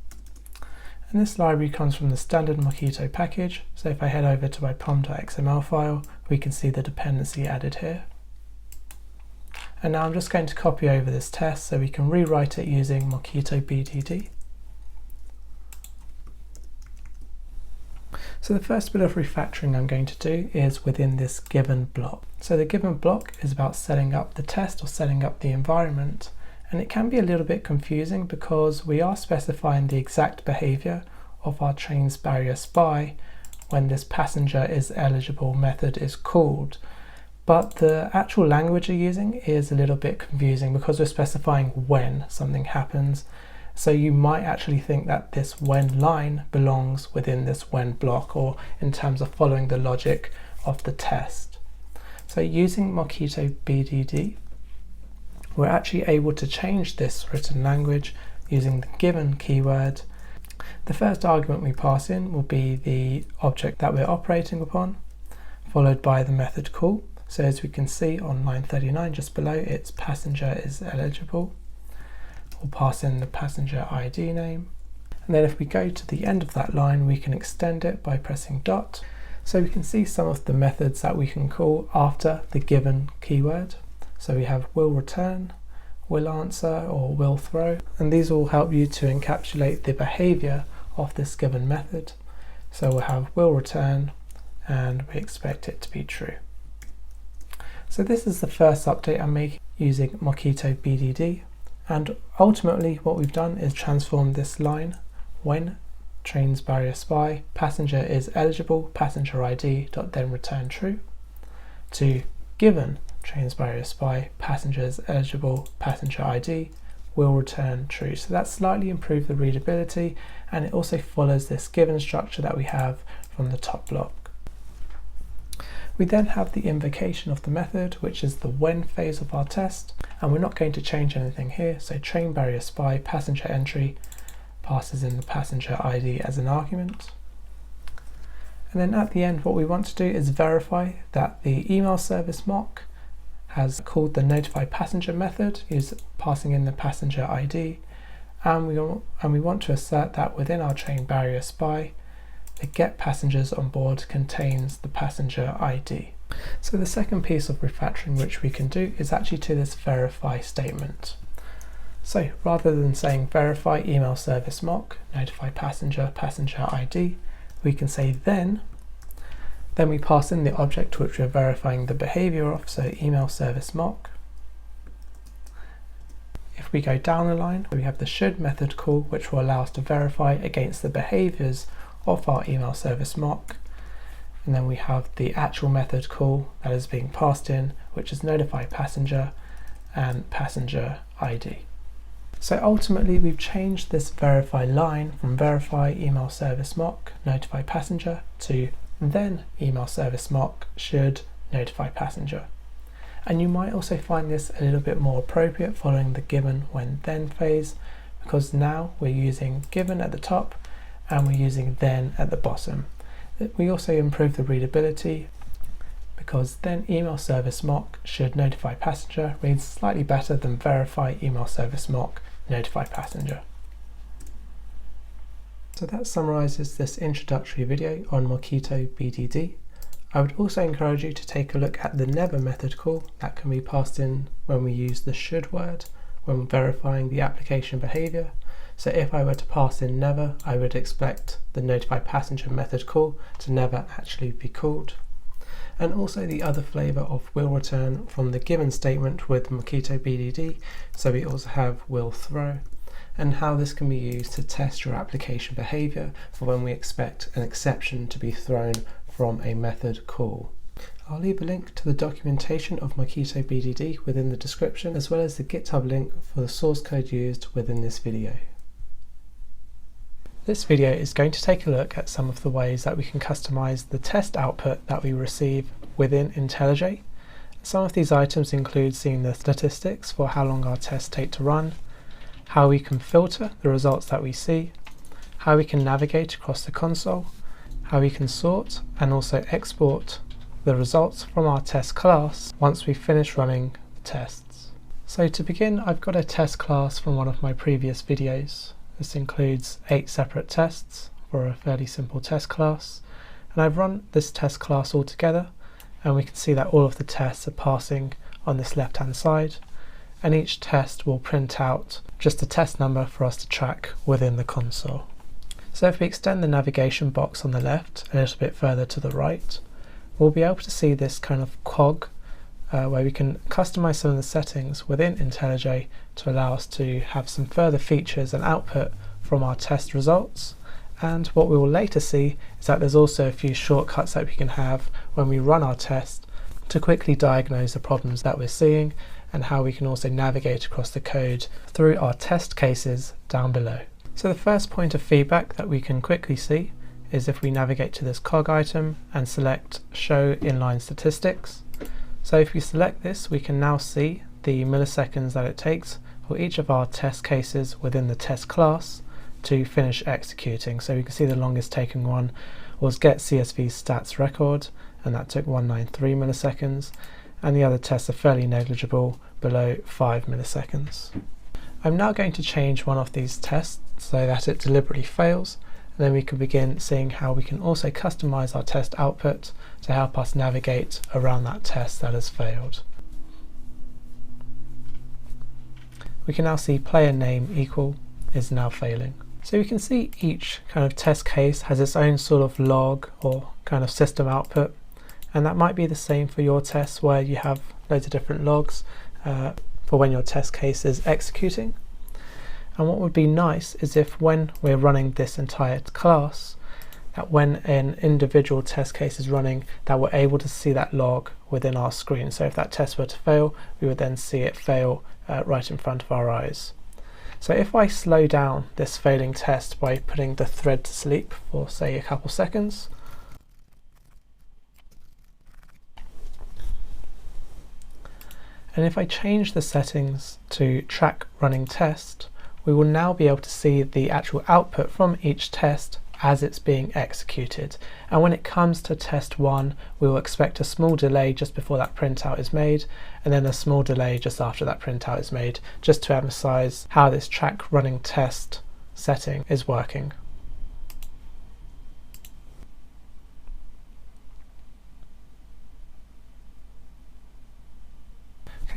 And this library comes from the standard Mockito package. So if I head over to my pom.xml file, we can see the dependency added here. And now I'm just going to copy over this test so we can rewrite it using Mockito BDD. So the first bit of refactoring I'm going to do is within this given block. So the given block is about setting up the test or setting up the environment. And it can be a little bit confusing because we are specifying the exact behavior of our trains barrier spy when this passenger is eligible method is called. But the actual language you're using is a little bit confusing because we're specifying when something happens. So you might actually think that this when line belongs within this when block, or in terms of following the logic of the test. So using Mockito BDD, we're actually able to change this written language using the given keyword. The first argument we pass in will be the object that we're operating upon, followed by the method call. So as we can see on line 39 just below, it's passenger is eligible. We'll pass in the passenger ID name. And then if we go to the end of that line, we can extend it by pressing dot. So we can see some of the methods that we can call after the given keyword. So we have will return, will answer, or will throw, and these all help you to encapsulate the behavior of this given method. So we'll have will return, and we expect it to be true. So this is the first update I'm making using Mockito BDD, and ultimately what we've done is transform this line when trains barrier spy passenger is eligible passenger ID dot then return true to given trains barrier spy passengers eligible passenger ID will return true. So that's slightly improved the readability, and it also follows this given structure that we have from the top block. We then have the invocation of the method, which is the when phase of our test, and we're not going to change anything here. So train barrier spy passenger entry passes in the passenger ID as an argument. And then at the end, what we want to do is verify that the email service mock has called the notify passenger method, is passing in the passenger ID, and we want to assert that within our train barrier spy, the get passengers on board contains the passenger ID. So the second piece of refactoring which we can do is actually to this verify statement. So rather than saying verify email service mock, notify passenger, passenger ID, we can say then we pass in the object which we're verifying the behaviour of, so email service mock. If we go down the line, we have the should method call, which will allow us to verify against the behaviours of our email service mock. And then we have the actual method call that is being passed in, which is notify passenger and passenger ID. So ultimately we've changed this verify line from verify email service mock notify passenger to then email service mock should notify passenger. And you might also find this a little bit more appropriate following the given when then phase, because now we're using given at the top and we're using then at the bottom. We also improve the readability because then email service mock should notify passenger reads slightly better than verify email service mock notify passenger. So that summarizes this introductory video on Mockito BDD. I would also encourage you to take a look at the never method call that can be passed in when we use the should word when verifying the application behavior. So if I were to pass in never, I would expect the notify passenger method call to never actually be called. And also the other flavor of will return from the given statement with Mockito BDD. So we also have will throw, and how this can be used to test your application behavior for when we expect an exception to be thrown from a method call. I'll leave a link to the documentation of Mockito BDD within the description, as well as the GitHub link for the source code used within this video. This video is going to take a look at some of the ways that we can customize the test output that we receive within IntelliJ. Some of these items include seeing the statistics for how long our tests take to run, how we can filter the results that we see, how we can navigate across the console, how we can sort and also export the results from our test class once we finish running the tests. So to begin, I've got a test class from one of my previous videos. This includes 8 separate tests for a fairly simple test class, and I've run this test class all together, and we can see that all of the tests are passing on this left hand side, and each test will print out just a test number for us to track within the console. So if we extend the navigation box on the left a little bit further to the right, we'll be able to see this kind of cog where we can customize some of the settings within IntelliJ to allow us to have some further features and output from our test results. And what we will later see is that there's also a few shortcuts that we can have when we run our test to quickly diagnose the problems that we're seeing, and how we can also navigate across the code through our test cases down below. So the first point of feedback that we can quickly see is if we navigate to this cog item and select show inline statistics. So if we select this, we can now see the milliseconds that it takes for each of our test cases within the test class to finish executing. So we can see the longest taken one was get CSV stats record, and that took 193 milliseconds, and the other tests are fairly negligible, below 5 milliseconds. I'm now going to change one of these tests so that it deliberately fails, and then we can begin seeing how we can also customize our test output to help us navigate around that test that has failed. We can now see player name equal is now failing. So we can see each kind of test case has its own sort of log or kind of system output, and that might be the same for your tests where you have loads of different logs for when your test case is executing. And what would be nice is if when we're running this entire class, that when an individual test case is running, that we're able to see that log within our screen. So if that test were to fail, we would then see it fail right in front of our eyes. So if I slow down this failing test by putting the thread to sleep for say a couple seconds, and if I change the settings to track running test, we will now be able to see the actual output from each test as it's being executed. And when it comes to test 1, we will expect a small delay just before that printout is made, and then a small delay just after that printout is made, just to emphasize how this track running test setting is working.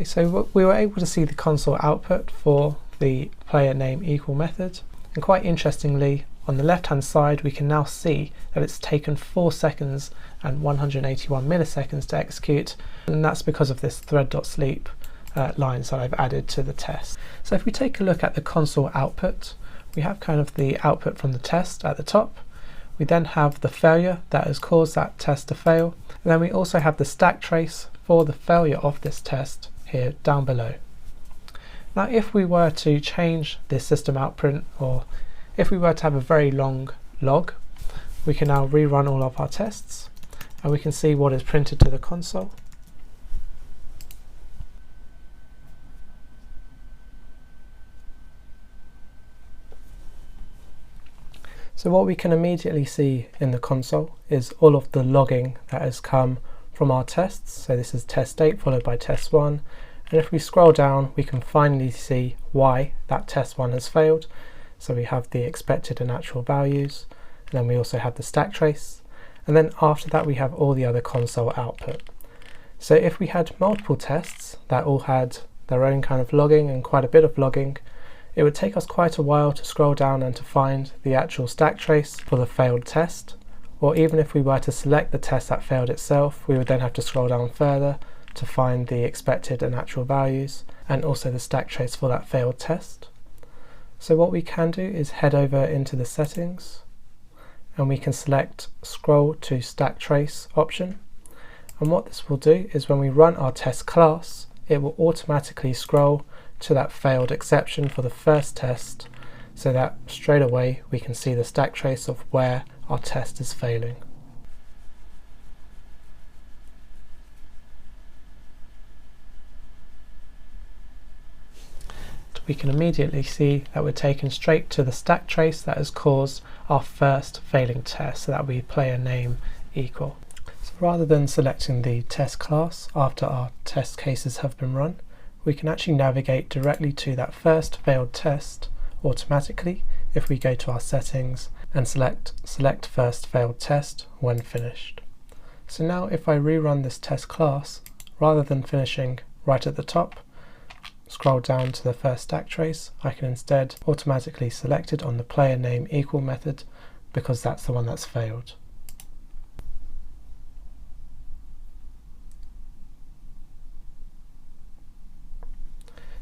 Okay, so we were able to see the console output for the player name equal method, and quite interestingly, on the left hand side we can now see that it's taken 4 seconds and 181 milliseconds to execute, and that's because of this thread.sleep lines that I've added to the test. So if we take a look at the console output, we have kind of the output from the test at the top. We then have the failure that has caused that test to fail, and then we also have the stack trace for the failure of this test here down below. Now if we were to change this system outprint, or if we were to have a very long log, we can now rerun all of our tests and we can see what is printed to the console. So what we can immediately see in the console is all of the logging that has come from our tests. So this is test 8 followed by test 1, and if we scroll down we can finally see why that test 1 has failed. So we have the expected and actual values, and then we also have the stack trace, and then after that we have all the other console output. So if we had multiple tests that all had their own kind of logging and quite a bit of logging, it would take us quite a while to scroll down and to find the actual stack trace for the failed test, or even if we were to select the test that failed itself, we would then have to scroll down further to find the expected and actual values and also the stack trace for that failed test. So what we can do is head over into the settings and we can select scroll to stack trace option, and what this will do is when we run our test class, it will automatically scroll to that failed exception for the first test, so that straight away we can see the stack trace of where our test is failing. We can immediately see that we're taken straight to the stack trace that has caused our first failing test, so that we player name equal. So rather than selecting the test class after our test cases have been run, we can actually navigate directly to that first failed test automatically if we go to our settings and select first failed test when finished. So now if I rerun this test class, rather than finishing right at the top, scroll down to the first stack trace, I can instead automatically select it on the player name equal method because that's the one that's failed.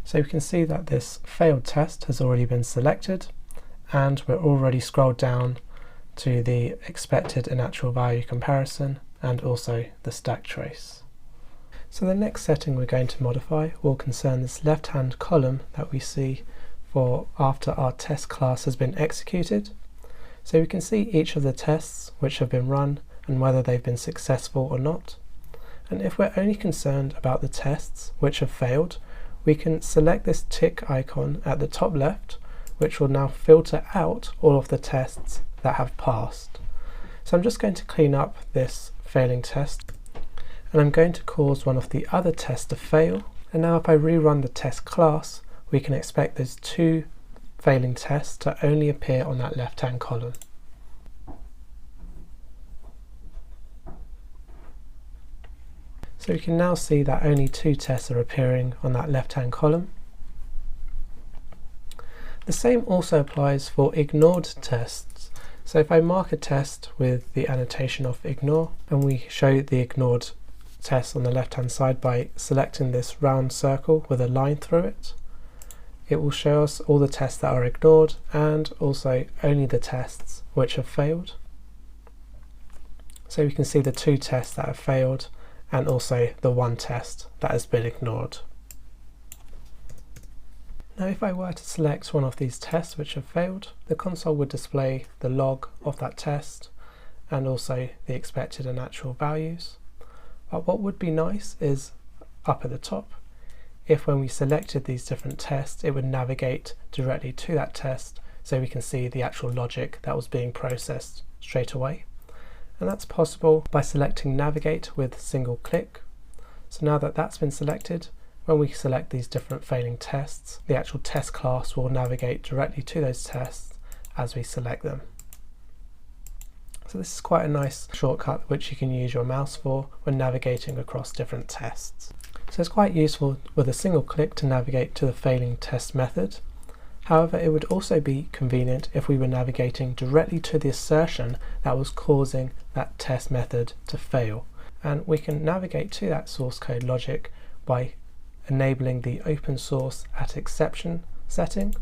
So we can see that this failed test has already been selected, and we're already scrolled down to the expected and actual value comparison and also the stack trace. So the next setting we're going to modify will concern this left hand column that we see for after our test class has been executed. So we can see each of the tests which have been run and whether they've been successful or not. And if we're only concerned about the tests which have failed, we can select this tick icon at the top left, which will now filter out all of the tests that have passed. So I'm just going to clean up this failing test, and I'm going to cause one of the other tests to fail. And now if I rerun the test class, we can expect those 2 failing tests to only appear on that left hand column. So we can now see that only 2 tests are appearing on that left hand column. The same also applies for ignored tests. So if I mark a test with the annotation of ignore, and we show the ignored test on the left hand side by selecting this round circle with a line through it, it will show us all the tests that are ignored and also only the tests which have failed. So we can see the 2 tests that have failed and also the 1 test that has been ignored. Now if I were to select one of these tests which have failed, the console would display the log of that test and also the expected and actual values. But what would be nice is up at the top, if when we selected these different tests it would navigate directly to that test so we can see the actual logic that was being processed straight away. And that's possible by selecting navigate with single click. So now that that's been selected, when we select these different failing tests, the actual test class will navigate directly to those tests as we select them. So this is quite a nice shortcut which you can use your mouse for when navigating across different tests. So So it's quite useful with a single click to navigate to the failing test method. However, it would also be convenient if we were navigating directly to the assertion that was causing that test method to fail. And we can navigate to that source code logic by enabling the open source at exception setting.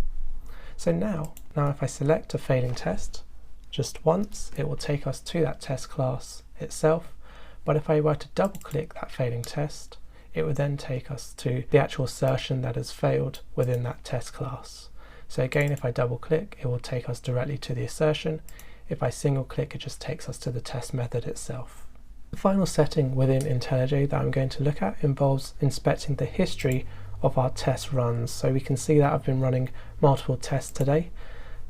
So now if I select a failing test just once, it will take us to that test class itself. But if I were to double click that failing test, it would then take us to the actual assertion that has failed within that test class. So again, if I double click, it will take us directly to the assertion. If I single click, it just takes us to the test method itself. The final setting within IntelliJ that I'm going to look at involves inspecting the history of our test runs. So we can see that I've been running multiple tests today,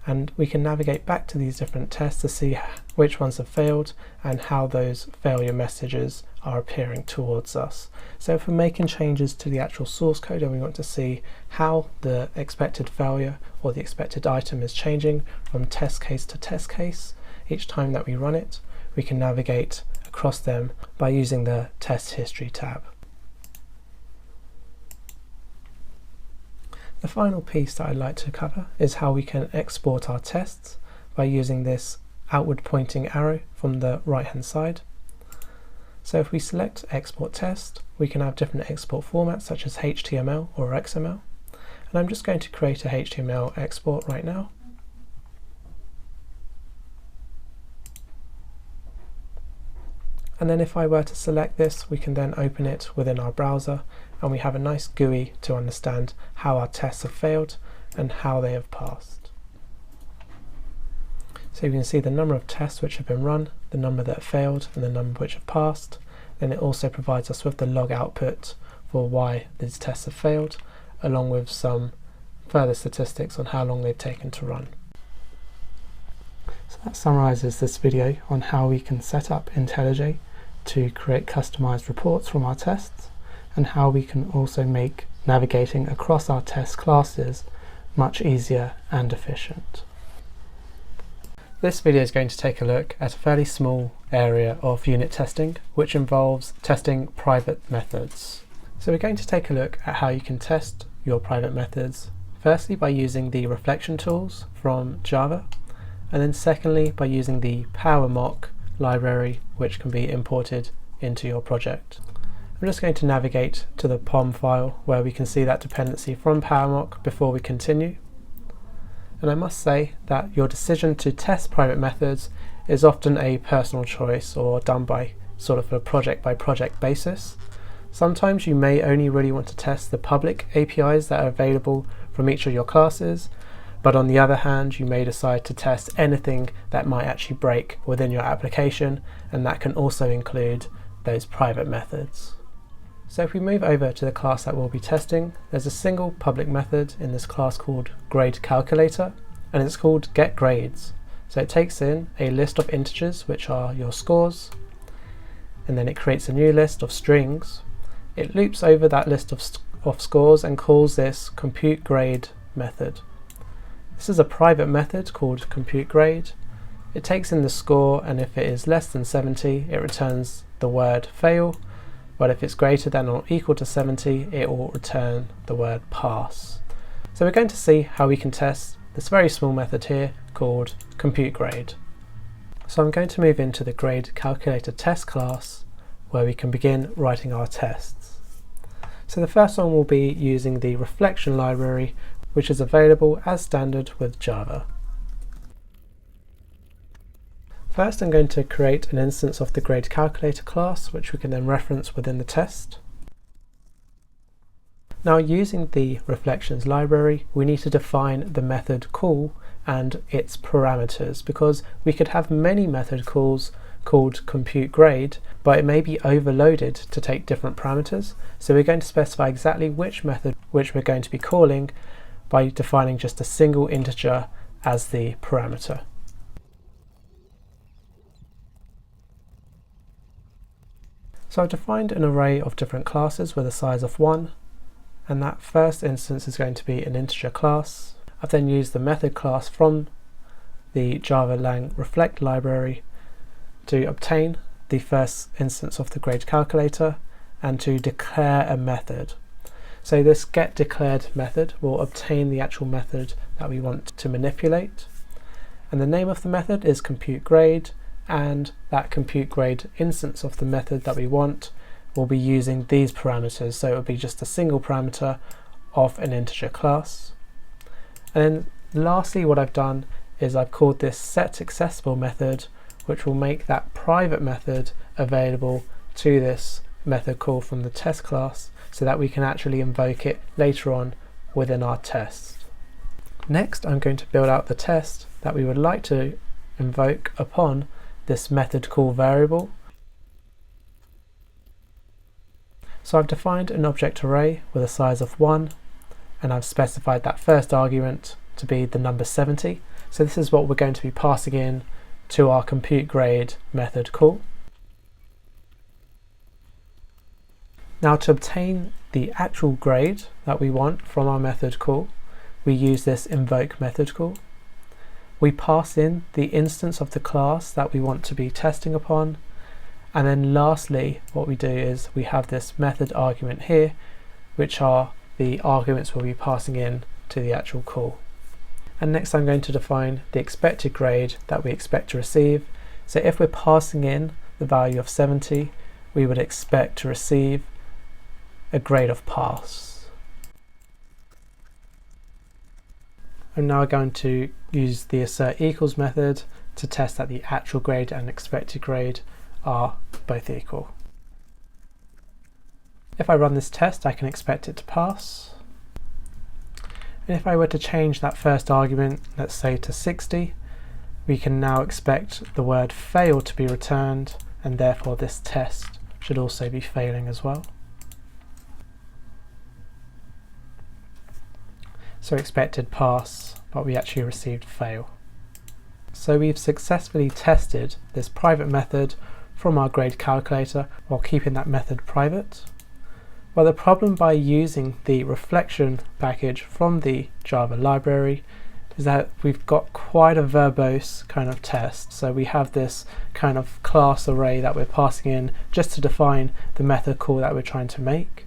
and we can navigate back to these different tests to see which ones have failed and how those failure messages are appearing towards us. So if we're making changes to the actual source code and we want to see how the expected failure or the expected item is changing from test case to test case each time that we run it, we can navigate across them by using the test history tab. The final piece that I'd like to cover is how we can export our tests by using this outward pointing arrow from the right hand side. So if we select export test, we can have different export formats such as HTML or XML. And I'm just going to create a HTML export right now. And then if I were to select this, we can then open it within our browser, and we have a nice GUI to understand how our tests have failed and how they have passed. So you can see the number of tests which have been run, the number that have failed, and the number which have passed. Then it also provides us with the log output for why these tests have failed, along with some further statistics on how long they've taken to run. So that summarizes this video on how we can set up IntelliJ to create customized reports from our tests, and how we can also make navigating across our test classes much easier and efficient. This video is going to take a look at a fairly small area of unit testing, which involves testing private methods. So we're going to take a look at how you can test your private methods, firstly by using the reflection tools from Java, and then secondly by using the PowerMock library, which can be imported into your project. I'm just going to navigate to the POM file where we can see that dependency from PowerMock before we continue. And I must say that your decision to test private methods is often a personal choice or done by sort of a project by project basis. Sometimes you may only really want to test the public APIs that are available from each of your classes, but on the other hand, you may decide to test anything that might actually break within your application, and that can also include those private methods. So if we move over to the class that we'll be testing, there's a single public method in this class called GradeCalculator, and it's called getGrades. So it takes in a list of integers, which are your scores, and then it creates a new list of strings. It loops over that list of scores and calls this ComputeGrade method. This is a private method called ComputeGrade. It takes in the score, and if it is less than 70, it returns the word fail, but if it's greater than or equal to 70, it will return the word pass. So we're going to see how we can test this very small method here called ComputeGrade. So I'm going to move into the GradeCalculator test class, where we can begin writing our tests. So the first one will be using the reflection library, which is available as standard with Java. First, I'm going to create an instance of the GradeCalculator class, which we can then reference within the test. Now, using the reflections library, we need to define the method call and its parameters, because we could have many method calls called ComputeGrade, but it may be overloaded to take different parameters. So we're going to specify exactly which method which we're going to be calling by defining just a single integer as the parameter. So I've defined an array of different classes with a size of 1, and that first instance is going to be an integer class. I've then used the method class from the Java Lang reflect library to obtain the first instance of the GradeCalculator, and to declare a method. So this getDeclared method will obtain the actual method that we want to manipulate. And the name of the method is computeGrade, and that computeGrade instance of the method that we want will be using these parameters. So it will be just a single parameter of an integer class. And then lastly, what I've done is I've called this setAccessible method, which will make that private method available to this method call from the test class, so that we can actually invoke it later on within our test. Next, I'm going to build out the test that we would like to invoke upon this method call variable. So I've defined an object array with a size of 1, and I've specified that first argument to be the number 70. So this is what we're going to be passing in to our computeGrade method call. Now, to obtain the actual grade that we want from our method call, we use this invoke method call. We pass in the instance of the class that we want to be testing upon, and then lastly what we do is we have this method argument here, which are the arguments we'll be passing in to the actual call. And next I'm going to define the expected grade that we expect to receive. So if we're passing in the value of 70, we would expect to receive a grade of pass. I'm now going to use the assert_equals method to test that the actual grade and expected grade are both equal. If I run this test, I can expect it to pass. And if I were to change that first argument, let's say to 60, we can now expect the word fail to be returned, and therefore this test should also be failing as well. So expected pass, but we actually received fail. So we've successfully tested this private method from our grade calculator while keeping that method private. Well, the problem by using the reflection package from the Java library is that we've got quite a verbose kind of test. So we have this kind of class array that we're passing in just to define the method call that we're trying to make.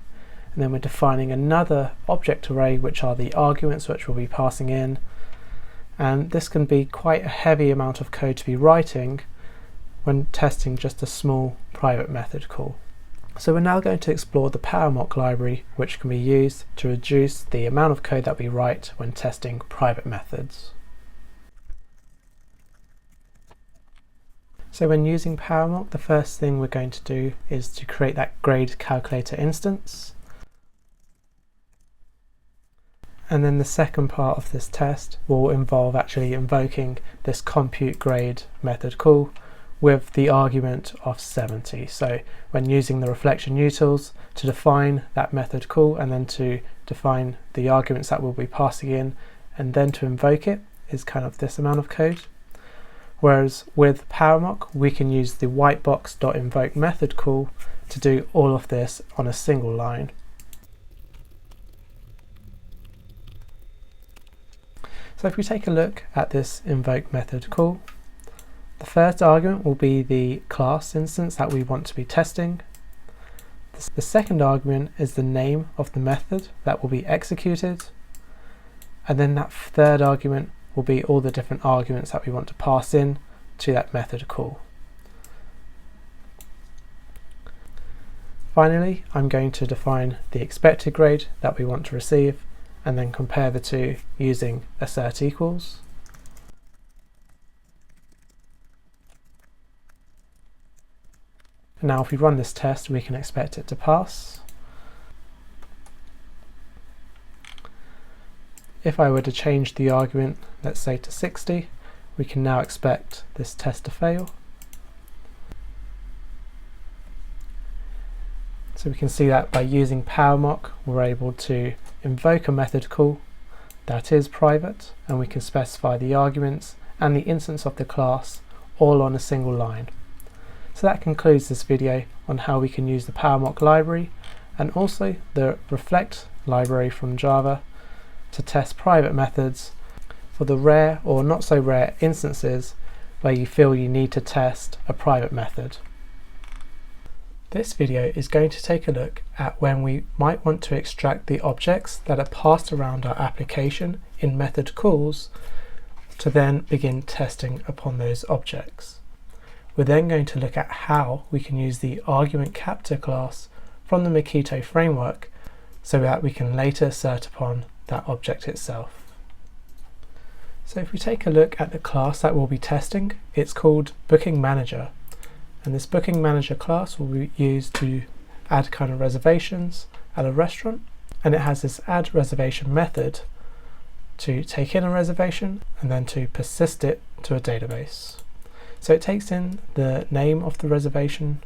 And then we're defining another object array, which are the arguments which we'll be passing in. And this can be quite a heavy amount of code to be writing when testing just a small private method call. So we're now going to explore the PowerMock library, which can be used to reduce the amount of code that we write when testing private methods. So when using PowerMock, the first thing we're going to do is to create that grade calculator instance. And then the second part of this test will involve actually invoking this computeGrade method call with the argument of 70. So when using the reflection utils to define that method call and then to define the arguments that we'll be passing in and then to invoke it is kind of this amount of code. Whereas with PowerMock, we can use the whitebox.invoke method call to do all of this on a single line. So if we take a look at this invoke method call, the first argument will be the class instance that we want to be testing. The second argument is the name of the method that will be executed. And then that third argument will be all the different arguments that we want to pass in to that method call. Finally, I'm going to define the expected grade that we want to receive and then compare the two using assert_equals. And now if we run this test, we can expect it to pass. If I were to change the argument, let's say to 60, we can now expect this test to fail. So we can see that by using PowerMock, we're able to invoke a method call that is private, and we can specify the arguments and the instance of the class all on a single line. So that concludes this video on how we can use the PowerMock library and also the reflect library from Java to test private methods for the rare or not so rare instances where you feel you need to test a private method. This video is going to take a look at when we might want to extract the objects that are passed around our application in method calls to then begin testing upon those objects. We're then going to look at how we can use the argument Captor class from the Mockito framework so that we can later assert upon that object itself. So if we take a look at the class that we'll be testing, it's called Booking Manager. And this Booking Manager class will be used to add kind of reservations at a restaurant, and it has this add reservation method to take in a reservation and then to persist it to a database. So it takes in the name of the reservation,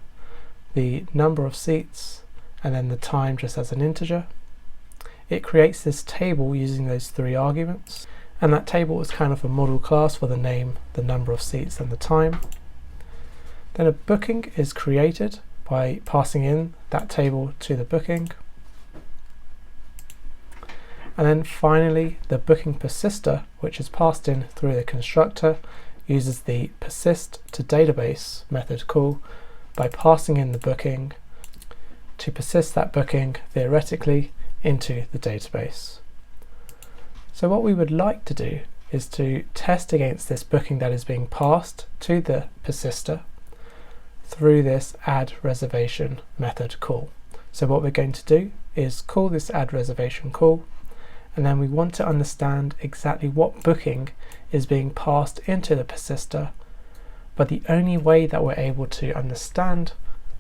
the number of seats, and then the time just as an integer. It creates this table using those three arguments, and that table is kind of a model class for the name, the number of seats, and the time. Then a booking is created by passing in that table to the booking. And then finally, the booking persister, which is passed in through the constructor, uses the persist to database method call by passing in the booking to persist that booking theoretically into the database. So what we would like to do is to test against this booking that is being passed to the persister through this add reservation method call. So what we're going to do is call this add reservation call, and then we want to understand exactly what booking is being passed into the persister, but the only way that we're able to understand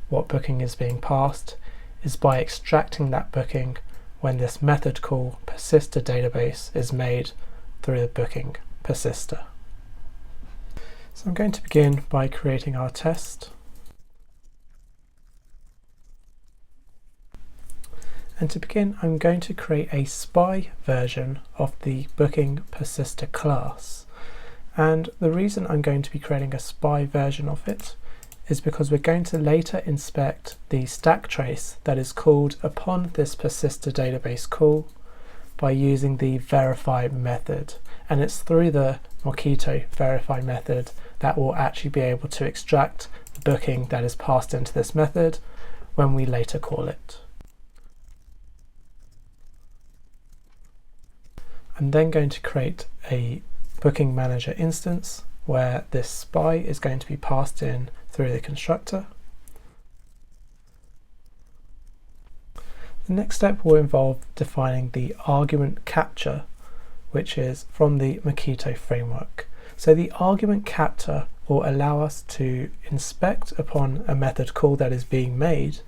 what booking is being passed is by extracting that booking when this method call persist to database is made through the booking persister. So I'm going to begin by creating our test. And to begin, I'm going to create a spy version of the booking persister class. And the reason I'm going to be creating a spy version of it is because we're going to later inspect the stack trace that is called upon this persister database call by using the verify method. And it's through the Mockito Verify method that we'll actually be able to extract the booking that is passed into this method when we later call it. I'm then going to create a booking manager instance where this spy is going to be passed in through the constructor. The next step will involve defining the argument capture, which is from the Mockito framework. So the argument capture will allow us to inspect upon a method call that is being made,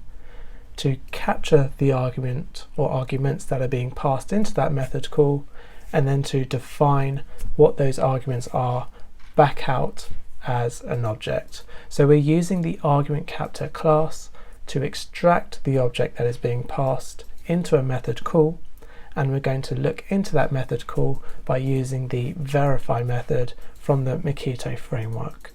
to capture the argument or arguments that are being passed into that method call, and then to define what those arguments are back out as an object. So we're using the argument captor class to extract the object that is being passed into a method call, and we're going to look into that method call by using the verify method from the Mockito framework.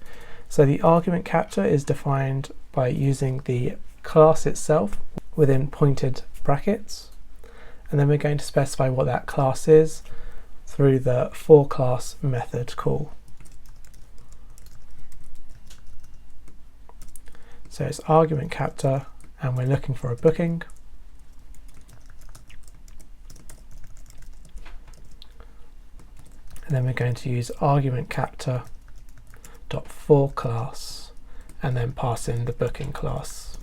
So the argument captor is defined by using the class itself within pointed brackets, and then we're going to specify what that class is through the forClass method call. So it's argument captor, and we're looking for a booking. And then we're going to use argument captor dot forClass and then pass in the booking class.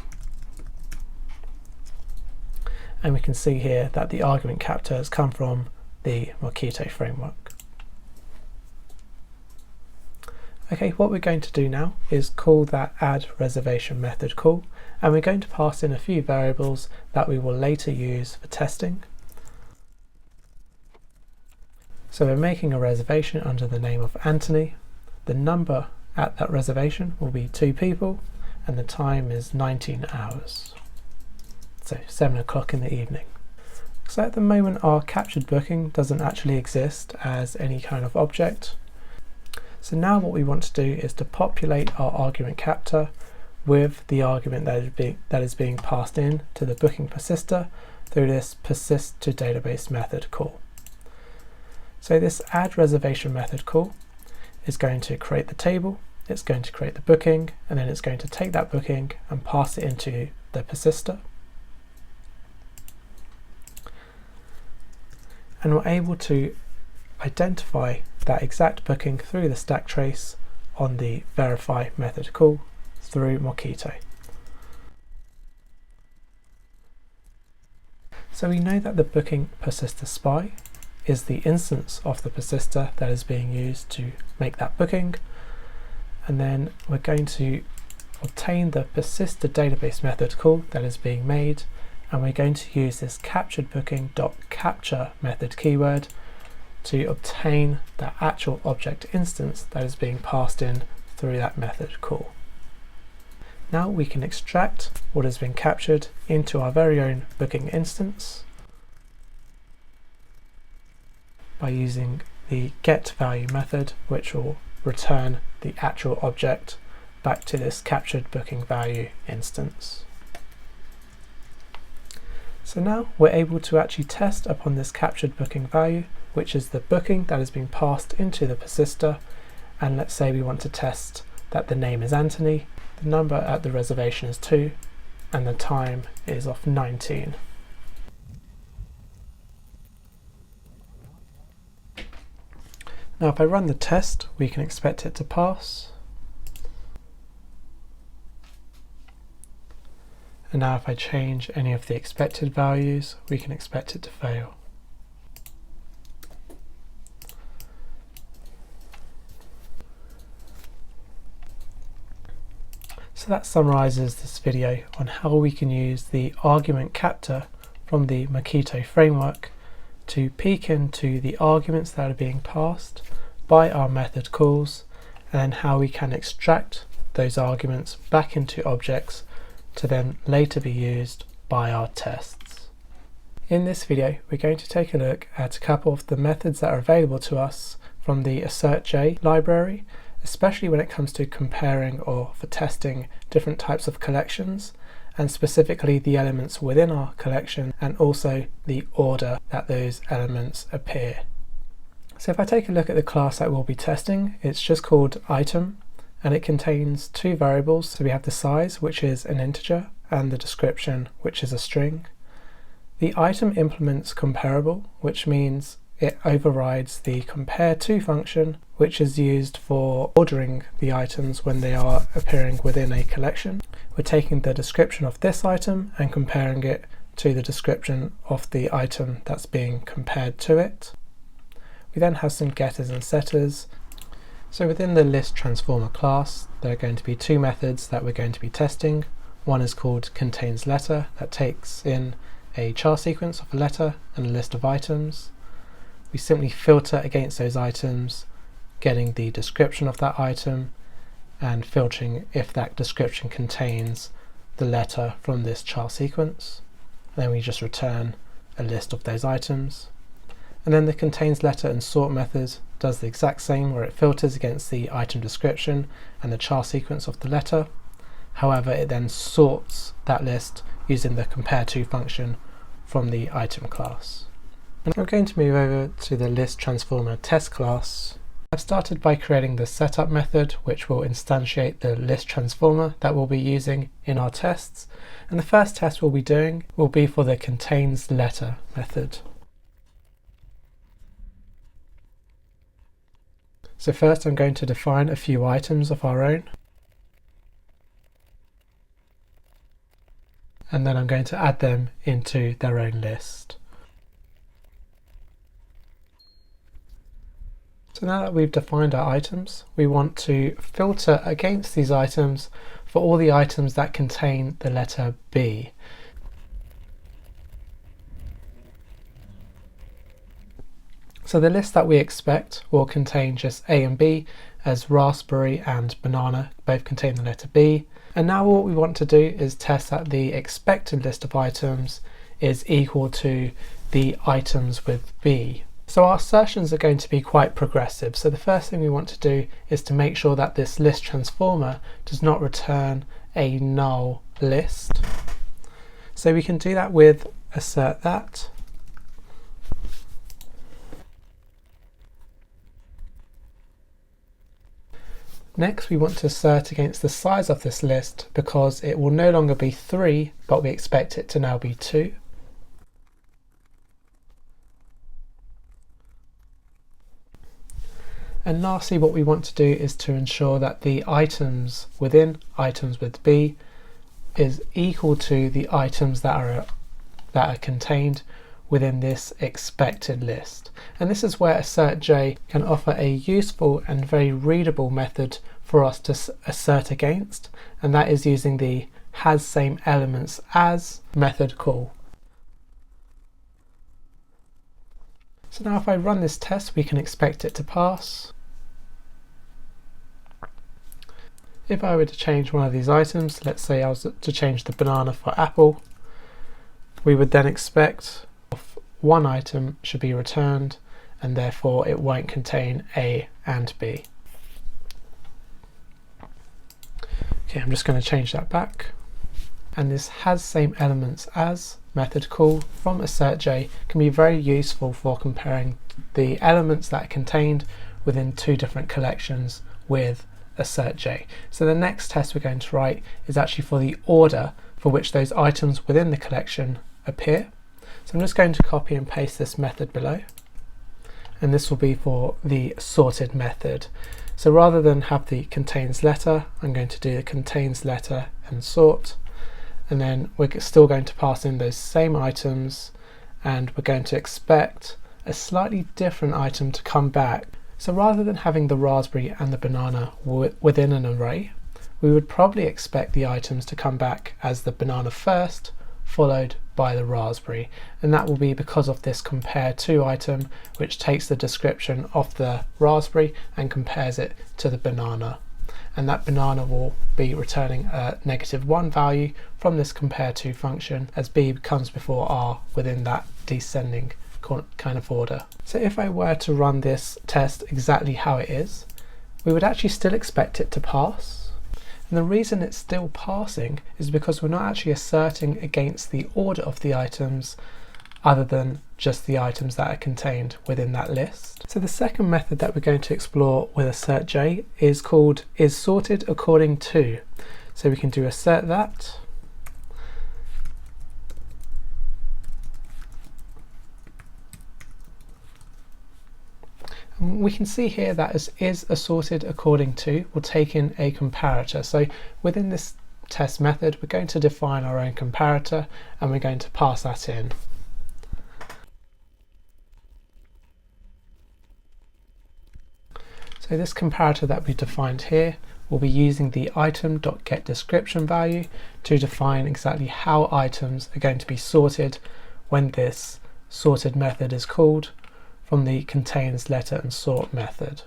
And we can see here that the argument captor has come from the Mockito framework. Okay, what we're going to do now is call that add reservation method call, and we're going to pass in a few variables that we will later use for testing. So we're making a reservation under the name of Anthony. The number at that reservation will be 2 people, and the time is 19 hours. So 7 o'clock in the evening. So at the moment our captured booking doesn't actually exist as any kind of object. So now what we want to do is to populate our argument captor with the argument that is being passed in to the booking persister through this persist to database method call. So this add reservation method call is going to create the table, it's going to create the booking, and then it's going to take that booking and pass it into the persister. And we're able to identify that exact booking through the stack trace on the verify method call through Mockito. So we know that the booking persister spy is the instance of the persister that is being used to make that booking, and then we're going to obtain the persister database method call that is being made, and we're going to use this captured booking.capture method keyword to obtain the actual object instance that is being passed in through that method call. Now we can extract what has been captured into our very own booking instance by using the getValue method, which will return the actual object back to this captured booking value instance. So now we're able to actually test upon this captured booking value, which is the booking that has been passed into the persister, and let's say we want to test that the name is Anthony, the number at the reservation is 2, and the time is of 19. Now if I run the test, we can expect it to pass. And now if I change any of the expected values, we can expect it to fail. So that summarizes this video on how we can use the argument captor from the Mockito framework to peek into the arguments that are being passed by our method calls, and then how we can extract those arguments back into objects to then later be used by our tests. In this video, we're going to take a look at a couple of the methods that are available to us from the AssertJ library, especially when it comes to comparing or for testing different types of collections, and specifically the elements within our collection and also the order that those elements appear. So if I take a look at the class that we'll be testing, it's just called item, and it contains two variables. So we have the size, which is an integer, and the description, which is a string. The item implements comparable, which means it overrides the compare_to function, which is used for ordering the items when they are appearing within a collection. We're taking the description of this item and comparing it to the description of the item that's being compared to it. We then have some getters and setters. So within the list transformer class, there are going to be two methods that we're going to be testing. One is called contains letter, that takes in a char sequence of a letter and a list of items. We simply filter against those items, getting the description of that item and filtering if that description contains the letter from this char sequence. And then we just return a list of those items. And then the contains letter and sort method does the exact same, where it filters against the item description and the char sequence of the letter. However, it then sorts that list using the compare_to function from the item class. And I'm going to move over to the list transformer test class. I've started by creating the setup method, which will instantiate the list transformer that we'll be using in our tests. And the first test we'll be doing will be for the contains letter method. So first I'm going to define a few items of our own, and then I'm going to add them into their own list. So now that we've defined our items, we want to filter against these items for all the items that contain the letter B. So the list that we expect will contain just A and B, as raspberry and banana both contain the letter B. And now what we want to do is test that the expected list of items is equal to the items with B. So our assertions are going to be quite progressive. So the first thing we want to do is to make sure that this list transformer does not return a null list. So we can do that with assert that. Next, we want to assert against the size of this list because it will no longer be 3, but we expect it to now be 2. And lastly, what we want to do is to ensure that the items within items with B is equal to the items that are contained within this expected list. And this is where AssertJ can offer a useful and very readable method for us to assert against, and that is using the has same elements as method call. So now if I run this test, we can expect it to pass. If I were to change one of these items, let's say I was to change the banana for apple, we would then expect one item should be returned, and therefore it won't contain A and B. Okay, I'm just going to change that back. And this has same elements as method call from AssertJ can be very useful for comparing the elements that are contained within two different collections with AssertJ. So the next test we're going to write is actually for the order for which those items within the collection appear. So I'm just going to copy and paste this method below, and this will be for the sorted method. So rather than have the contains letter, I'm going to do the contains letter and sort, and then we're still going to pass in those same items, and we're going to expect a slightly different item to come back. So rather than having the raspberry and the banana within an array, we would probably expect the items to come back as the banana first, followed by the raspberry, and that will be because of this compare to item, which takes the description of the raspberry and compares it to the banana, and that banana will be returning a -1 value from this compare to function as B comes before R within that descending kind of order. So if I were to run this test exactly how it is, we would actually still expect it to pass. And the reason it's still passing is because we're not actually asserting against the order of the items other than just the items that are contained within that list. So the second method that we're going to explore with AssertJ is called isSorted according to. So we can do assert that. We can see here that is assorted according to will take in a comparator. So within this test method, we're going to define our own comparator and we're going to pass that in. So this comparator that we defined here will be using the item.getDescription value to define exactly how items are going to be sorted when this sorted method is called from the contains letter and sort method.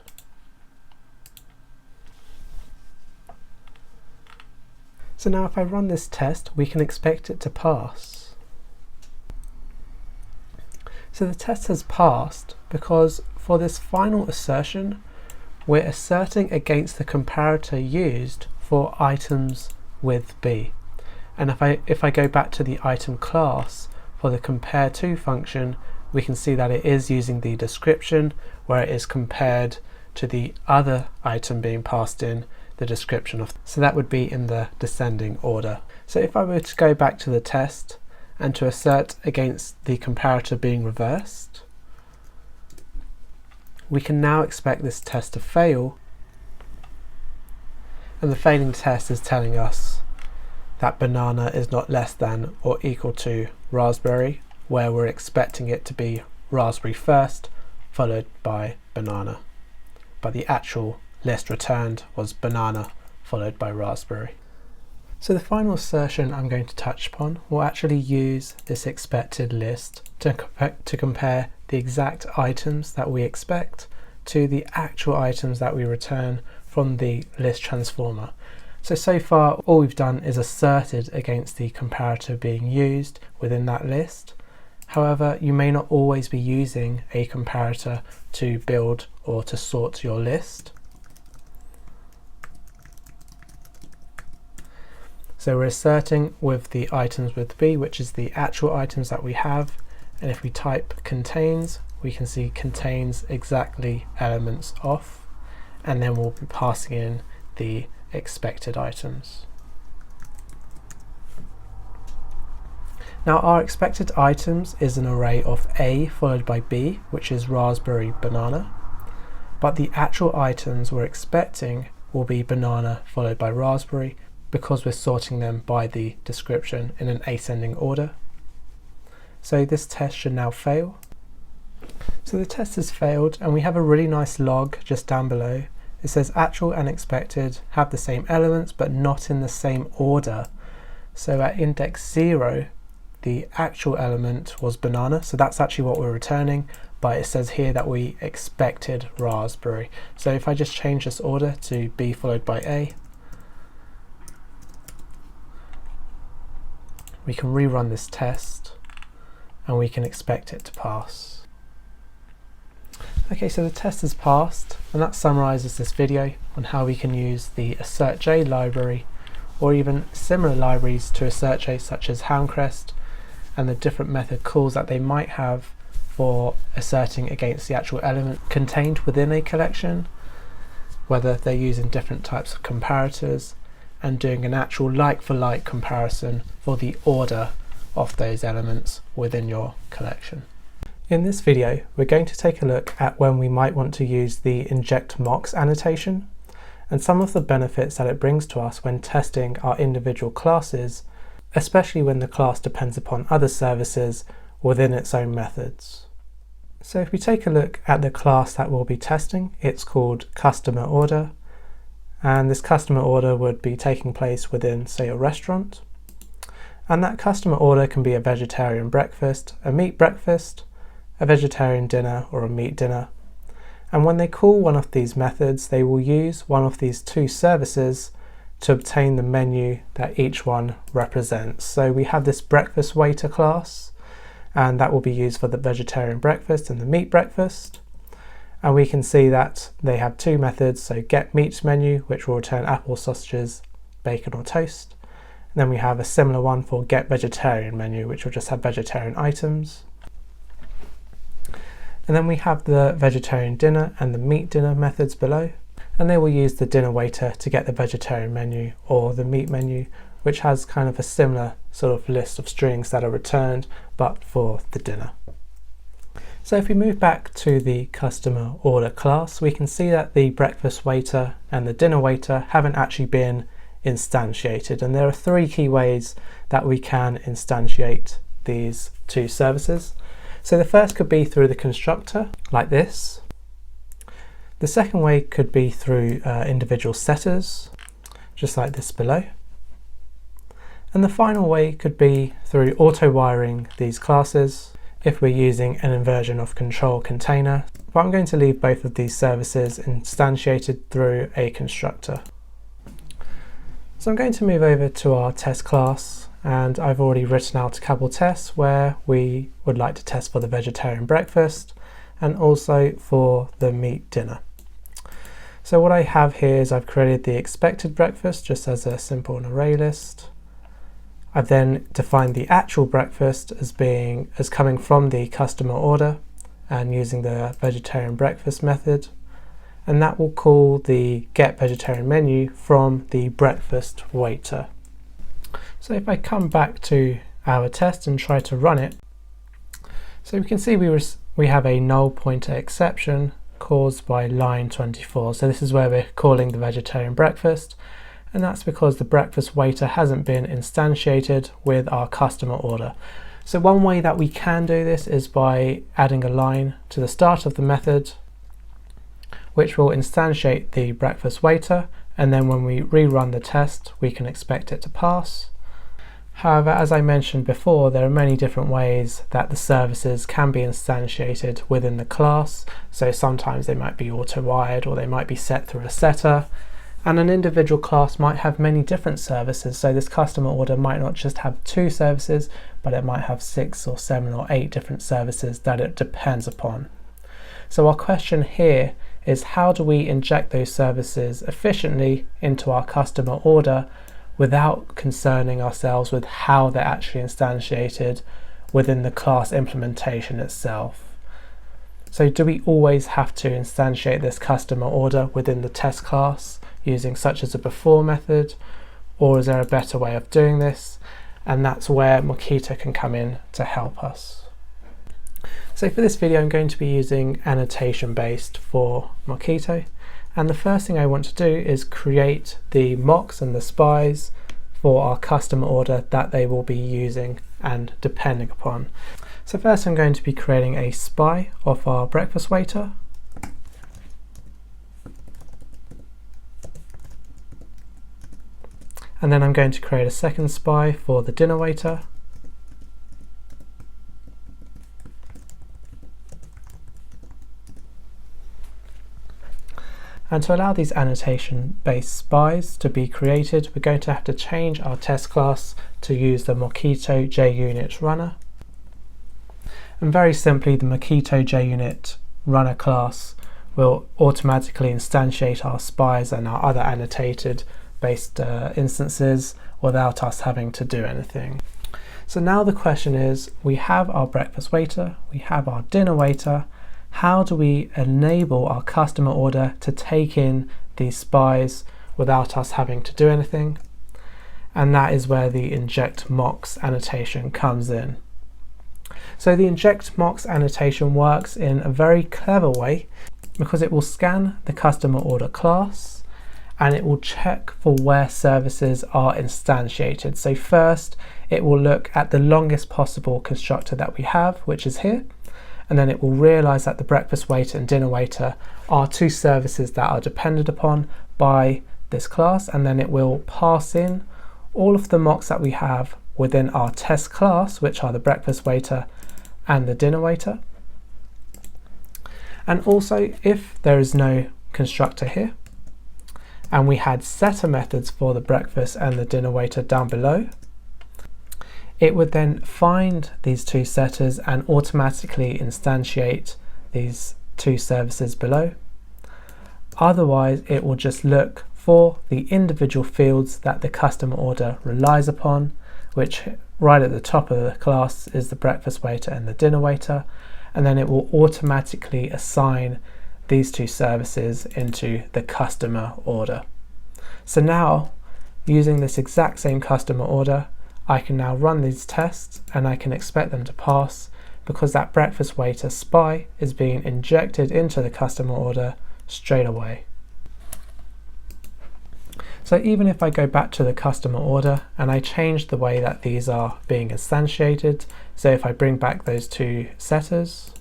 So now if I run this test, we can expect it to pass. So the test has passed because for this final assertion, we're asserting against the comparator used for items with B. And if I go back to the item class for the compare to function, we can see that it is using the description where it is compared to the other item being passed in the description of. So that would be in the descending order. So if I were to go back to the test and to assert against the comparator being reversed, we can now expect this test to fail, and the failing test is telling us that banana is not less than or equal to raspberry, where we're expecting it to be raspberry first, followed by banana. But the actual list returned was banana, followed by raspberry. So the final assertion I'm going to touch upon will actually use this expected list to compare the exact items that we expect to the actual items that we return from the list transformer. So far all we've done is asserted against the comparator being used within that list. However, you may not always be using a comparator to build or to sort your list. So we're asserting with the items with B, which is the actual items that we have, and if we type contains, we can see contains exactly elements of, and then we'll be passing in the expected items. Now our expected items is an array of A followed by B, which is raspberry, banana, but the actual items we're expecting will be banana followed by raspberry because we're sorting them by the description in an ascending order. So this test should now fail. So the test has failed, and we have a really nice log just down below. It says actual and expected have the same elements but not in the same order. So at index 0 the actual element was banana, so that's actually what we're returning, but it says here that we expected raspberry. So if I just change this order to B followed by A, we can rerun this test and we can expect it to pass. Okay, so the test has passed, and that summarizes this video on how we can use the AssertJ library or even similar libraries to AssertJ such as Houndcrest, and the different method calls that they might have for asserting against the actual element contained within a collection, whether they're using different types of comparators and doing an actual like-for-like comparison for the order of those elements within your collection. In this video, we're going to take a look at when we might want to use the InjectMocks annotation and some of the benefits that it brings to us when testing our individual classes, especially when the class depends upon other services within its own methods. So if we take a look at the class that we'll be testing, it's called customer order, and this customer order would be taking place within, say, a restaurant. And that customer order can be a vegetarian breakfast, a meat breakfast, a vegetarian dinner, or a meat dinner. And when they call one of these methods, they will use one of these two services to obtain the menu that each one represents. So we have this breakfast waiter class, and that will be used for the vegetarian breakfast and the meat breakfast. And we can see that they have two methods, so get meat menu, which will return apple, sausages, bacon or toast. And then we have a similar one for get vegetarian menu, which will just have vegetarian items. And then we have the vegetarian dinner and the meat dinner methods below, and they will use the dinner waiter to get the vegetarian menu or the meat menu, which has kind of a similar sort of list of strings that are returned, but for the dinner. So if we move back to the customer order class, we can see that the breakfast waiter and the dinner waiter haven't actually been instantiated, and there are three key ways that we can instantiate these two services. So the first could be through the constructor, like this. The second way could be through individual setters, just like this below. And the final way could be through auto-wiring these classes if we're using an inversion of control container. But I'm going to leave both of these services instantiated through a constructor. So I'm going to move over to our test class, and I've already written out a couple tests where we would like to test for the vegetarian breakfast and also for the meat dinner. So what I have here is I've created the expected breakfast just as a simple array list. I've then defined the actual breakfast as coming from the customer order and using the vegetarian breakfast method, and that will call the get vegetarian menu from the breakfast waiter. So if I come back to our test and try to run it, so we can see we have a null pointer exception caused by line 24. So this is where we're calling the vegetarian breakfast, and that's because the breakfast waiter hasn't been instantiated with our customer order. So one way that we can do this is by adding a line to the start of the method, which will instantiate the breakfast waiter, and then when we rerun the test, we can expect it to pass. However, as I mentioned before, there are many different ways that the services can be instantiated within the class. So sometimes they might be auto-wired, or they might be set through a setter. And an individual class might have many different services. So this customer order might not just have two services, but it might have 6 or 7 or 8 different services that it depends upon. So our question here is, how do we inject those services efficiently into our customer order without concerning ourselves with how they're actually instantiated within the class implementation itself? So do we always have to instantiate this customer order within the test class using such as a before method, or is there a better way of doing this? And that's where Mockito can come in to help us. So for this video I'm going to be using annotation based for Mockito, and the first thing I want to do is create the mocks and the spies for our customer order that they will be using and depending upon. So first I'm going to be creating a spy of our breakfast waiter. And then I'm going to create a second spy for the dinner waiter. And to allow these annotation-based spies to be created, we're going to have to change our test class to use the Mockito JUnit runner. And very simply, the Mockito JUnit runner class will automatically instantiate our spies and our other annotated based instances without us having to do anything. So now the question is, we have our breakfast waiter, we have our dinner waiter. How do we enable our customer order to take in these spies without us having to do anything? And that is where the InjectMocks annotation comes in. So the InjectMocks annotation works in a very clever way because it will scan the customer order class and it will check for where services are instantiated. So first it will look at the longest possible constructor that we have, which is here, and then it will realize that the breakfast waiter and dinner waiter are two services that are dependent upon by this class, and then it will pass in all of the mocks that we have within our test class, which are the breakfast waiter and the dinner waiter. And also, if there is no constructor here and we had setter methods for the breakfast and the dinner waiter down below, it would then find these two setters and automatically instantiate these two services below. Otherwise, it will just look for the individual fields that the customer order relies upon, which right at the top of the class is the breakfast waiter and the dinner waiter, and then it will automatically assign these two services into the customer order. So now, using this exact same customer order, I can now run these tests and I can expect them to pass because that breakfast waiter spy is being injected into the customer order straight away. So even if I go back to the customer order and I change the way that these are being instantiated, so if I bring back those two setters,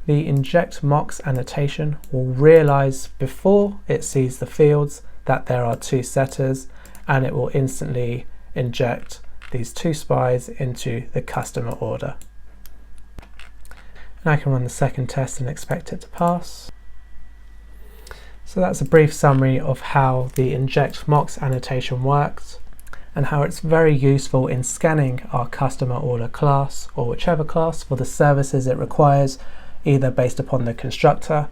the InjectMocks annotation will realize before it sees the fields that there are two setters, and it will instantly inject these two spies into the customer order. And I can run the second test and expect it to pass. So that's a brief summary of how the InjectMocks annotation works and how it's very useful in scanning our customer order class or whichever class for the services it requires, either based upon the constructor,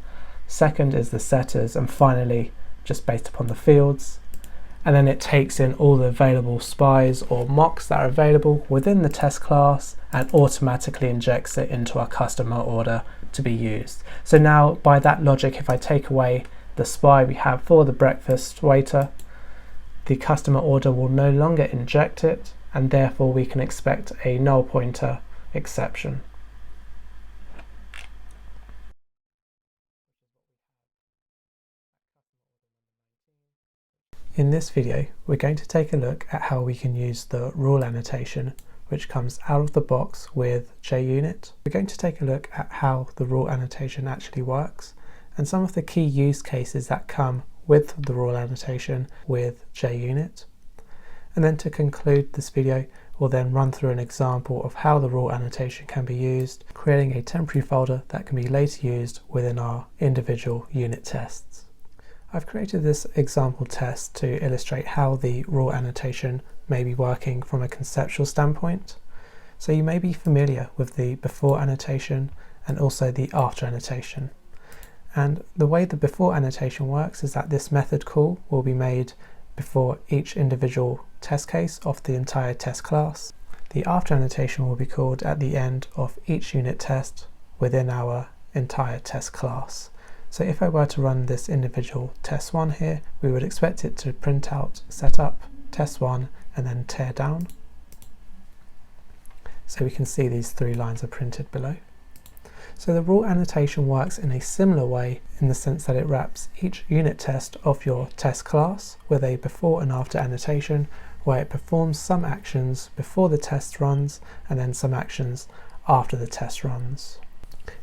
second is the setters, and finally just based upon the fields. And then it takes in all the available spies or mocks that are available within the test class and automatically injects it into our customer order to be used. So now by that logic, if I take away the spy we have for the breakfast waiter, the customer order will no longer inject it, and therefore we can expect a null pointer exception. In this video, we're going to take a look at how we can use the rule annotation, which comes out of the box with JUnit. We're going to take a look at how the rule annotation actually works and some of the key use cases that come with the rule annotation with JUnit. And then to conclude this video, we'll then run through an example of how the rule annotation can be used, creating a temporary folder that can be later used within our individual unit tests. I've created this example test to illustrate how the rule annotation may be working from a conceptual standpoint. So you may be familiar with the before annotation and also the after annotation. And the way the before annotation works is that this method call will be made before each individual test case of the entire test class. The after annotation will be called at the end of each unit test within our entire test class. So if I were to run this individual test1 here, we would expect it to print out setup, test1, and then tear down. So we can see these 3 lines are printed below. So the rule annotation works in a similar way in the sense that it wraps each unit test of your test class with a before and after annotation, where it performs some actions before the test runs and then some actions after the test runs.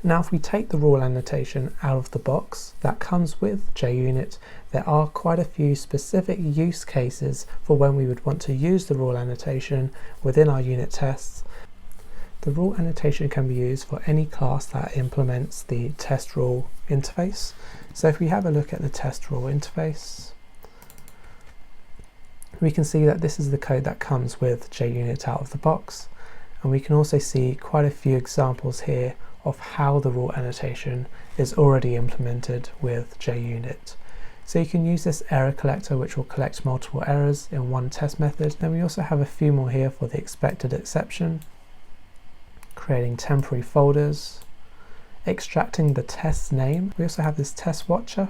Now if we take the rule annotation out of the box that comes with JUnit, there are quite a few specific use cases for when we would want to use the rule annotation within our unit tests. The rule annotation can be used for any class that implements the test rule interface. So if we have a look at the test rule interface, we can see that this is the code that comes with JUnit out of the box, and we can also see quite a few examples here of how the rule annotation is already implemented with JUnit. So you can use this error collector, which will collect multiple errors in one test method. Then we also have a few more here for the expected exception, creating temporary folders, extracting the test name. We also have this test watcher.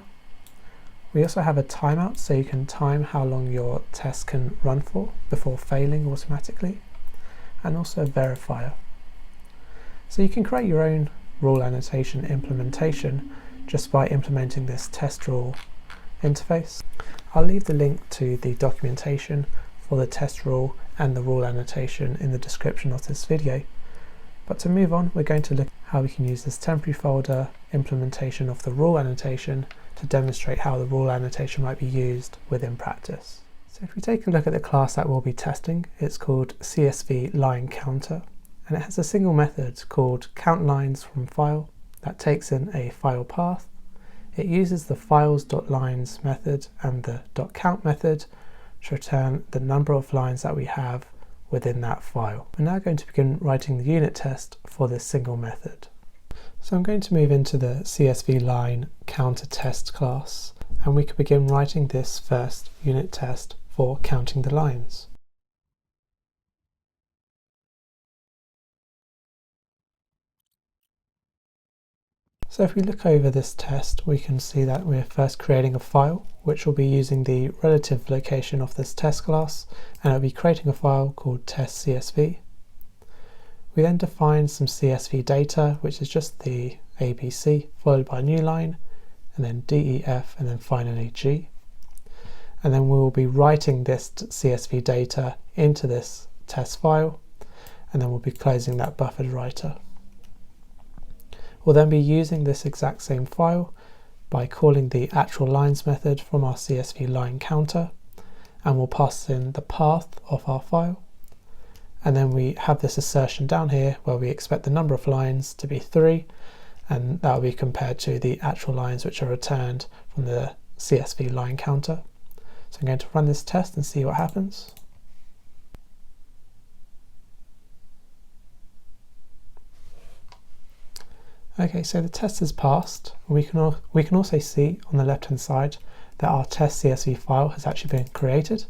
We also have a timeout, so you can time how long your test can run for before failing automatically, and also a verifier. So you can create your own rule annotation implementation just by implementing this test rule interface. I'll leave the link to the documentation for the test rule and the rule annotation in the description of this video. But to move on, we're going to look at how we can use this temporary folder implementation of the rule annotation to demonstrate how the rule annotation might be used within practice. So if we take a look at the class that we'll be testing, it's called CSV line counter, and it has a single method called count lines from file that takes in a file path. It uses the files.lines method and the .count method to return the number of lines that we have within that file. We're now going to begin writing the unit test for this single method. So I'm going to move into the CSV line counter test class, and we can begin writing this first unit test for counting the lines. So if we look over this test, we can see that we're first creating a file, which will be using the relative location of this test class, and it'll be creating a file called test.csv. We then define some CSV data, which is just the ABC, followed by a new line, and then DEF, and then finally G. And then we will be writing this CSV data into this test file, and then we'll be closing that buffered writer. We'll then be using this exact same file by calling the actual lines method from our CSV line counter, and we'll pass in the path of our file. And then we have this assertion down here where we expect the number of lines to be 3, and that will be compared to the actual lines which are returned from the CSV line counter. So I'm going to run this test and see what happens. Okay, so the test has passed. We can also see on the left hand side that our test CSV file has actually been created.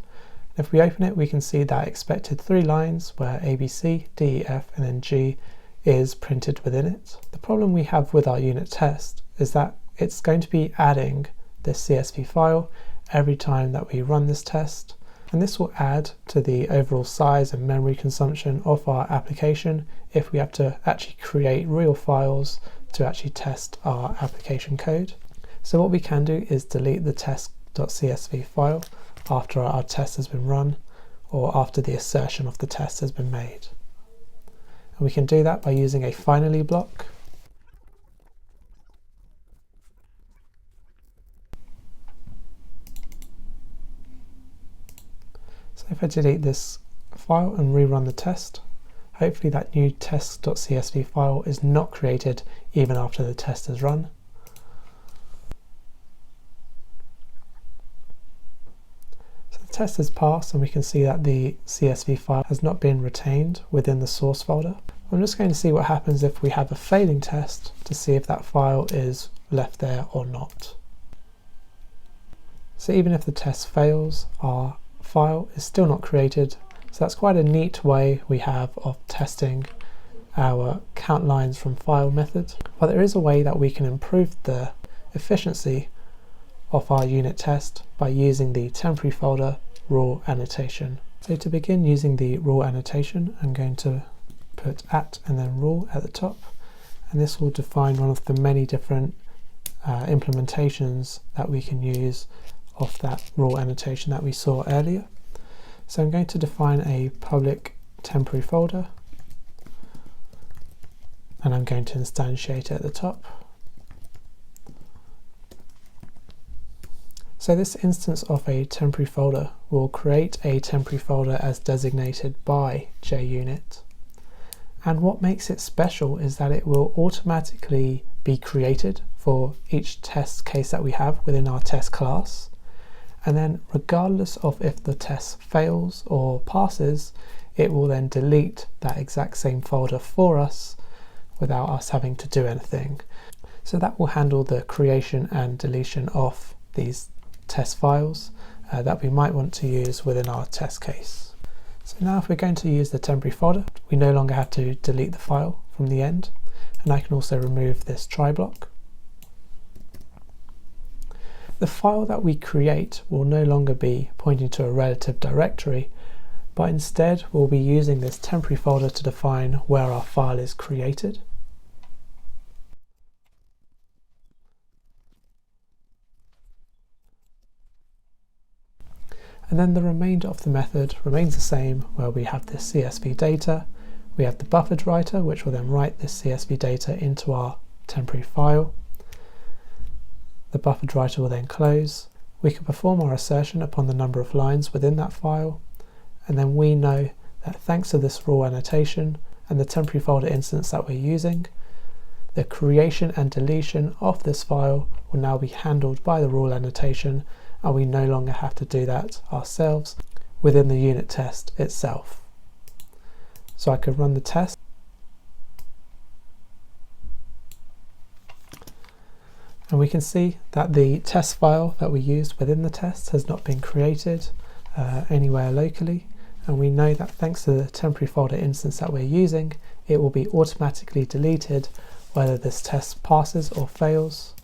If we open it, we can see that expected 3 lines where ABC, DEF, and then G is printed within it. The problem we have with our unit test is that it's going to be adding this CSV file every time that we run this test, and this will add to the overall size and memory consumption of our application if we have to actually create real files to actually test our application code. So what we can do is delete the test.csv file after our test has been run, or after the assertion of the test has been made. And we can do that by using a finally block. So if I delete this file and rerun the test, hopefully that new test.csv file is not created even after the test is run. So the test has passed, and we can see that the CSV file has not been retained within the source folder. I'm just going to see what happens if we have a failing test to see if that file is left there or not. So even if the test fails, our file is still not created, So that's quite a neat way we have of testing our count lines from file method. But there is a way that we can improve the efficiency of our unit test by using the temporary folder rule annotation. So to begin using the rule annotation, I'm going to put @ and then rule at the top, and this will define one of the many different implementations that we can use of that rule annotation that we saw earlier. So I'm going to define a public temporary folder, and I'm going to instantiate it at the top. So this instance of a temporary folder will create a temporary folder as designated by JUnit. And what makes it special is that it will automatically be created for each test case that we have within our test class. And then regardless of if the test fails or passes, it will then delete that exact same folder for us without us having to do anything. So that will handle the creation and deletion of these test files that we might want to use within our test case. So now if we're going to use the temporary folder, we no longer have to delete the file from the end, and I can also remove this try block. The file that we create will no longer be pointing to a relative directory, but instead we'll be using this temporary folder to define where our file is created. And then the remainder of the method remains the same, where we have this CSV data, we have the buffered writer, which will then write this CSV data into our temporary file. The buffered writer will then close. We can perform our assertion upon the number of lines within that file, and then we know that thanks to this rule annotation and the temporary folder instance that we're using, the creation and deletion of this file will now be handled by the rule annotation, and we no longer have to do that ourselves within the unit test itself. So I could run the test, and we can see that the test file that we used within the test has not been created anywhere locally, and we know that thanks to the temporary folder instance that we're using, it will be automatically deleted whether this test passes or fails.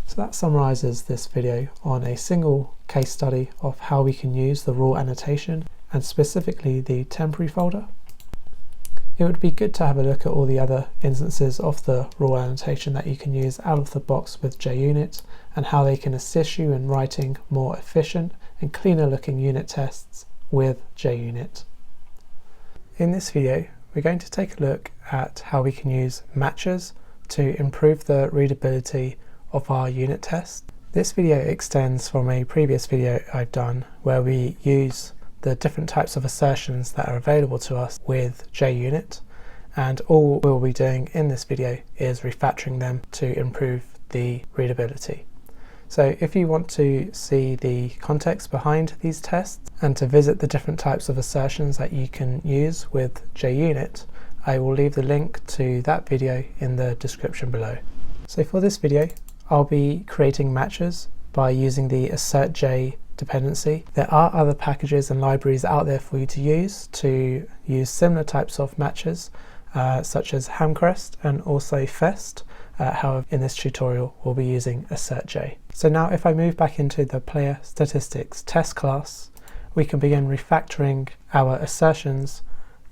So that summarizes this video on a single case study of how we can use the rule annotation and specifically the temporary folder. It would be good to have a look at all the other instances of the rule annotation that you can use out of the box with JUnit and how they can assist you in writing more efficient and cleaner looking unit tests with JUnit. In this video, we're going to take a look at how we can use matches to improve the readability of our unit test. This video extends from a previous video I've done where we use the different types of assertions that are available to us with JUnit, and all we'll be doing in this video is refactoring them to improve the readability. So if you want to see the context behind these tests and to visit the different types of assertions that you can use with JUnit, I will leave the link to that video in the description below. So for this video, I'll be creating matches by using the AssertJ dependency. There are other packages and libraries out there for you to use similar types of matches, such as Hamcrest and also Fest. However, in this tutorial, we'll be using AssertJ. So now if I move back into the player statistics test class, we can begin refactoring our assertions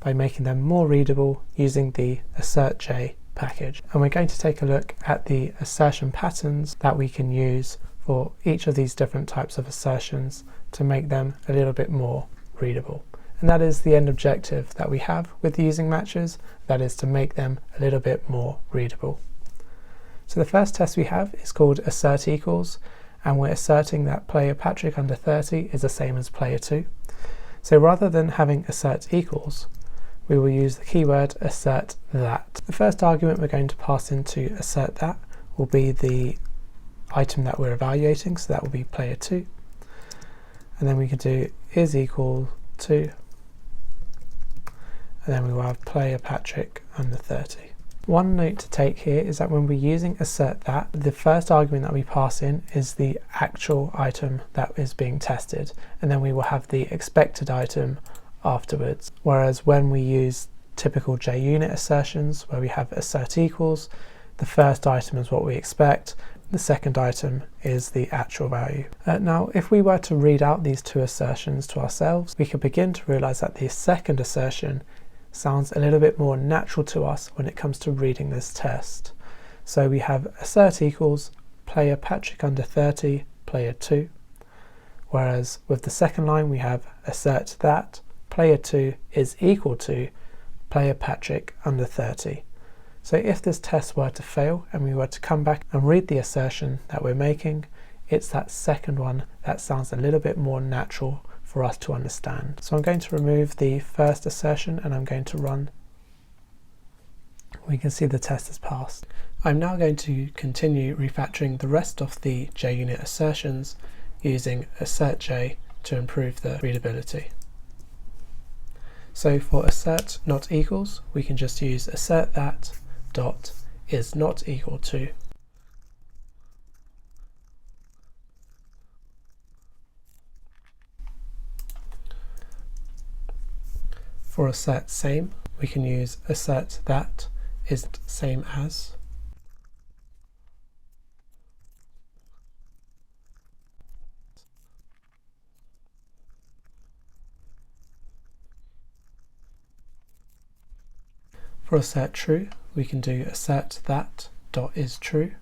by making them more readable using the AssertJ package. And we're going to take a look at the assertion patterns that we can use for each of these different types of assertions to make them a little bit more readable. And that is the end objective that we have with using matches, that is to make them a little bit more readable. So the first test we have is called assert equals, and we're asserting that player Patrick under 30 is the same as player 2. So rather than having assert equals, we will use the keyword assert that. The first argument we're going to pass into assert that will be the item that we're evaluating, so that will be player 2. And then we can do is equal to, and then we will have player Patrick under 30. One note to take here is that when we're using assert that, the first argument that we pass in is the actual item that is being tested, and then we will have the expected item afterwards. Whereas when we use typical JUnit assertions, where we have assert equals, the first item is what we expect, the second item is the actual value. Now, if we were to read out these two assertions to ourselves, we could begin to realize that the second assertion sounds a little bit more natural to us when it comes to reading this test. So we have assert equals player Patrick under 30, player 2. Whereas with the second line we have assert that player 2 is equal to player Patrick under 30. So if this test were to fail and we were to come back and read the assertion that we're making, it's that second one that sounds a little bit more natural for us to understand. So I'm going to remove the first assertion and I'm going to run. We can see the test has passed. I'm now going to continue refactoring the rest of the JUnit assertions using AssertJ to improve the readability. So for assert not equals, we can just use assert that dot is not equal to. For assert same, we can use assert that is same as. For assert true, we can do assert that dot is true.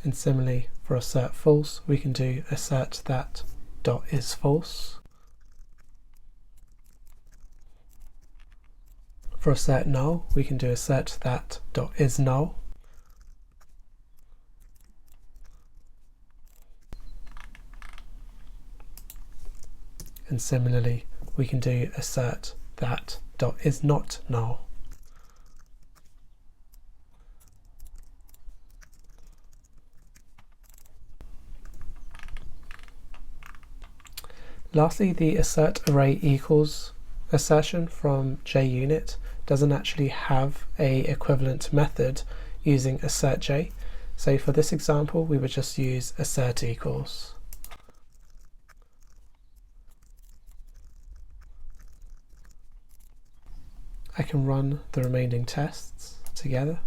And similarly, for assert false, we can do assert that dot is false. For assert null, we can do assert that dot is null. And similarly, we can do assert that dot is not null. Lastly, the assert array equals assertion from JUnit doesn't actually have a equivalent method using AssertJ. So for this example, we would just use assert equals. I can run the remaining tests together.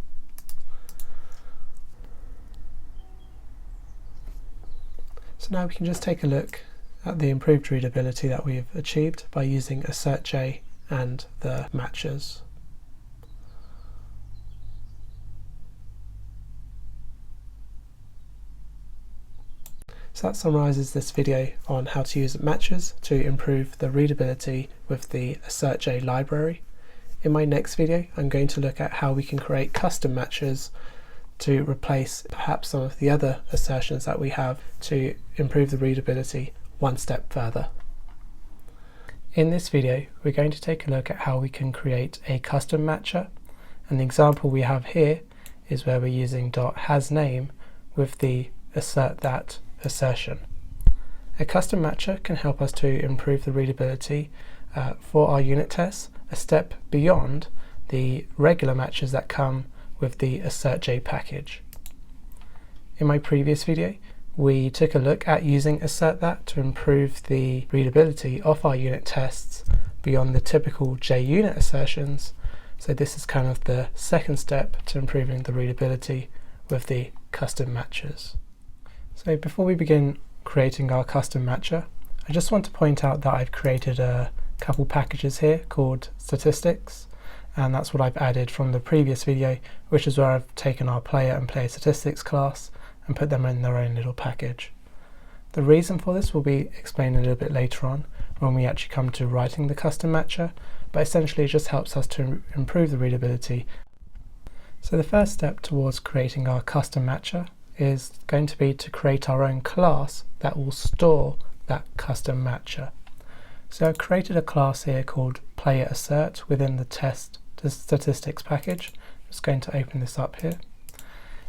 So now we can just take a look at the improved readability that we've achieved by using AssertJ and the matches. So that summarizes this video on how to use matches to improve the readability with the AssertJ library. In my next video, I'm going to look at how we can create custom matches to replace perhaps some of the other assertions that we have to improve the readability one step further. In this video, we're going to take a look at how we can create a custom matcher, and the example we have here is where we're using .hasName with the assert that assertion. A custom matcher can help us to improve the readability for our unit tests a step beyond the regular matches that come with the AssertJ package. In my previous video, we took a look at using assert that to improve the readability of our unit tests beyond the typical JUnit assertions. So this is kind of the second step to improving the readability with the custom matches. So before we begin creating our custom matcher, I just want to point out that I've created a couple packages here called statistics, and that's what I've added from the previous video, which is where I've taken our player and player statistics class and put them in their own little package. The reason for this will be explained a little bit later on when we actually come to writing the custom matcher, but essentially it just helps us to improve the readability. So the first step towards creating our custom matcher is going to be to create our own class that will store that custom matcher. So I've created a class here called playerAssert within the test statistics package. I'm just going to open this up here.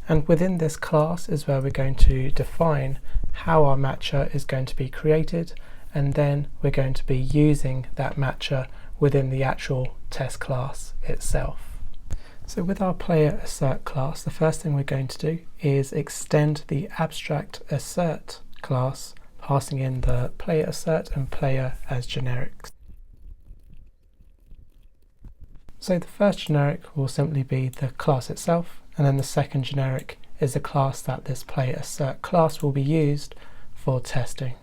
And within this class is where we're going to define how our matcher is going to be created, and then we're going to be using that matcher within the actual test class itself. So with our player assert class, the first thing we're going to do is extend the abstract assert class, passing in the player assert and player as generics. So the first generic will simply be the class itself, and then the second generic is the class that this player assert class will be used for testing.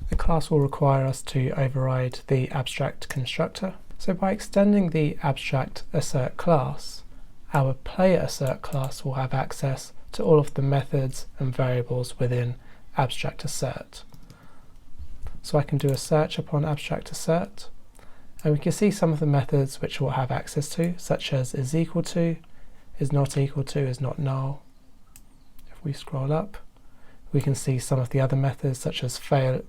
The class will require us to override the abstract constructor. So by extending the abstract assert class, our player assert class will have access to all of the methods and variables within abstract assert. So I can do a search upon abstract assert, and we can see some of the methods which we'll have access to, such as is equal to, is not equal to, is not null. If we scroll up, we can see some of the other methods, such as fail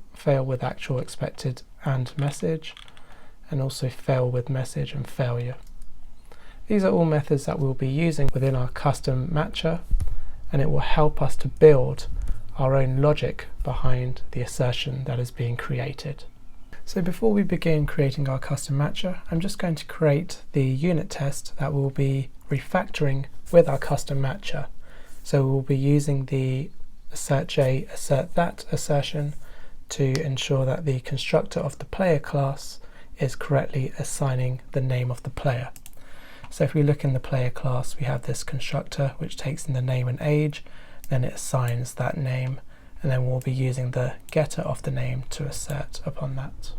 with actual, expected, and message, and also fail with message and failure. These are all methods that we'll be using within our custom matcher, and it will help us to build our own logic behind the assertion that is being created. So before we begin creating our custom matcher, I'm just going to create the unit test that we'll be refactoring with our custom matcher. So we'll be using the AssertJ assert that assertion to ensure that the constructor of the player class is correctly assigning the name of the player. So if we look in the player class, we have this constructor which takes in the name and age, then it assigns that name, and then we'll be using the getter of the name to assert upon that.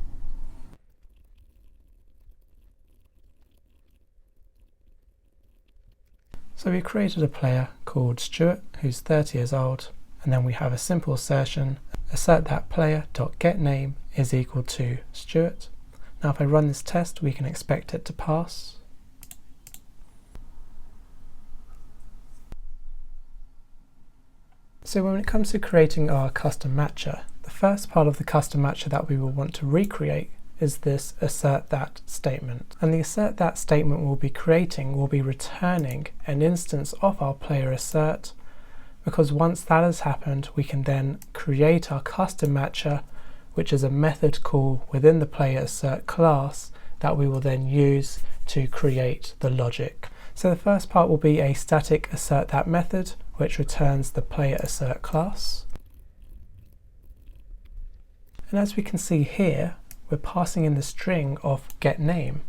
So we created a player called Stuart who's 30 years old, and then we have a simple assertion, assert that player.getName is equal to Stuart. Now if I run this test, we can expect it to pass. So when it comes to creating our custom matcher, the first part of the custom matcher that we will want to recreate is this assert that statement. And the assert that statement we'll be creating will be returning an instance of our player assert, because once that has happened, we can then create our custom matcher, which is a method call within the player assert class that we will then use to create the logic. So the first part will be a static assert that method, which returns the player assert class. And as we can see here, we're passing in the string of getName.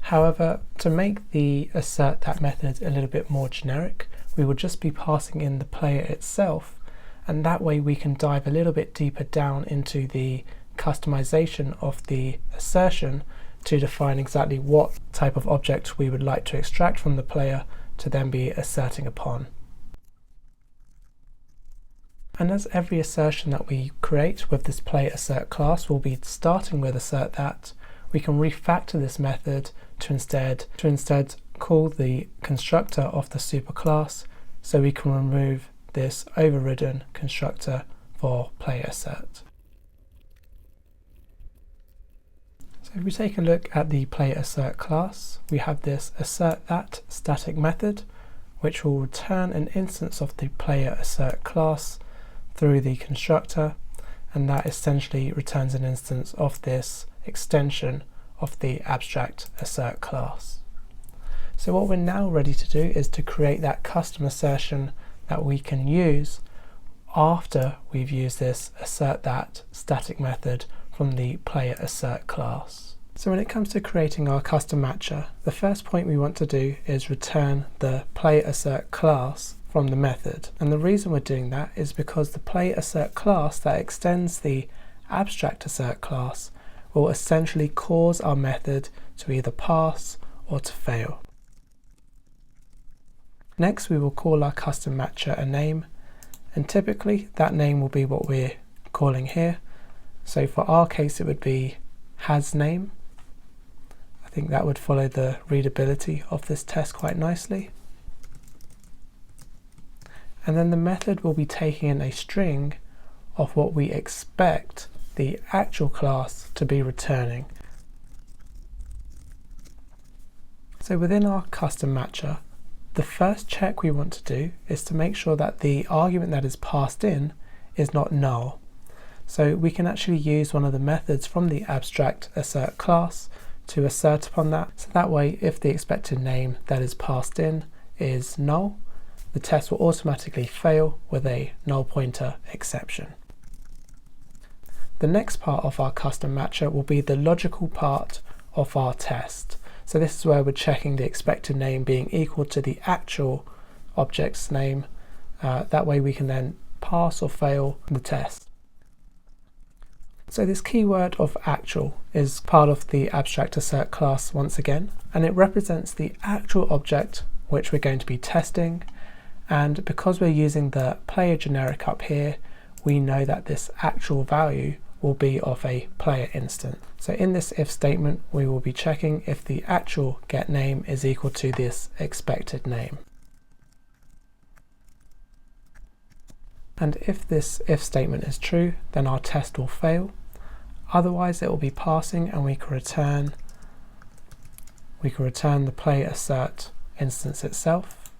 However, to make the assert that method a little bit more generic, we will just be passing in the player itself, and that way we can dive a little bit deeper down into the customization of the assertion to define exactly what type of object we would like to extract from the player to then be asserting upon. And as every assertion that we create with this player assert class will be starting with assert that, we can refactor this method to instead call the constructor of the superclass, so we can remove this overridden constructor for player assert. So if we take a look at the player assert class, we have this assert that static method, which will return an instance of the player assert class through the constructor, and that essentially returns an instance of this extension of the abstract assert class. So what we're now ready to do is to create that custom assertion that we can use after we've used this assert that static method from the player assert class. So when it comes to creating our custom matcher, the first point we want to do is return the player assert class from the method. And the reason we're doing that is because the player assert class that extends the abstract assert class will essentially cause our method to either pass or to fail. Next, we will call our custom matcher a name, and typically that name will be what we're calling here. So for our case, it would be hasName. I think that would follow the readability of this test quite nicely. And then the method will be taking in a string of what we expect the actual class to be returning. So within our custom matcher, the first check we want to do is to make sure that the argument that is passed in is not null. So we can actually use one of the methods from the abstract assert class to assert upon that. So that way, if the expected name that is passed in is null, the test will automatically fail with a null pointer exception. The next part of our custom matcher will be the logical part of our test. So this is where we're checking the expected name being equal to the actual object's name. That way we can then pass or fail the test. So this keyword of actual is part of the abstract assert class once again, and it represents the actual object which we're going to be testing. And because we're using the player generic up here, we know that this actual value will be of a player instance. So in this if statement, we will be checking if the actual get name is equal to this expected name. And if this if statement is true, then our test will fail. Otherwise it will be passing, and we can return the play assert instance itself.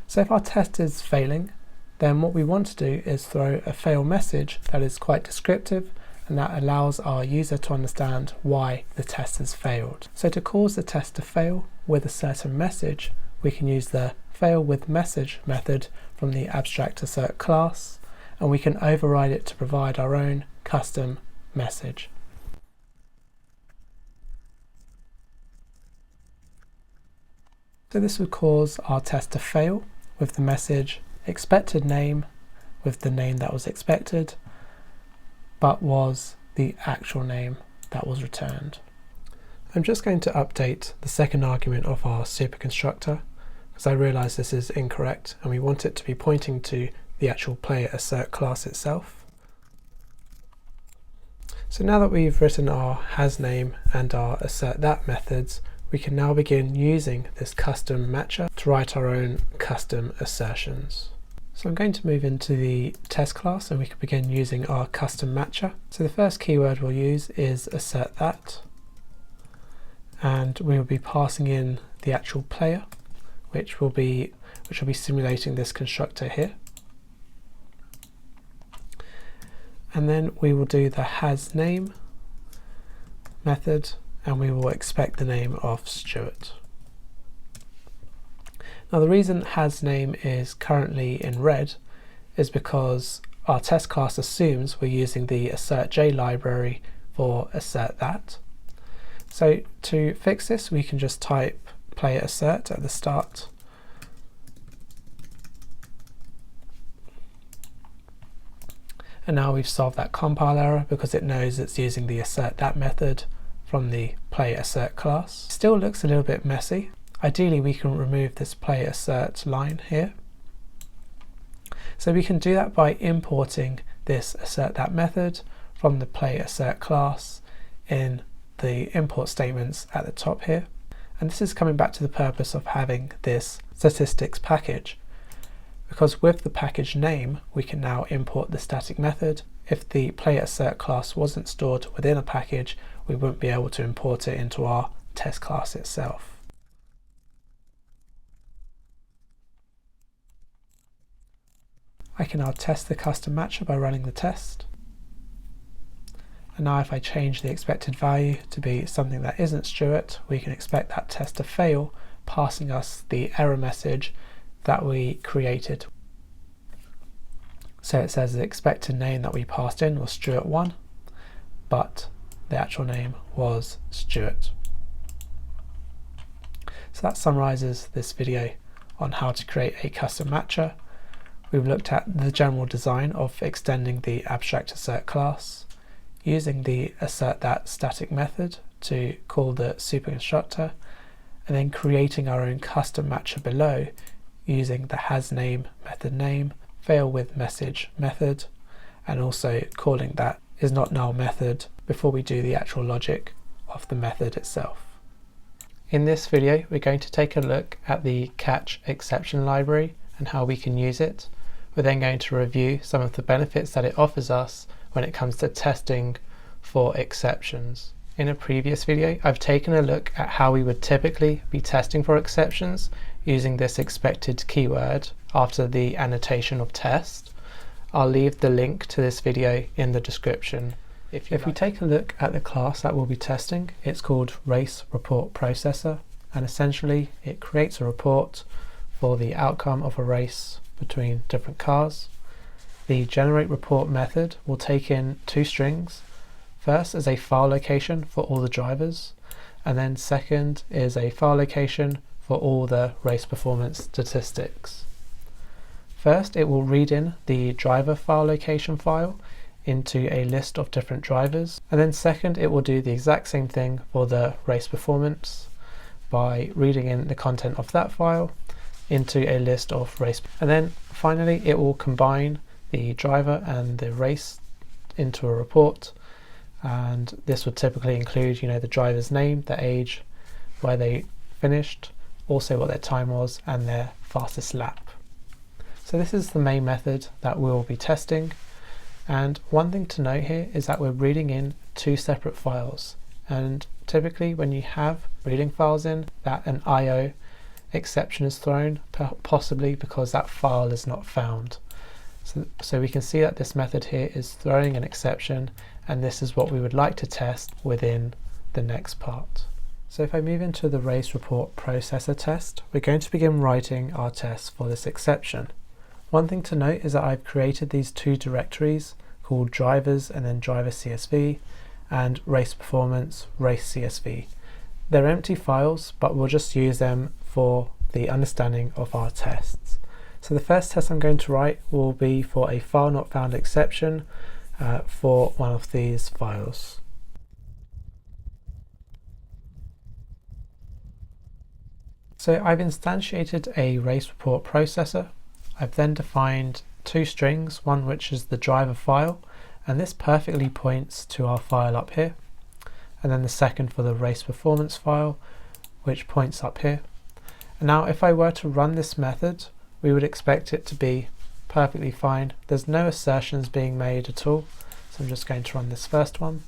So if our test is failing, then what we want to do is throw a fail message that is quite descriptive, and that allows our user to understand why the test has failed. So to cause the test to fail with a certain message, we can use the fail with message method from the abstract assert class, and we can override it to provide our own custom message. So this would cause our test to fail with the message expected name with the name that was expected, but was the actual name that was returned. I'm just going to update the second argument of our superconstructor, because I realize this is incorrect and we want it to be pointing to the actual player assert class itself. So now that we've written our hasName and our assertThat methods, we can now begin using this custom matcher to write our own custom assertions. So I'm going to move into the test class, and we can begin using our custom matcher. So the first keyword we'll use is assertThat, and we will be passing in the actual player, which will be simulating this constructor here. And then we will do the hasName method, and we will expect the name of Stuart. Now the reason hasName is currently in red is because our test class assumes we're using the AssertJ library for assertThat. So to fix this, we can just type player assert at the start. And now we've solved that compile error because it knows it's using the assertThat method from the player assert class. Still looks a little bit messy. Ideally we can remove this player assert line here. So we can do that by importing this assertThat method from the player assert class in the import statements at the top here. And this is coming back to the purpose of having this statistics package, because with the package name we can now import the static method. If the player assert class wasn't stored within a package, we wouldn't be able to import it into our test class itself. I can now test the custom matcher by running the test. And now if I change the expected value to be something that isn't Stuart, we can expect that test to fail, passing us the error message that we created. So it says the expected name that we passed in was Stuart1, but the actual name was Stuart. So that summarizes this video on how to create a custom matcher. We've looked at the general design of extending the abstract assert class, using the assertThat static method to call the superconstructor, and then creating our own custom matcher below using the hasName method name, fail with message method, and also calling that is not null method before we do the actual logic of the method itself. In this video we're going to take a look at the catch exception library and how we can use it. We're then going to review some of the benefits that it offers us when it comes to testing for exceptions. In a previous video I've taken a look at how we would typically be testing for exceptions using this expected keyword after the annotation of test. I'll leave the link to this video in the description If we take a look at the class that we'll be testing, it's called Race Report Processor, and essentially it creates a report for the outcome of a race between different cars. The generate report method will take in two strings. First is a file location for all the drivers, and then second is a file location for all the race performance statistics. First, it will read in the driver file location file into a list of different drivers, and then second, it will do the exact same thing for the race performance by reading in the content of that file into a list of race, and then finally it will combine the driver and the race into a report, and this would typically include the driver's name, their age, where they finished, also what their time was, and their fastest lap. So this is the main method that we'll be testing, and one thing to note here is that we're reading in two separate files, and typically when you have reading files in, that an IO exception is thrown, possibly because that file is not found. So we can see that this method here is throwing an exception, and this is what we would like to test within the next part. So if I move into the race report processor test, we're going to begin writing our test for this exception. One thing to note is that I've created these two directories called drivers and then driver CSV and race performance race CSV. They're empty files, but we'll just use them for the understanding of our tests. So the first test I'm going to write will be for a file not found exception for one of these files. So I've instantiated a race report processor. I've then defined two strings, one which is the driver file, and this perfectly points to our file up here, and then the second for the race performance file, which points up here. And now if I were to run this method, we would expect it to be perfectly fine. There's no assertions being made at all, so I'm just going to run this first one.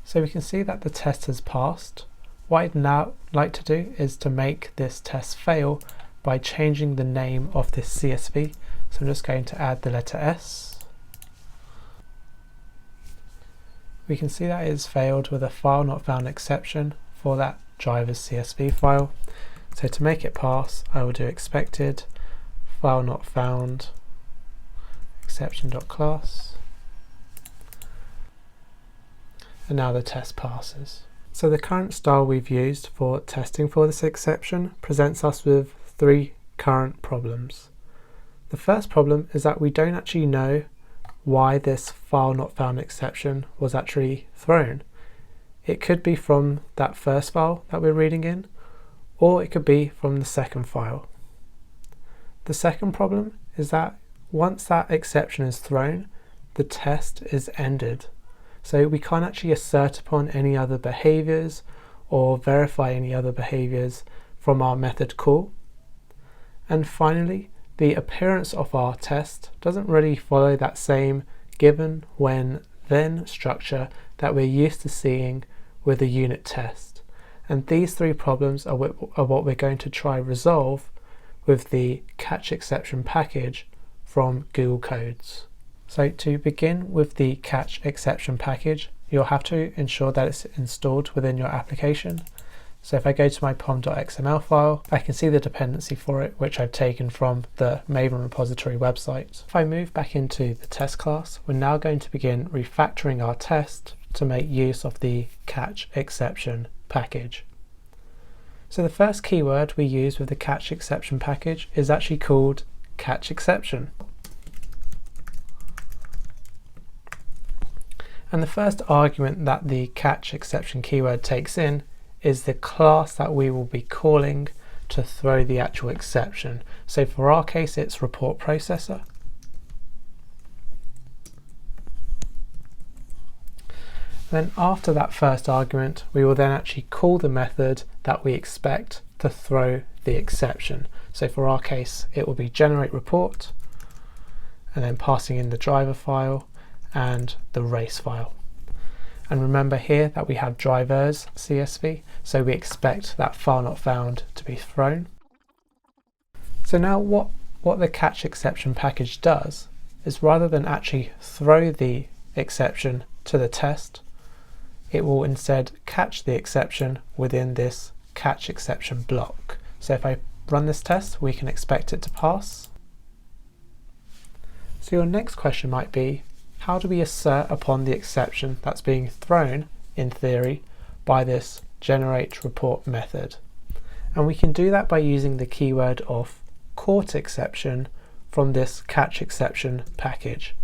So we can see that the test has passed. What I'd now like to do is to make this test fail by changing the name of this CSV. So I'm just going to add the letter S. We can see that it's failed with a file not found exception for that driver's CSV file. So to make it pass, I will do expected file not found exception.class, and now the test passes. So the current style we've used for testing for this exception presents us with three current problems. The first problem is that we don't actually know why this file not found exception was actually thrown. It could be from that first file that we're reading in, or it could be from the second file. The second problem is that once that exception is thrown, the test is ended. So we can't actually assert upon any other behaviors or verify any other behaviors from our method call. And finally, the appearance of our test doesn't really follow that same given, when, then structure that we're used to seeing with a unit test. And these three problems are what we're going to try resolve with the catch exception package from Google Codes. So to begin with the catch exception package, you'll have to ensure that it's installed within your application. So if I go to my pom.xml file, I can see the dependency for it, which I've taken from the Maven repository website. If I move back into the test class, we're now going to begin refactoring our test to make use of the catch exception package. So the first keyword we use with the catch exception package is actually called catch exception. And the first argument that the catch exception keyword takes in is the class that we will be calling to throw the actual exception. So for our case, it's report processor. Then after that first argument, we will then actually call the method that we expect to throw the exception. So for our case, it will be generate report, and then passing in the driver file and the race file. And remember here that we have drivers CSV, so we expect that file not found to be thrown. So now what the catch exception package does is, rather than actually throw the exception to the test, it will instead catch the exception within this catch exception block. So if I run this test, we can expect it to pass. So your next question might be, how do we assert upon the exception that's being thrown, in theory, by this generate report method? And we can do that by using the keyword of caught exception from this catch exception package.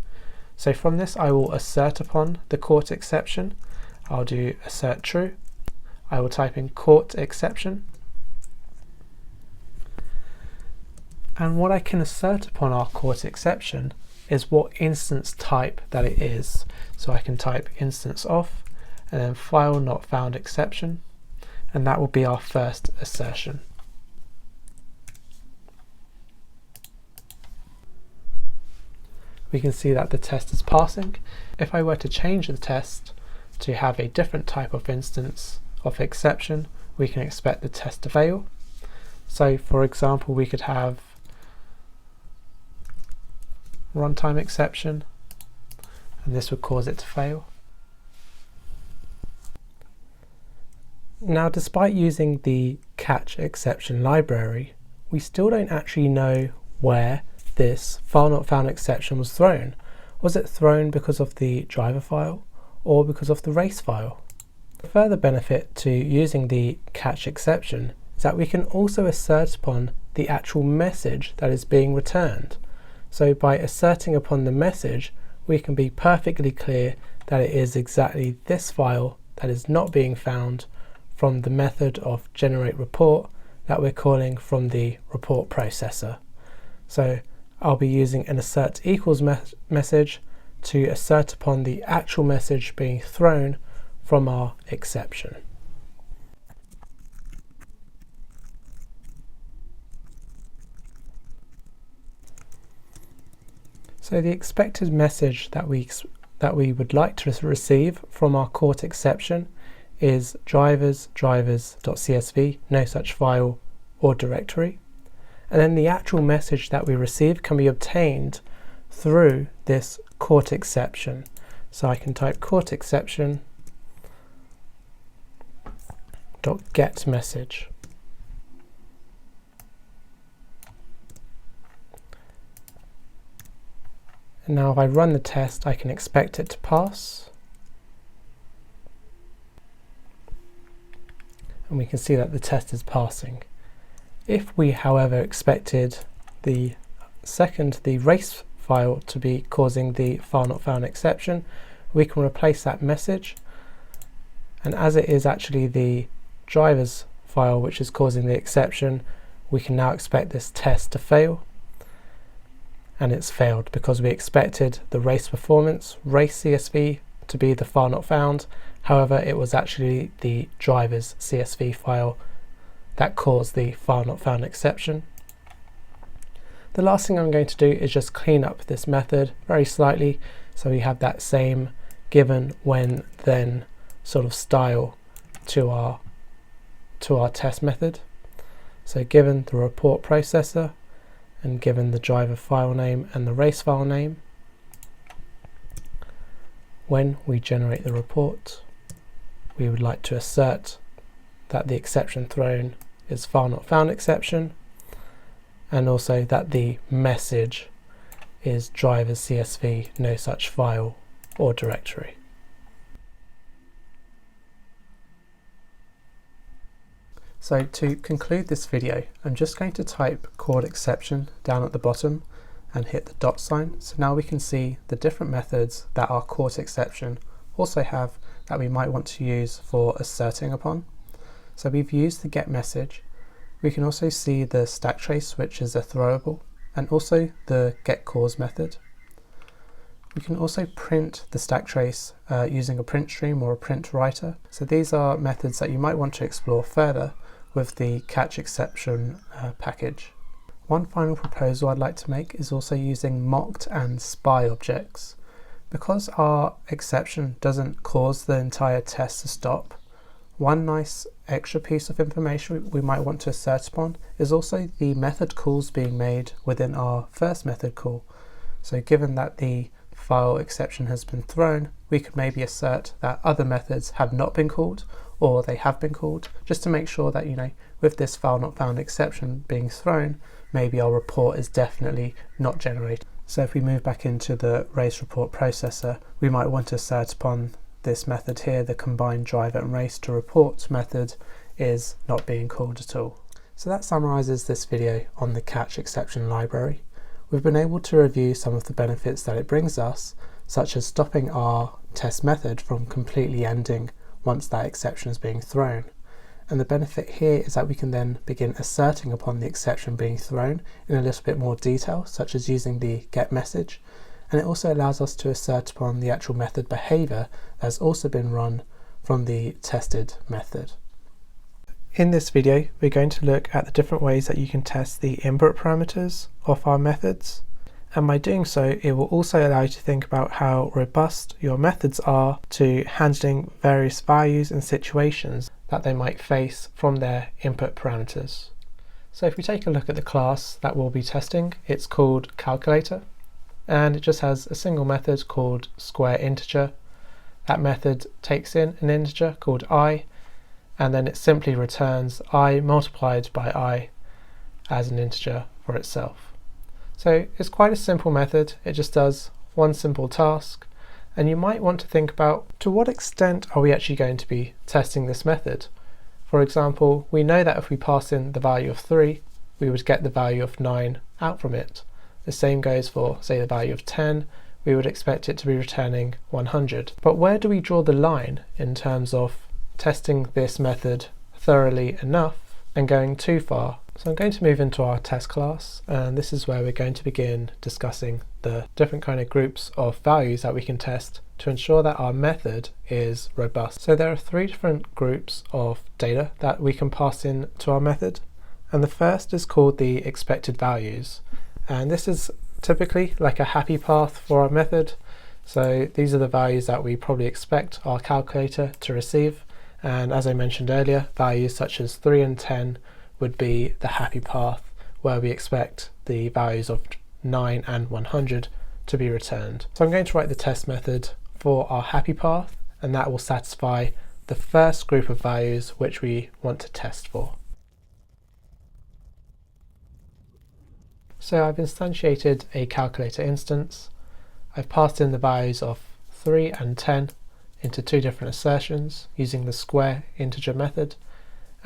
So from this I will assert upon the caught exception. I'll do assert true. I will type in caught exception. And what I can assert upon our caught exception is what instance type that it is. So I can type instance of and then file not found exception, and that will be our first assertion. We can see that the test is passing. If I were to change the test to have a different type of instance of exception, we can expect the test to fail. So for example, we could have runtime exception, and this would cause it to fail. Now, despite using the catch exception library, we still don't actually know where this file not found exception was thrown. Was it thrown because of the driver file or because of the race file? A further benefit to using the catch exception is that we can also assert upon the actual message that is being returned. So by asserting upon the message, we can be perfectly clear that it is exactly this file that is not being found from the method of generate report that we're calling from the report processor. So I'll be using an assert equals message to assert upon the actual message being thrown from our exception. So the expected message that we would like to receive from our caught exception is drivers.csv, no such file or directory. And then the actual message that we receive can be obtained through this caught exception. So I can type caught exception .get message. And now if I run the test, I can expect it to pass. And we can see that the test is passing. If we, however, expected the race file to be causing the file not found exception, we can replace that message. And as it is actually the drivers file which is causing the exception, we can now expect this test to fail. And it's failed because we expected the race performance, race CSV, to be the file not found. However, it was actually the drivers CSV file that caused the file not found exception. The last thing I'm going to do is just clean up this method very slightly so we have that same given, when, then sort of style to our test method. So given the report processor and given the driver file name and the race file name, when we generate the report, we would like to assert that the exception thrown is file not found exception, and also that the message is drivers CSV, no such file or directory. So to conclude this video, I'm just going to type caught exception down at the bottom and hit the dot sign. So now we can see the different methods that our caught exception also have that we might want to use for asserting upon. So we've used the get message. We can also see the stack trace, which is a throwable, and also the get cause method. We can also print the stack trace using a print stream or a print writer. So these are methods that you might want to explore further with the catch exception package. One final proposal I'd like to make is also using mocked and spy objects. Because our exception doesn't cause the entire test to stop, one nice extra piece of information we might want to assert upon is also the method calls being made within our first method call. So given that the file exception has been thrown, we could maybe assert that other methods have not been called, or they have been called, just to make sure that, with this file not found exception being thrown, maybe our report is definitely not generated. So if we move back into the race report processor, we might want to assert upon this method here, the combine driver and race to report method is not being called at all. So that summarizes this video on the catch exception library. We've been able to review some of the benefits that it brings us, such as stopping our test method from completely ending once that exception is being thrown. And the benefit here is that we can then begin asserting upon the exception being thrown in a little bit more detail, such as using the get message. And it also allows us to assert upon the actual method behavior that has also been run from the tested method. In this video, we're going to look at the different ways that you can test the input parameters of our methods. And by doing so, it will also allow you to think about how robust your methods are to handling various values and situations that they might face from their input parameters. So if we take a look at the class that we'll be testing, it's called calculator, and it just has a single method called square integer. That method takes in an integer called I, and then it simply returns I multiplied by I as an integer for itself. So it's quite a simple method. It just does one simple task, and you might want to think about to what extent are we actually going to be testing this method. For example, we know that if we pass in the value of 3, we would get the value of 9 out from it. The same goes for, say, the value of 10. We would expect it to be returning 100. But where do we draw the line in terms of testing this method thoroughly enough and going too far? So I'm going to move into our test class, and this is where we're going to begin discussing the different kind of groups of values that we can test to ensure that our method is robust. So there are 3 different groups of data that we can pass in to our method, and the first is called the expected values, and this is typically like a happy path for our method. So these are the values that we probably expect our calculator to receive, and as I mentioned earlier, values such as 3 and 10 would be the happy path, where we expect the values of 9 and 100 to be returned. So I'm going to write the test method for our happy path, and that will satisfy the first group of values which we want to test for. So I've instantiated a calculator instance. I've passed in the values of 3 and 10 into 2 different assertions using the square integer method,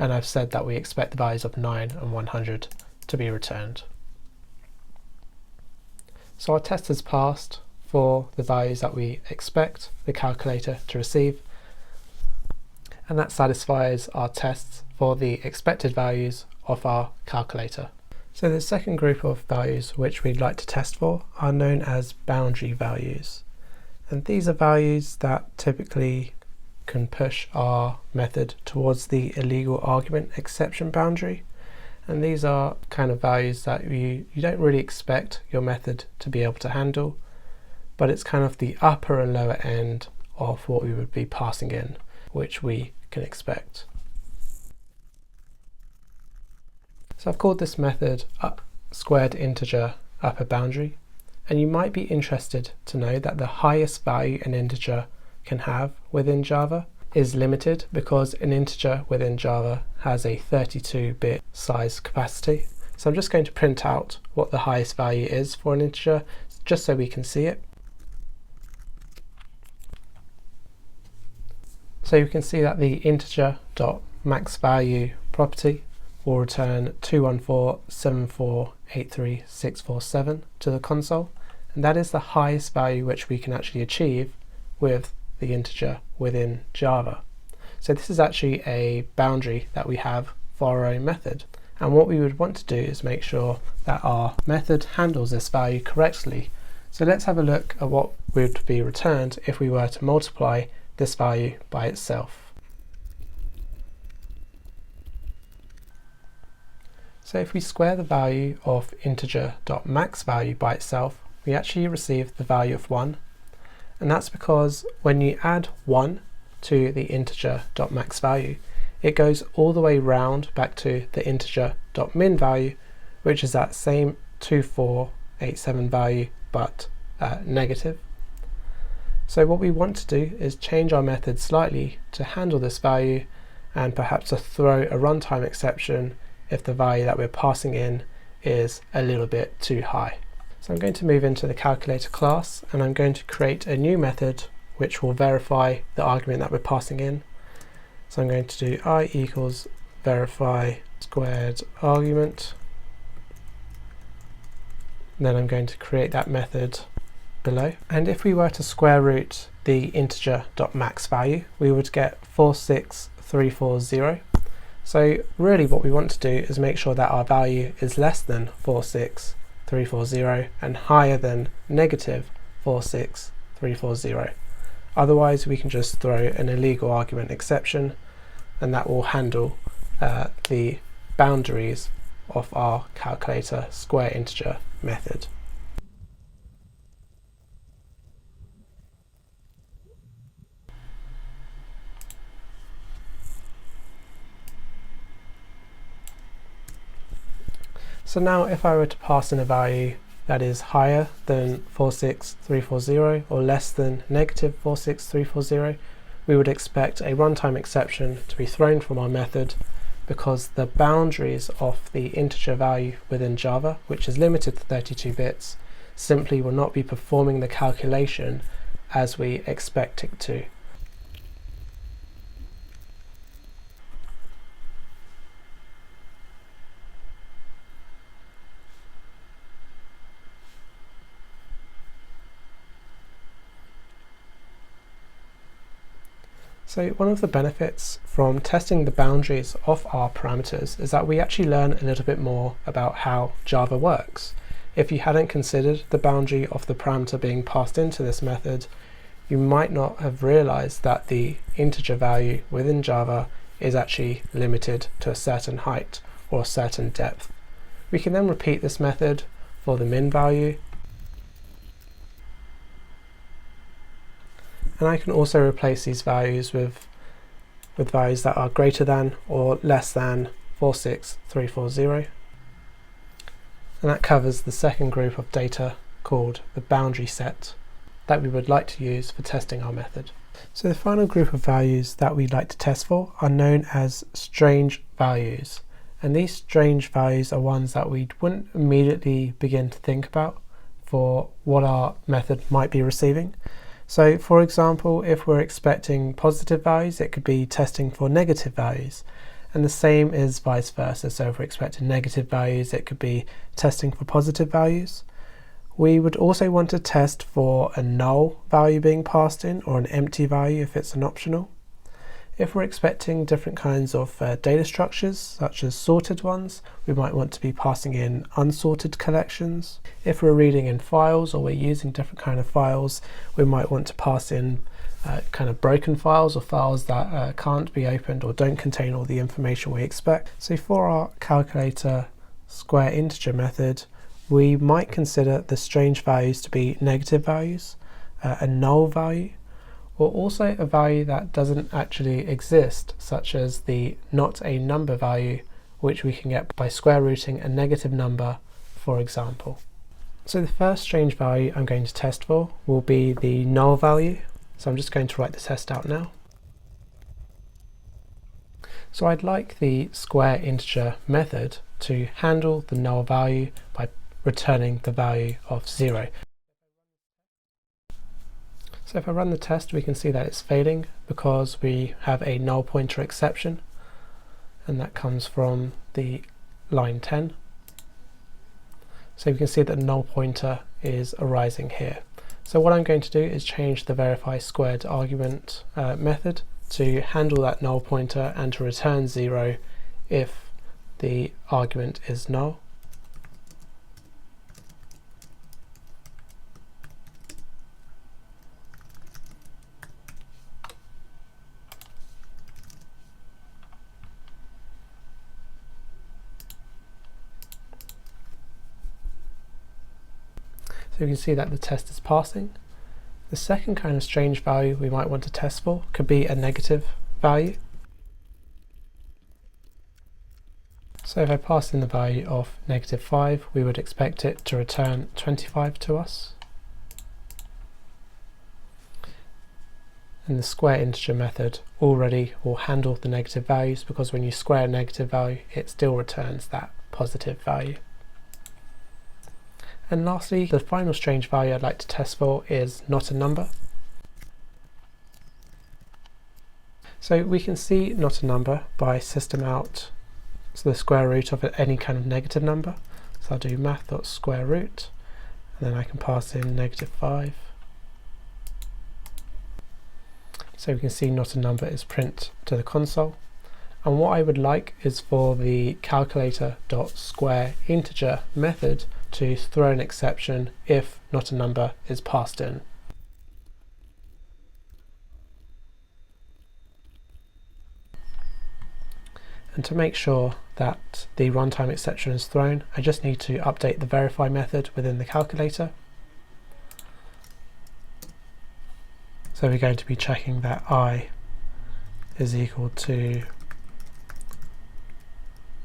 and I've said that we expect the values of 9 and 100 to be returned. So our test has passed for the values that we expect the calculator to receive, and that satisfies our tests for the expected values of our calculator. So the second group of values which we'd like to test for are known as boundary values, and these are values that typically can push our method towards the illegal argument exception boundary, and these are kind of values that you don't really expect your method to be able to handle, but it's kind of the upper and lower end of what we would be passing in, which we can expect. So I've called this method squared integer upper boundary, and you might be interested to know that the highest value an integer can have within Java is limited because an integer within Java has a 32-bit size capacity. So I'm just going to print out what the highest value is for an integer just so we can see it. So you can see that the integer.maxValue property will return 21474836647 to the console, and that is the highest value which we can actually achieve with the integer within Java. So this is actually a boundary that we have for our own method, and what we would want to do is make sure that our method handles this value correctly. So let's have a look at what would be returned if we were to multiply this value by itself. So if we square the value of integer.maxValue by itself, we actually receive the value of 1. And that's because when you add 1 to the integer.maxValue, it goes all the way round back to the integer.minValue, which is that same 2487 value but negative. So what we want to do is change our method slightly to handle this value, and perhaps to throw a runtime exception if the value that we're passing in is a little bit too high. So I'm going to move into the calculator class, and I'm going to create a new method which will verify the argument that we're passing in. So I'm going to do I equals verify squared argument. And then I'm going to create that method below. And if we were to square root the integer.max value, we would get 46340. So really what we want to do is make sure that our value is less than 46340 and higher than negative 46340. Otherwise we can just throw an illegal argument exception, and that will handle the boundaries of our calculator square integer method. So now if I were to pass in a value that is higher than 46340 or less than negative 46340, we would expect a runtime exception to be thrown from our method, because the boundaries of the integer value within Java, which is limited to 32 bits, simply will not be performing the calculation as we expect it to. So one of the benefits from testing the boundaries of our parameters is that we actually learn a little bit more about how Java works. If you hadn't considered the boundary of the parameter being passed into this method, you might not have realized that the integer value within Java is actually limited to a certain height or a certain depth. We can then repeat this method for the min value, and I can also replace these values with values that are greater than or less than 46340. And that covers the second group of data called the boundary set that we would like to use for testing our method. So the final group of values that we'd like to test for are known as strange values. And these strange values are ones that we wouldn't immediately begin to think about for what our method might be receiving. So for example, if we're expecting positive values, it could be testing for negative values. And the same is vice versa. So if we're expecting negative values, it could be testing for positive values. We would also want to test for a null value being passed in, or an empty value if it's an optional. If we're expecting different kinds of data structures, such as sorted ones, we might want to be passing in unsorted collections. If we're reading in files, or we're using different kind of files, we might want to pass in kind of broken files, or files that can't be opened or don't contain all the information we expect. So for our calculator square integer method, we might consider the strange values to be negative values, a null value, or also a value that doesn't actually exist, such as the not a number value, which we can get by square rooting a negative number, for example. So the first strange value I'm going to test for will be the null value. So I'm just going to write the test out now. So I'd like the square integer method to handle the null value by returning the value of 0. So if I run the test, we can see that it's failing because we have a null pointer exception, and that comes from the line 10. So we can see that the null pointer is arising here. So what I'm going to do is change the verify squared argument method to handle that null pointer and to return 0 if the argument is null. So you can see that the test is passing. The second kind of strange value we might want to test for could be a negative value. So if I pass in the value of -5, we would expect it to return 25 to us. And the square integer method already will handle the negative values, because when you square a negative value it still returns that positive value. And lastly, the final strange value I'd like to test for is not a number. So we can see not a number by system out, so the square root of any kind of negative number. So I'll do math.square root, and then I can pass in -5. So we can see not a number is print to the console. And what I would like is for the calculator.squareInteger method to throw an exception if not a number is passed in. And to make sure that the runtime exception is thrown, I just need to update the verify method within the calculator. So we're going to be checking that I is equal to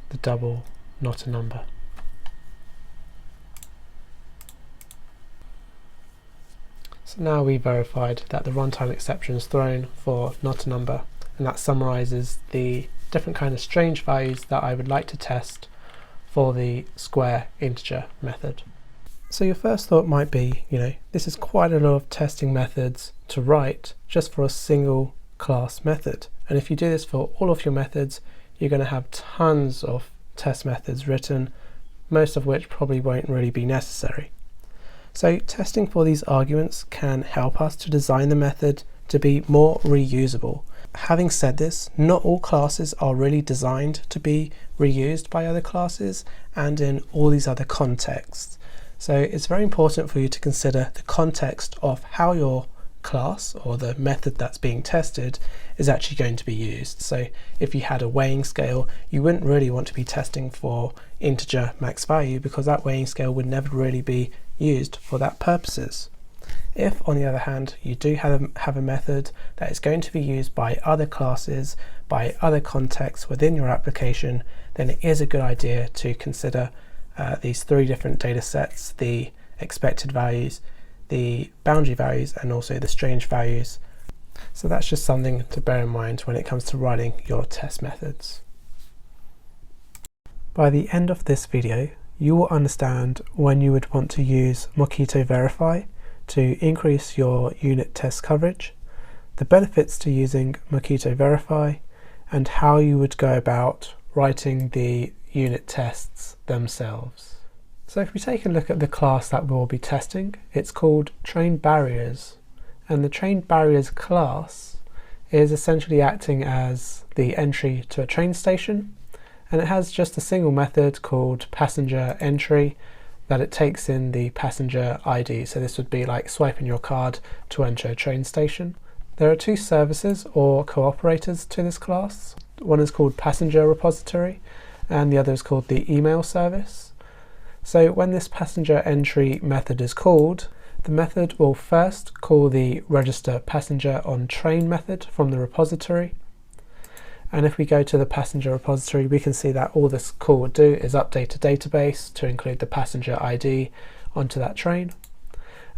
the double not a number. So now we verified that the runtime exception is thrown for not a number, and that summarizes the different kind of strange values that I would like to test for the square integer method. So your first thought might be, this is quite a lot of testing methods to write just for a single class method. And if you do this for all of your methods, you're going to have tons of test methods written, most of which probably won't really be necessary. So testing for these arguments can help us to design the method to be more reusable. Having said this, not all classes are really designed to be reused by other classes and in all these other contexts. So it's very important for you to consider the context of how your class or the method that's being tested is actually going to be used. So if you had a weighing scale, you wouldn't really want to be testing for integer max value, because that weighing scale would never really be used for that purposes. If, on the other hand, you do have a method that is going to be used by other classes, by other contexts within your application, then it is a good idea to consider these three different data sets: the expected values, the boundary values, and also the strange values. So that's just something to bear in mind when it comes to writing your test methods. By the end of this video, you will understand when you would want to use Mockito Verify to increase your unit test coverage, the benefits to using Mockito Verify, and how you would go about writing the unit tests themselves. So if we take a look at the class that we'll be testing, it's called Train Barriers, and the Train Barriers class is essentially acting as the entry to a train station, and it has just a single method called passenger entry that it takes in the passenger ID. So this would be like swiping your card to enter a train station. There are two services or cooperators to this class. One is called passenger repository and the other is called the email service. So when this passenger entry method is called, the method will first call the register passenger on train method from the repository. And if we go to the passenger repository, we can see that all this call would do is update a database to include the passenger ID onto that train.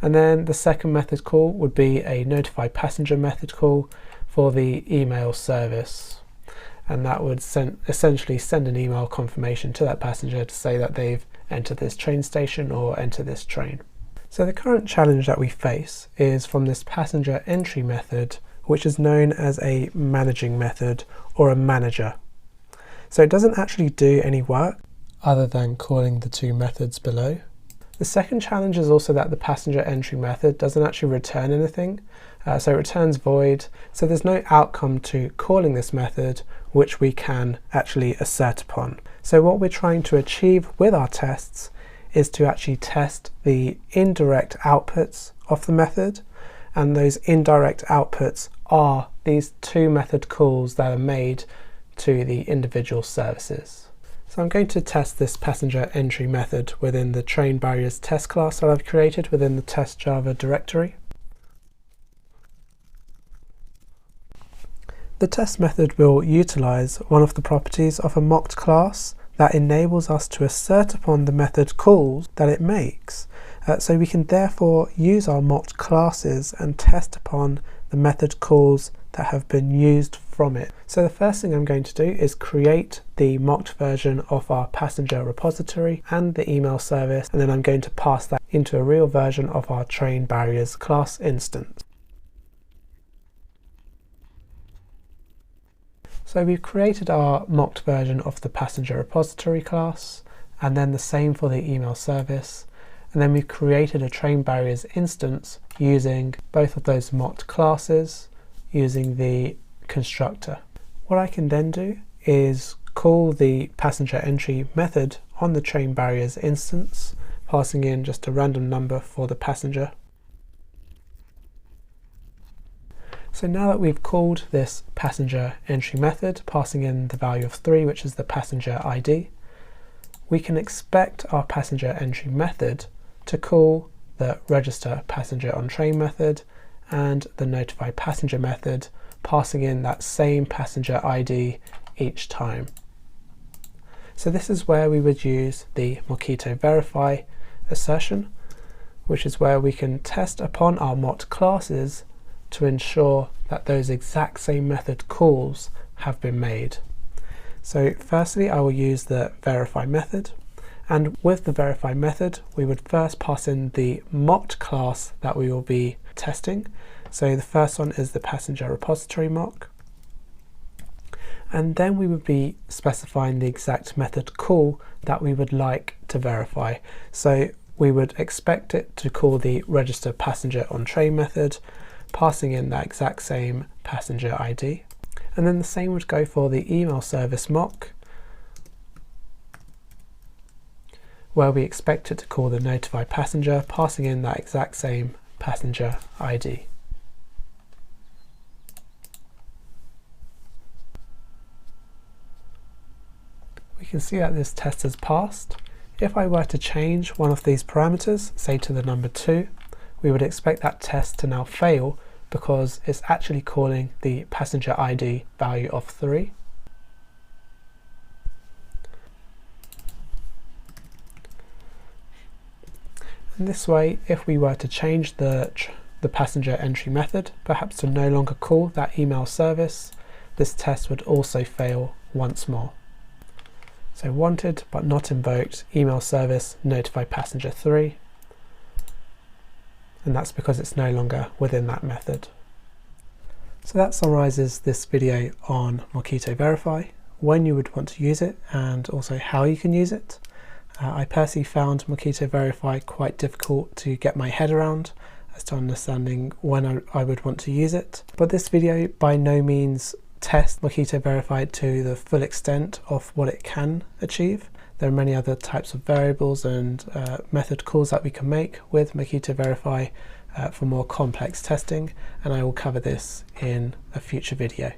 And then the second method call would be a notify passenger method call for the email service. And that would essentially send an email confirmation to that passenger to say that they've entered this train station or entered this train. So the current challenge that we face is from this passenger entry method, which is known as a managing method or a manager. So it doesn't actually do any work other than calling the two methods below. The second challenge is also that the passenger entry method doesn't actually return anything, so it returns void, so there's no outcome to calling this method which we can actually assert upon. So what we're trying to achieve with our tests is to actually test the indirect outputs of the method, and those indirect outputs are these two method calls that are made to the individual services. So I'm going to test this passenger entry method within the Train Barriers test class that I've created within the test Java directory. The test method will utilize one of the properties of a mocked class that enables us to assert upon the method calls that it makes. So we can therefore use our mocked classes and test upon the the method calls that have been used from it. So the first thing I'm going to do is create the mocked version of our passenger repository and the email service, and then I'm going to pass that into a real version of our train barriers class instance. So we've created our mocked version of the passenger repository class, and then the same for the email service, and then we've created a train barriers instance using both of those mocked classes using the constructor. What I can then do is call the passenger entry method on the train barriers instance, passing in just a random number for the passenger. So now that we've called this passenger entry method, passing in the value of 3, which is the passenger ID, we can expect our passenger entry method to call the register passenger on train method and the notify passenger method, passing in that same passenger ID each time. So this is where we would use the Mockito Verify assertion, which is where we can test upon our mocked classes to ensure that those exact same method calls have been made. So firstly, I will use the verify method, and with the verify method we would first pass in the mocked class that we will be testing. So the first one is the passenger repository mock, and then we would be specifying the exact method call that we would like to verify. So we would expect it to call the register passenger on train method, passing in that exact same passenger ID. And then the same would go for the email service mock, where we expect it to call the notify passenger, passing in that exact same passenger ID. We can see that this test has passed. If I were to change one of these parameters, say to the number 2, we would expect that test to now fail because it's actually calling the passenger ID value of 3. And this way, if we were to change the passenger entry method, perhaps to no longer call that email service, this test would also fail once more. So wanted but not invoked email service notify passenger 3, and that's because it's no longer within that method. So that summarizes this video on Mockito Verify, when you would want to use it and also how you can use it. I personally found Mockito Verify quite difficult to get my head around as to understanding when I would want to use it. But this video by no means tests Mockito Verify to the full extent of what it can achieve. There are many other types of variables and method calls that we can make with Mockito Verify for more complex testing, and I will cover this in a future video.